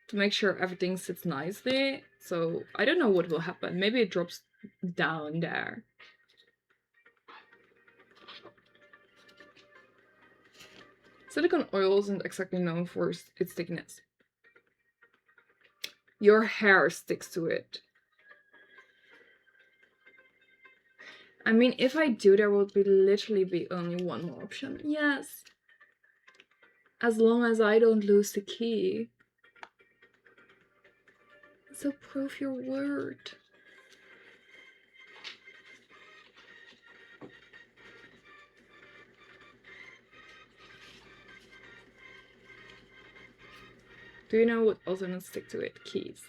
to make sure everything sits nicely. So I don't know what will happen. Maybe it drops down there. Silicone oil isn't exactly known for its thickness. Your hair sticks to it. I mean, if I do, there will literally be only one more option. Yes. As long as I don't lose the key. So prove your word. Do you know what also doesn't stick to it? Keys.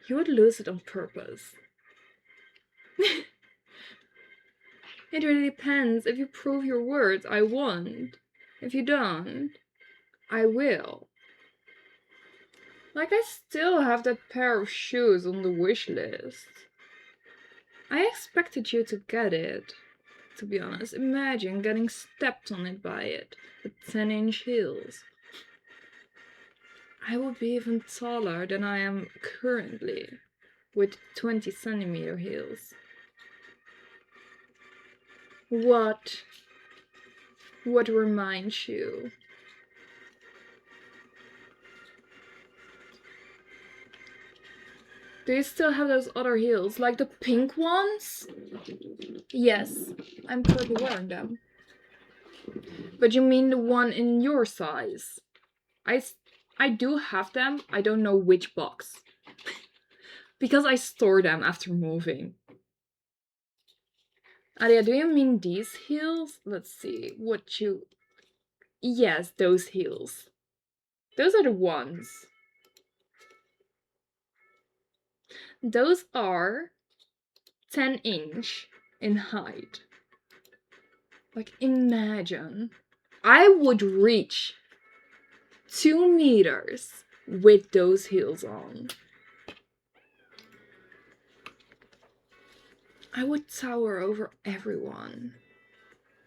You would lose it on purpose. It really depends. If you prove your words, I won't. If you don't, I will. Like, I still have that pair of shoes on the wish list. I expected you to get it, to be honest. Imagine getting stepped on it by it, with 10-inch heels. I would be even taller than I am currently. with 20 centimeter heels. What reminds you? Do you still have those other heels? Like the pink ones? Yes, I'm currently wearing them. But you mean the one in your size? I do have them. I don't know which box. Because I store them after moving. Adia, do you mean these heels? Let's see. Yes, those heels. Those are the ones. Those are 10-inch in height. Like, imagine. I would reach 2 meters with those heels on. I would tower over everyone.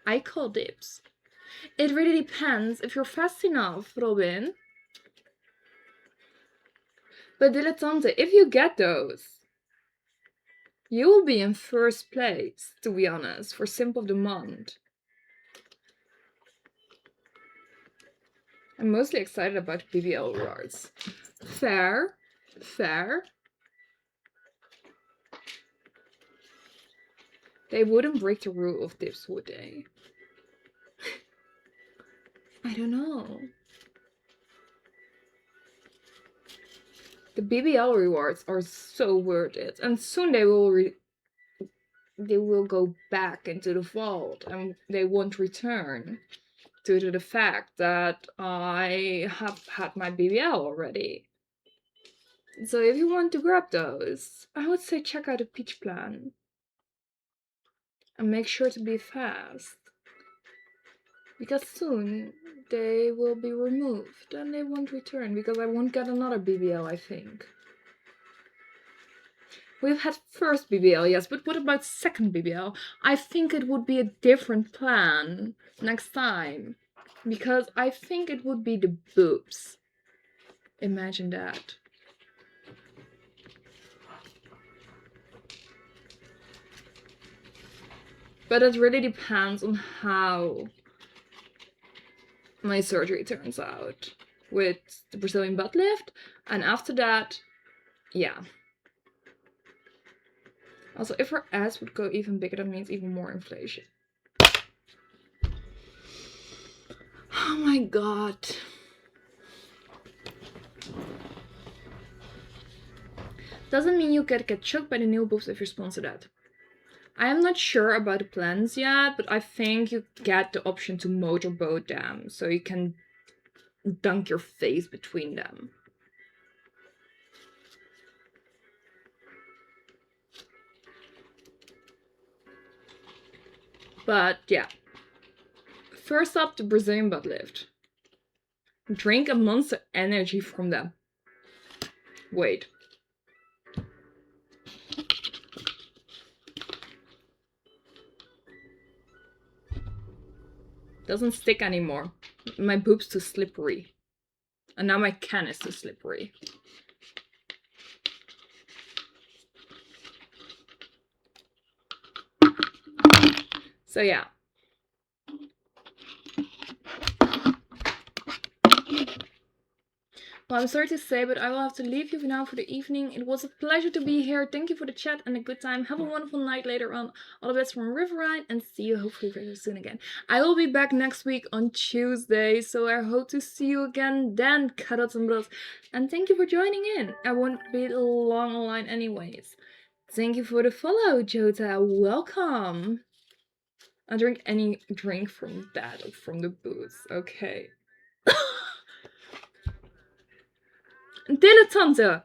I call dibs. It really depends if you're fast enough, Robin. But Dilettante, if you get those, you will be in first place, to be honest, for Simp of the Month. I'm mostly excited about BBL rewards. Fair. They wouldn't break the rule of dips, would they? I don't know. The BBL rewards are so worth it, and soon they will go back into the vault, and they won't return due to the fact that I have had my BBL already. So if you want to grab those, I would say check out the Peach Plan. And make sure to be fast. Because soon they will be removed and they won't return because I won't get another BBL, I think. We've had first BBL, yes, but what about second BBL? I think it would be a different plan next time. Because I think it would be the boobs. Imagine that. But it really depends on how my surgery turns out with the Brazilian butt lift. And after that, yeah. Also, if her ass would go even bigger, that means even more inflation. Oh my god. Doesn't mean you get choked by the new boobs if you sponsor that. I am not sure about the plans yet, but I think you get the option to motorboat them, so you can dunk your face between them. But yeah. First up, the Brazilian butt lift. Drink a Monster Energy from them. Wait. Doesn't stick anymore. My boob's too slippery. And now my can is too slippery. So yeah. Well, I'm sorry to say, but I will have to leave you now for the evening. It was a pleasure to be here. Thank you for the chat and a good time. Have a wonderful night later on. All the best from Riverine, and see you hopefully very soon again. I will be back next week on Tuesday, so I hope to see you again then, cuddles and bros. And thank you for joining in. I won't be long online anyways. Thank you for the follow, Jota. Welcome. I'll drink any drink from that or from the booth. Okay. Dilettante!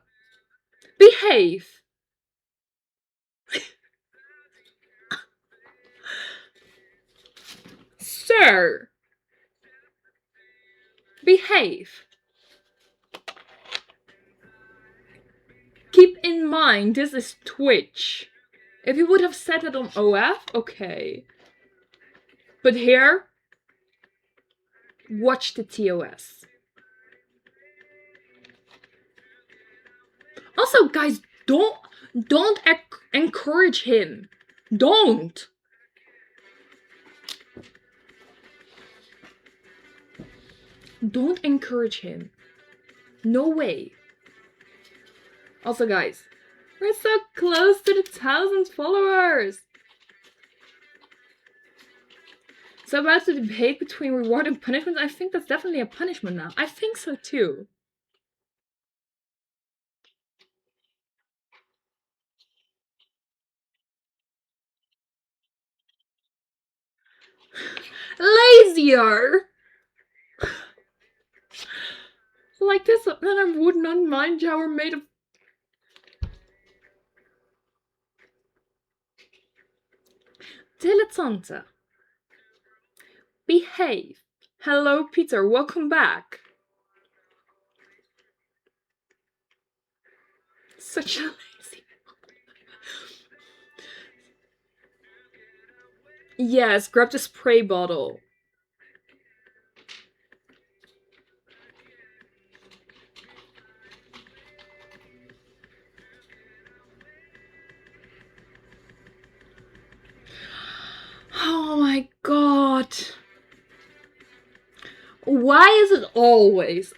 Behave! Sir! Behave! Keep in mind, this is Twitch. If you would have said it on OF, okay. But here, watch the TOS. Also, guys, Don't encourage him. Don't. Don't encourage him. No way. Also, guys, we're so close to the 1,000 followers. So about the debate between reward and punishment, I think that's definitely a punishment now. I think so too. Lazier! Like this, then I would not mind how we're made of. Dilettante. Behave. Hello, Peter, welcome back. Such a lazy. Yes, grab the spray bottle. Oh my god. Why is it always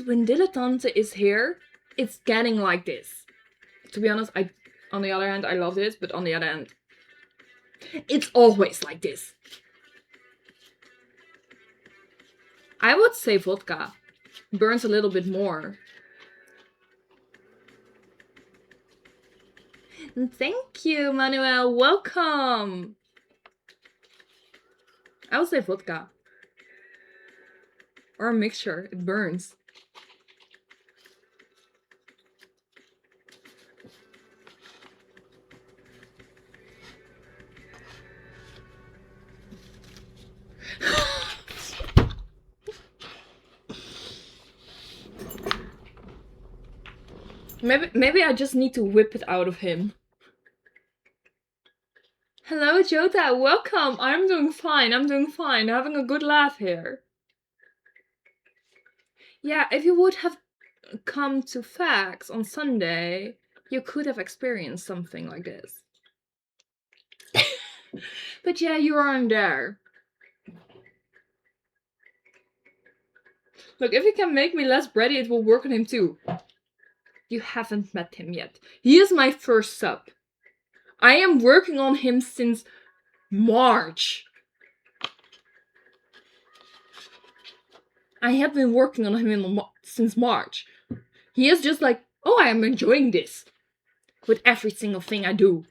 when Dilettante is here, it's getting like this? To be honest, on the other hand, I love this, but on the other hand, it's always like this. I would say vodka. Burns a little bit more. Thank you, Manuel. Welcome. I would say vodka. Or a mixture. It burns. Maybe I just need to whip it out of him. Hello, Jota. Welcome. I'm doing fine. Having a good laugh here. Yeah, if you would have come to Facts on Sunday, you could have experienced something like this. But yeah, you aren't there. Look, if you can make me less bready, it will work on him too. You haven't met him yet. He is my first sub. I am working on him since March. I have been working on him since March. He is just like, oh, I am enjoying this. With every single thing I do.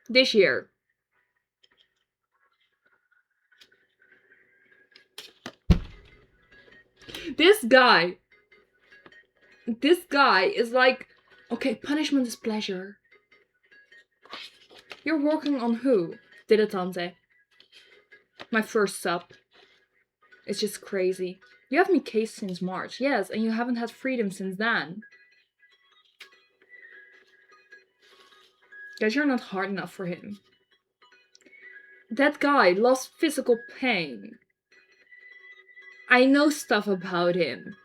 This year. This guy is like, okay, punishment is pleasure. You're working on who? Dilettante. My first sub. It's just crazy. You have me cased since March, yes, and you haven't had freedom since then. Guys, you're not hard enough for him. That guy loves physical pain. I know stuff about him.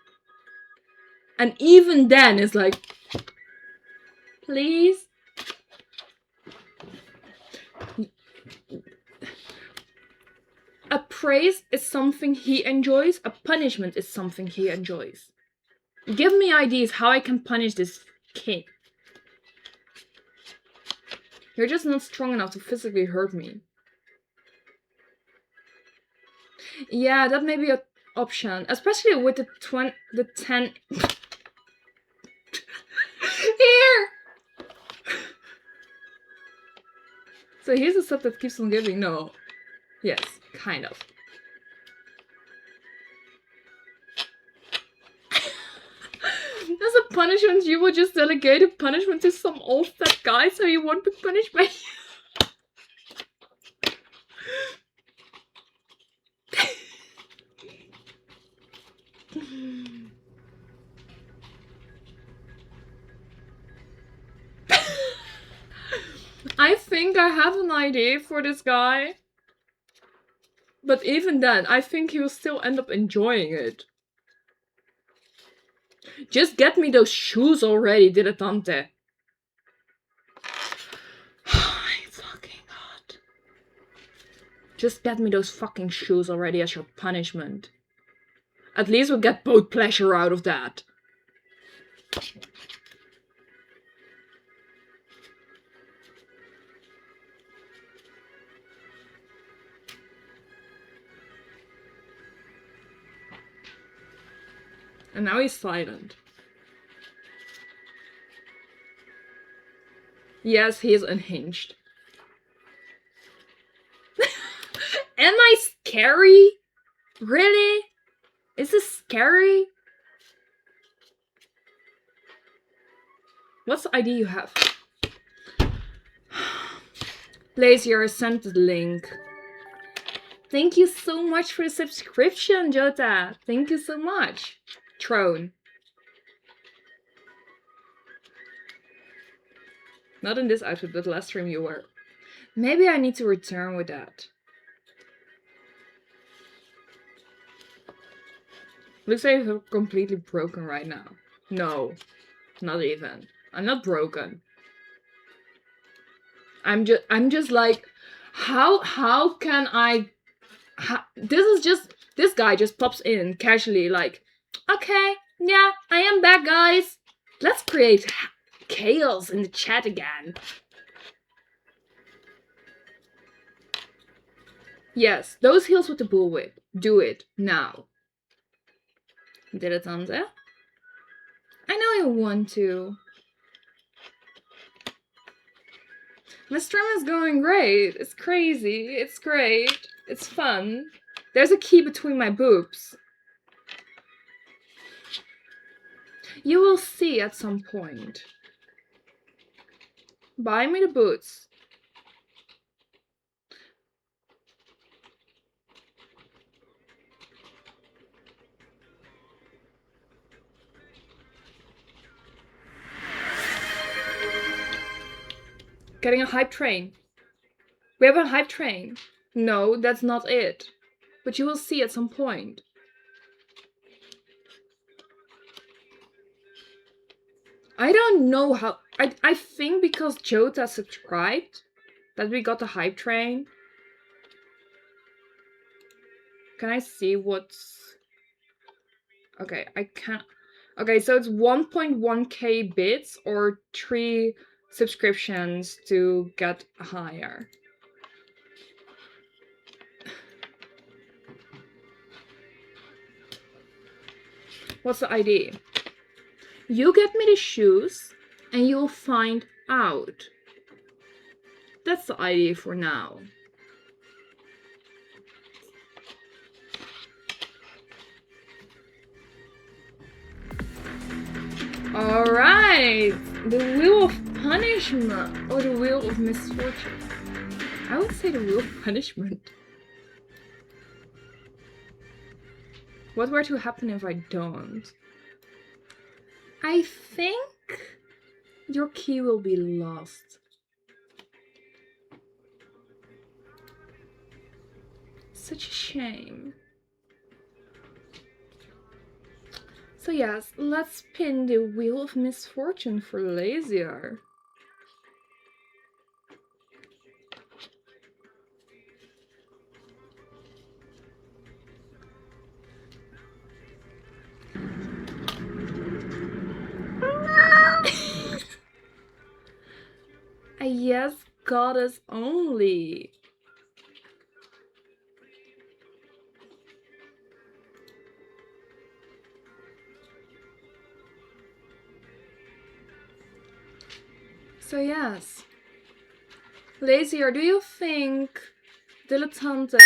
And even then, it's like, please? A praise is something he enjoys. A punishment is something he enjoys. Give me ideas how I can punish this kid. You're just not strong enough to physically hurt me. Yeah, that may be an option. Especially with the 10... Here! So here's a sub that keeps on giving. No. Yes, kind of. As a punishment, you would just delegate a punishment to some old fat guy so he won't be punished by you. I think I have an idea for this guy. But even then, I think he will still end up enjoying it. Just get me those shoes already, dilettante. Oh my fucking god. Just get me those fucking shoes already as your punishment. At least we'll get both pleasure out of that. And now he's silent. Yes, he is unhinged. Am I scary? Really? Is this scary? What's the ID you have? Lazier sent the link. Thank you so much for the subscription, Jota. Thank you so much. Throne. Not in this outfit, but last stream you were. Maybe I need to return with that. Looks like you're completely broken right now. No, not even. I'm not broken. I'm just like, how can I? This guy just pops in casually, like, okay, yeah, I am back, guys. Let's create chaos in the chat again. Yes, those heels with the bullwhip. Do it now. Dilettante. I know you want to. My stream is going great. It's crazy. It's great. It's fun. There's a key between my boobs. You will see at some point. Buy me the boots. Getting a hype train. We have a hype train. No, that's not it. But you will see at some point. I don't know how... I think because Jota subscribed that we got the hype train. Can I see what's... Okay, I can't... Okay, so it's 1.1k bits or 3 subscriptions to get higher. What's the ID? You get me the shoes and you'll find out. That's the ID for now. Alright! The wheel of punishment. Or the wheel of misfortune. I would say the wheel of punishment. What were to happen if I don't? I think your key will be lost. Such a shame. So yes, let's spin the wheel of misfortune for Lazier. A yes goddess only. So yes. Lazier, do you think Dilettante...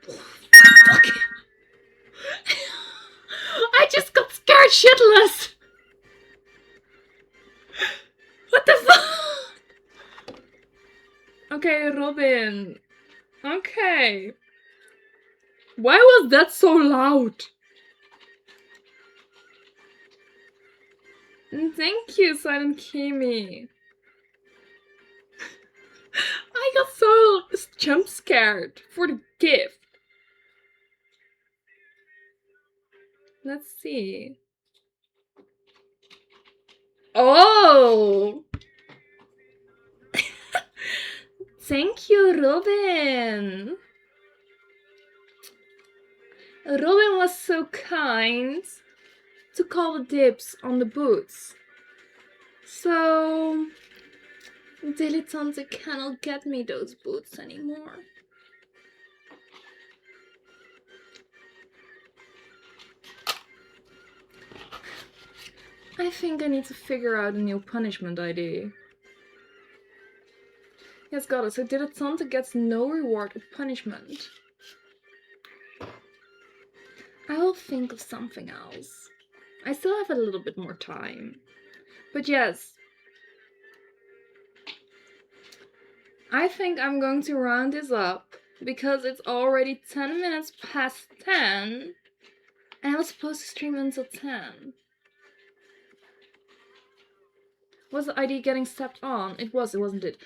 Fuck. I just got scared shitless! What the fuck? Okay, Robin. Okay. Why was that so loud? Thank you, Silent Kimi. I got so jump scared for the gift. Let's see. Oh! Thank you, Robin! Robin was so kind to call the dibs on the boots. So, Dilettante cannot get me those boots anymore. I think I need to figure out a new punishment idea. Yes, got it. So Dilettante gets no reward or punishment. I will think of something else. I still have a little bit more time. But yes, I think I'm going to round this up because it's already 10 minutes past 10 and I was supposed to stream until 10. Was the idea getting stepped on? It was, wasn't it?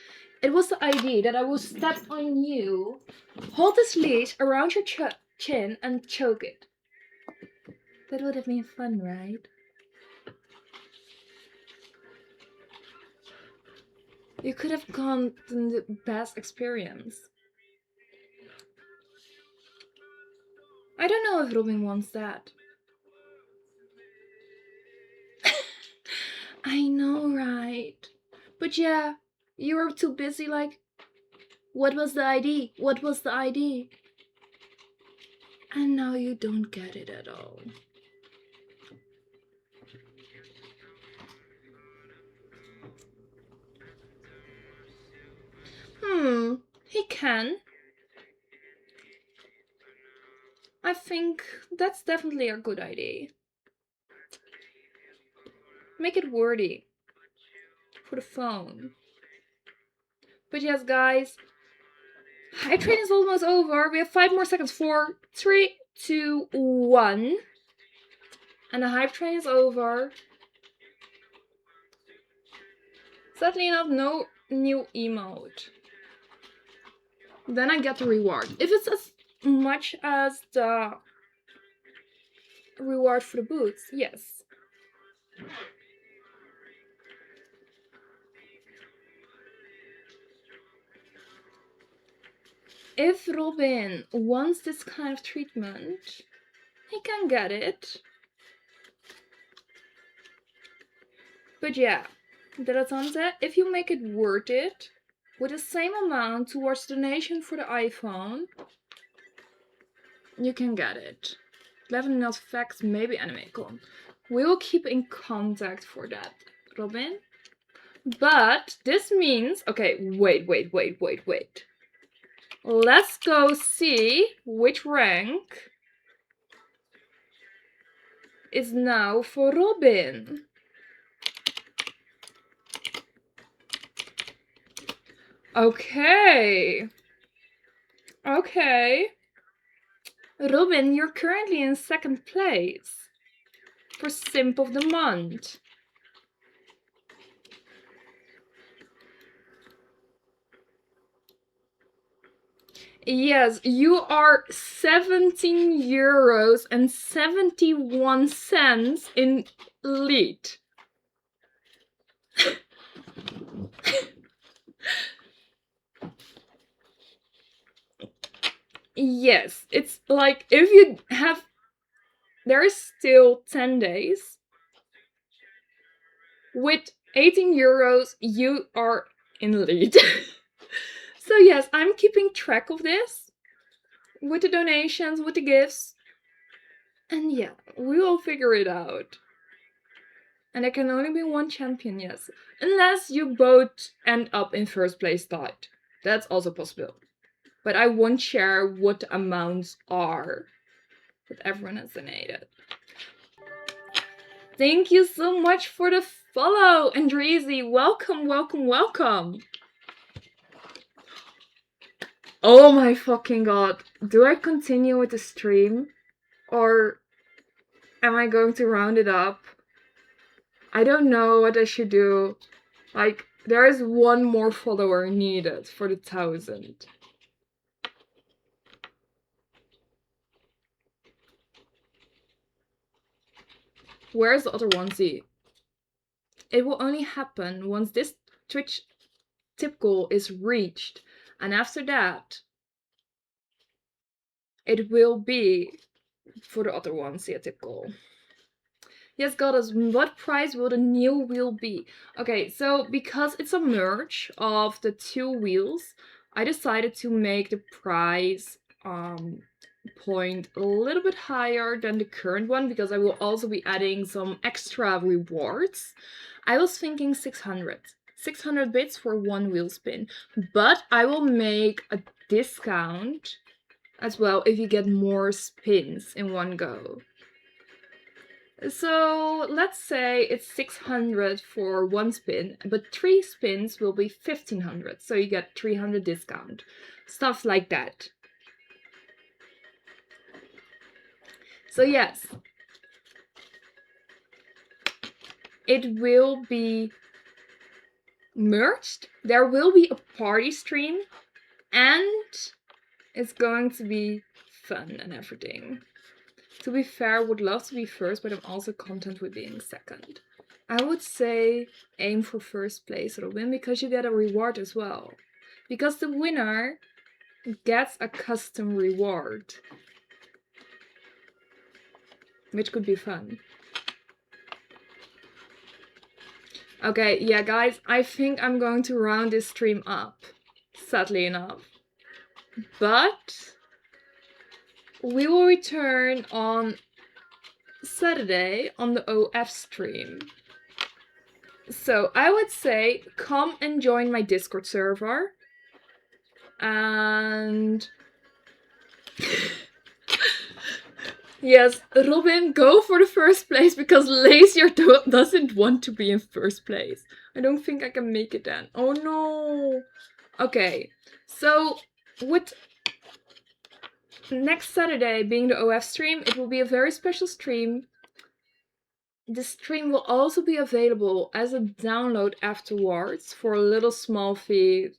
It was the idea that I will step on you, hold this leash around your chin and choke it. That would have been fun, right? You could have gotten the best experience. I don't know if Robin wants that. I know, right? But yeah, you were too busy like, what was the ID? What was the ID? And now you don't get it at all. He can. I think that's definitely a good idea. Make it wordy for the phone. But yes, guys, hype train is almost over. We have 5 more seconds. 4, 3, 2, 1. And the hype train is over. Sadly enough, no new emote. Then I get the reward. If it's as much as the reward for the boots, yes. If Robin wants this kind of treatment, he can get it. But yeah, Dilettante, if you make it worth it, with the same amount towards donation for the iPhone, you can get it. 11 not facts, maybe AnimeCon. We will keep in contact for that, Robin. But this means, okay, wait. Let's go see which rank is now for Robin. Okay. Robin, you're currently in 2nd place for Simp of the Month. Yes, you are 17 euros and 71 cents in lead. Yes, it's like if you have... There is still 10 days. With 18 euros, you are in lead. So yes, I'm keeping track of this. With the donations, with the gifts. And yeah, we will figure it out. And there can only be one champion, yes. Unless you both end up in 1st place tied. That's also possible. But I won't share what the amounts are. But everyone has donated. Thank you so much for the follow, Andreezy. Welcome. Oh my fucking god. Do I continue with the stream? Or am I going to round it up? I don't know what I should do. Like, there is one more follower needed for the 1000. Where's the other onesie? it will only happen once this Twitch tip goal is reached. And after that, it will be for the other ones, yeah, tip goal. Yes, goddess, what price will the new wheel be? Okay, so because it's a merge of the two wheels, I decided to make the price point a little bit higher than the current one, because I will also be adding some extra rewards. I was thinking 600 bits for one wheel spin, but I will make a discount as well if you get more spins in one go. So let's say it's 600 for one spin, but 3 spins will be 1500, so you get 300 discount. Stuff like that. So yes, it will be merged. There will be a party stream, and it's going to be fun and everything. To be fair, I would love to be first, but I'm also content with being second. I would say aim for first place or win, because you get a reward as well. Because the winner gets a custom reward, which could be fun. Okay, yeah guys, I think I'm going to round this stream up, sadly enough. But we will return on Saturday on the OF stream. So I would say come and join my Discord server. And yes, Robin, go for the first place, because Lazier doesn't want to be in first place. I don't think I can make it then. Oh no. Okay, so with next Saturday being the OF stream, it will be a very special stream. The stream will also be available as a download afterwards for a little small fee.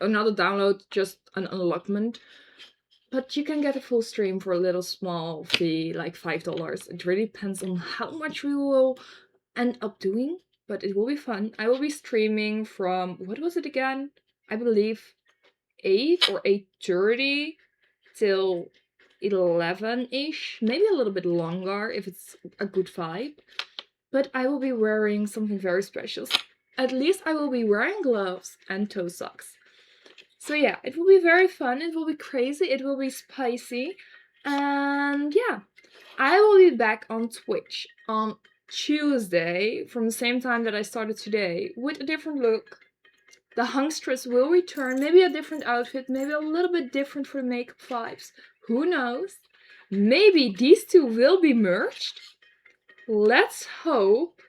Not a download, just an unlockment. But you can get a full stream for a little small fee, like $5. It really depends on how much we will end up doing, but it will be fun. I will be streaming from, what was it again? I believe 8 or 8:30 till 11-ish. Maybe a little bit longer if it's a good vibe. But I will be wearing something very special. At least I will be wearing gloves and toe socks. So yeah, it will be very fun, it will be crazy, it will be spicy. And yeah, I will be back on Twitch on Tuesday from the same time that I started today with a different look. The Hungstress will return, maybe a different outfit, maybe a little bit different for the makeup vibes. Who knows? Maybe these two will be merged. Let's hope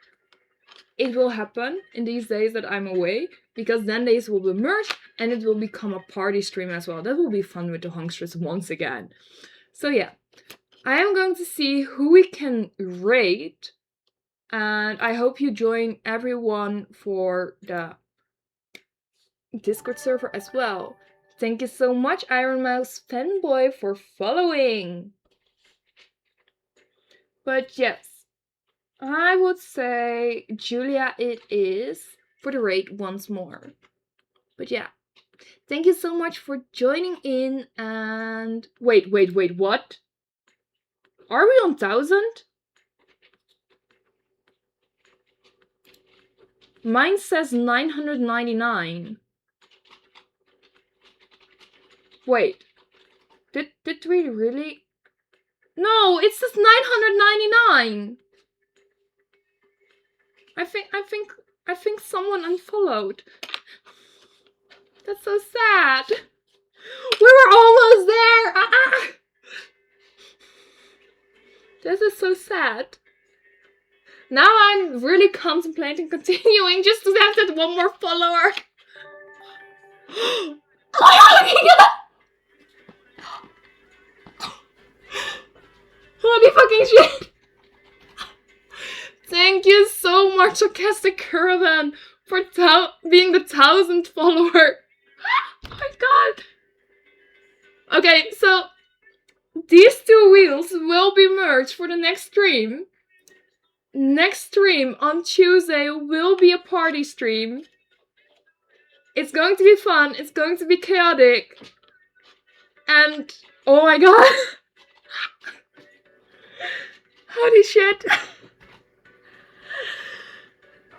it will happen in these days that I'm away, because then these will be merged and it will become a party stream as well. That will be fun with the Hungstress once again. So yeah, I am going to see who we can rate, and I hope you join everyone for the Discord server as well. Thank you so much, Iron Mouse Fanboy, for following. But yes, I would say Julia it is for the raid once more. But yeah, thank you so much for joining in. And wait, what? Are we on 1000? Mine says 999. Wait, did we really? No, it says 999. I think someone unfollowed. That's so sad. We were almost there. This is so sad. Now I'm really contemplating continuing just to have that one more follower. Oh my god! Holy fucking shit! Thank you so much, Sarcastic Caravan, for being the 1000th follower. Oh my god! Okay, so these two wheels will be merged for the next stream. next stream on Tuesday will be a party stream. It's going to be fun, it's going to be chaotic, and oh my god! Holy shit!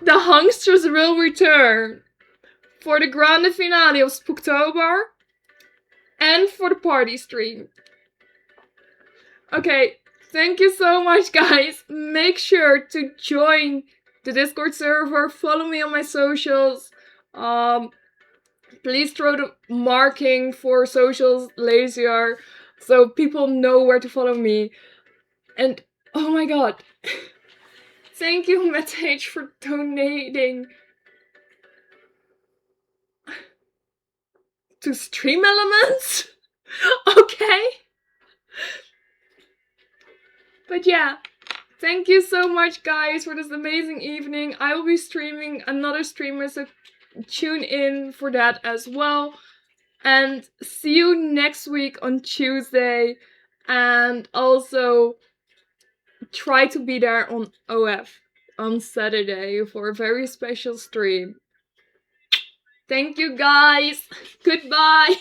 The Hungsters will return for the grand finale of Spooktober and for the party stream. Okay, thank you so much, guys. Make sure to join the Discord server, follow me on my socials. Please throw the marking for socials lazier so people know where to follow me. And oh my god, thank you, Matage, for donating to Stream Elements. Okay. But yeah, thank you so much, guys, for this amazing evening. I will be streaming another streamer, so tune in for that as well. And see you next week on Tuesday. And also try to be there on OF on Saturday for a very special stream. Thank you, guys. Goodbye.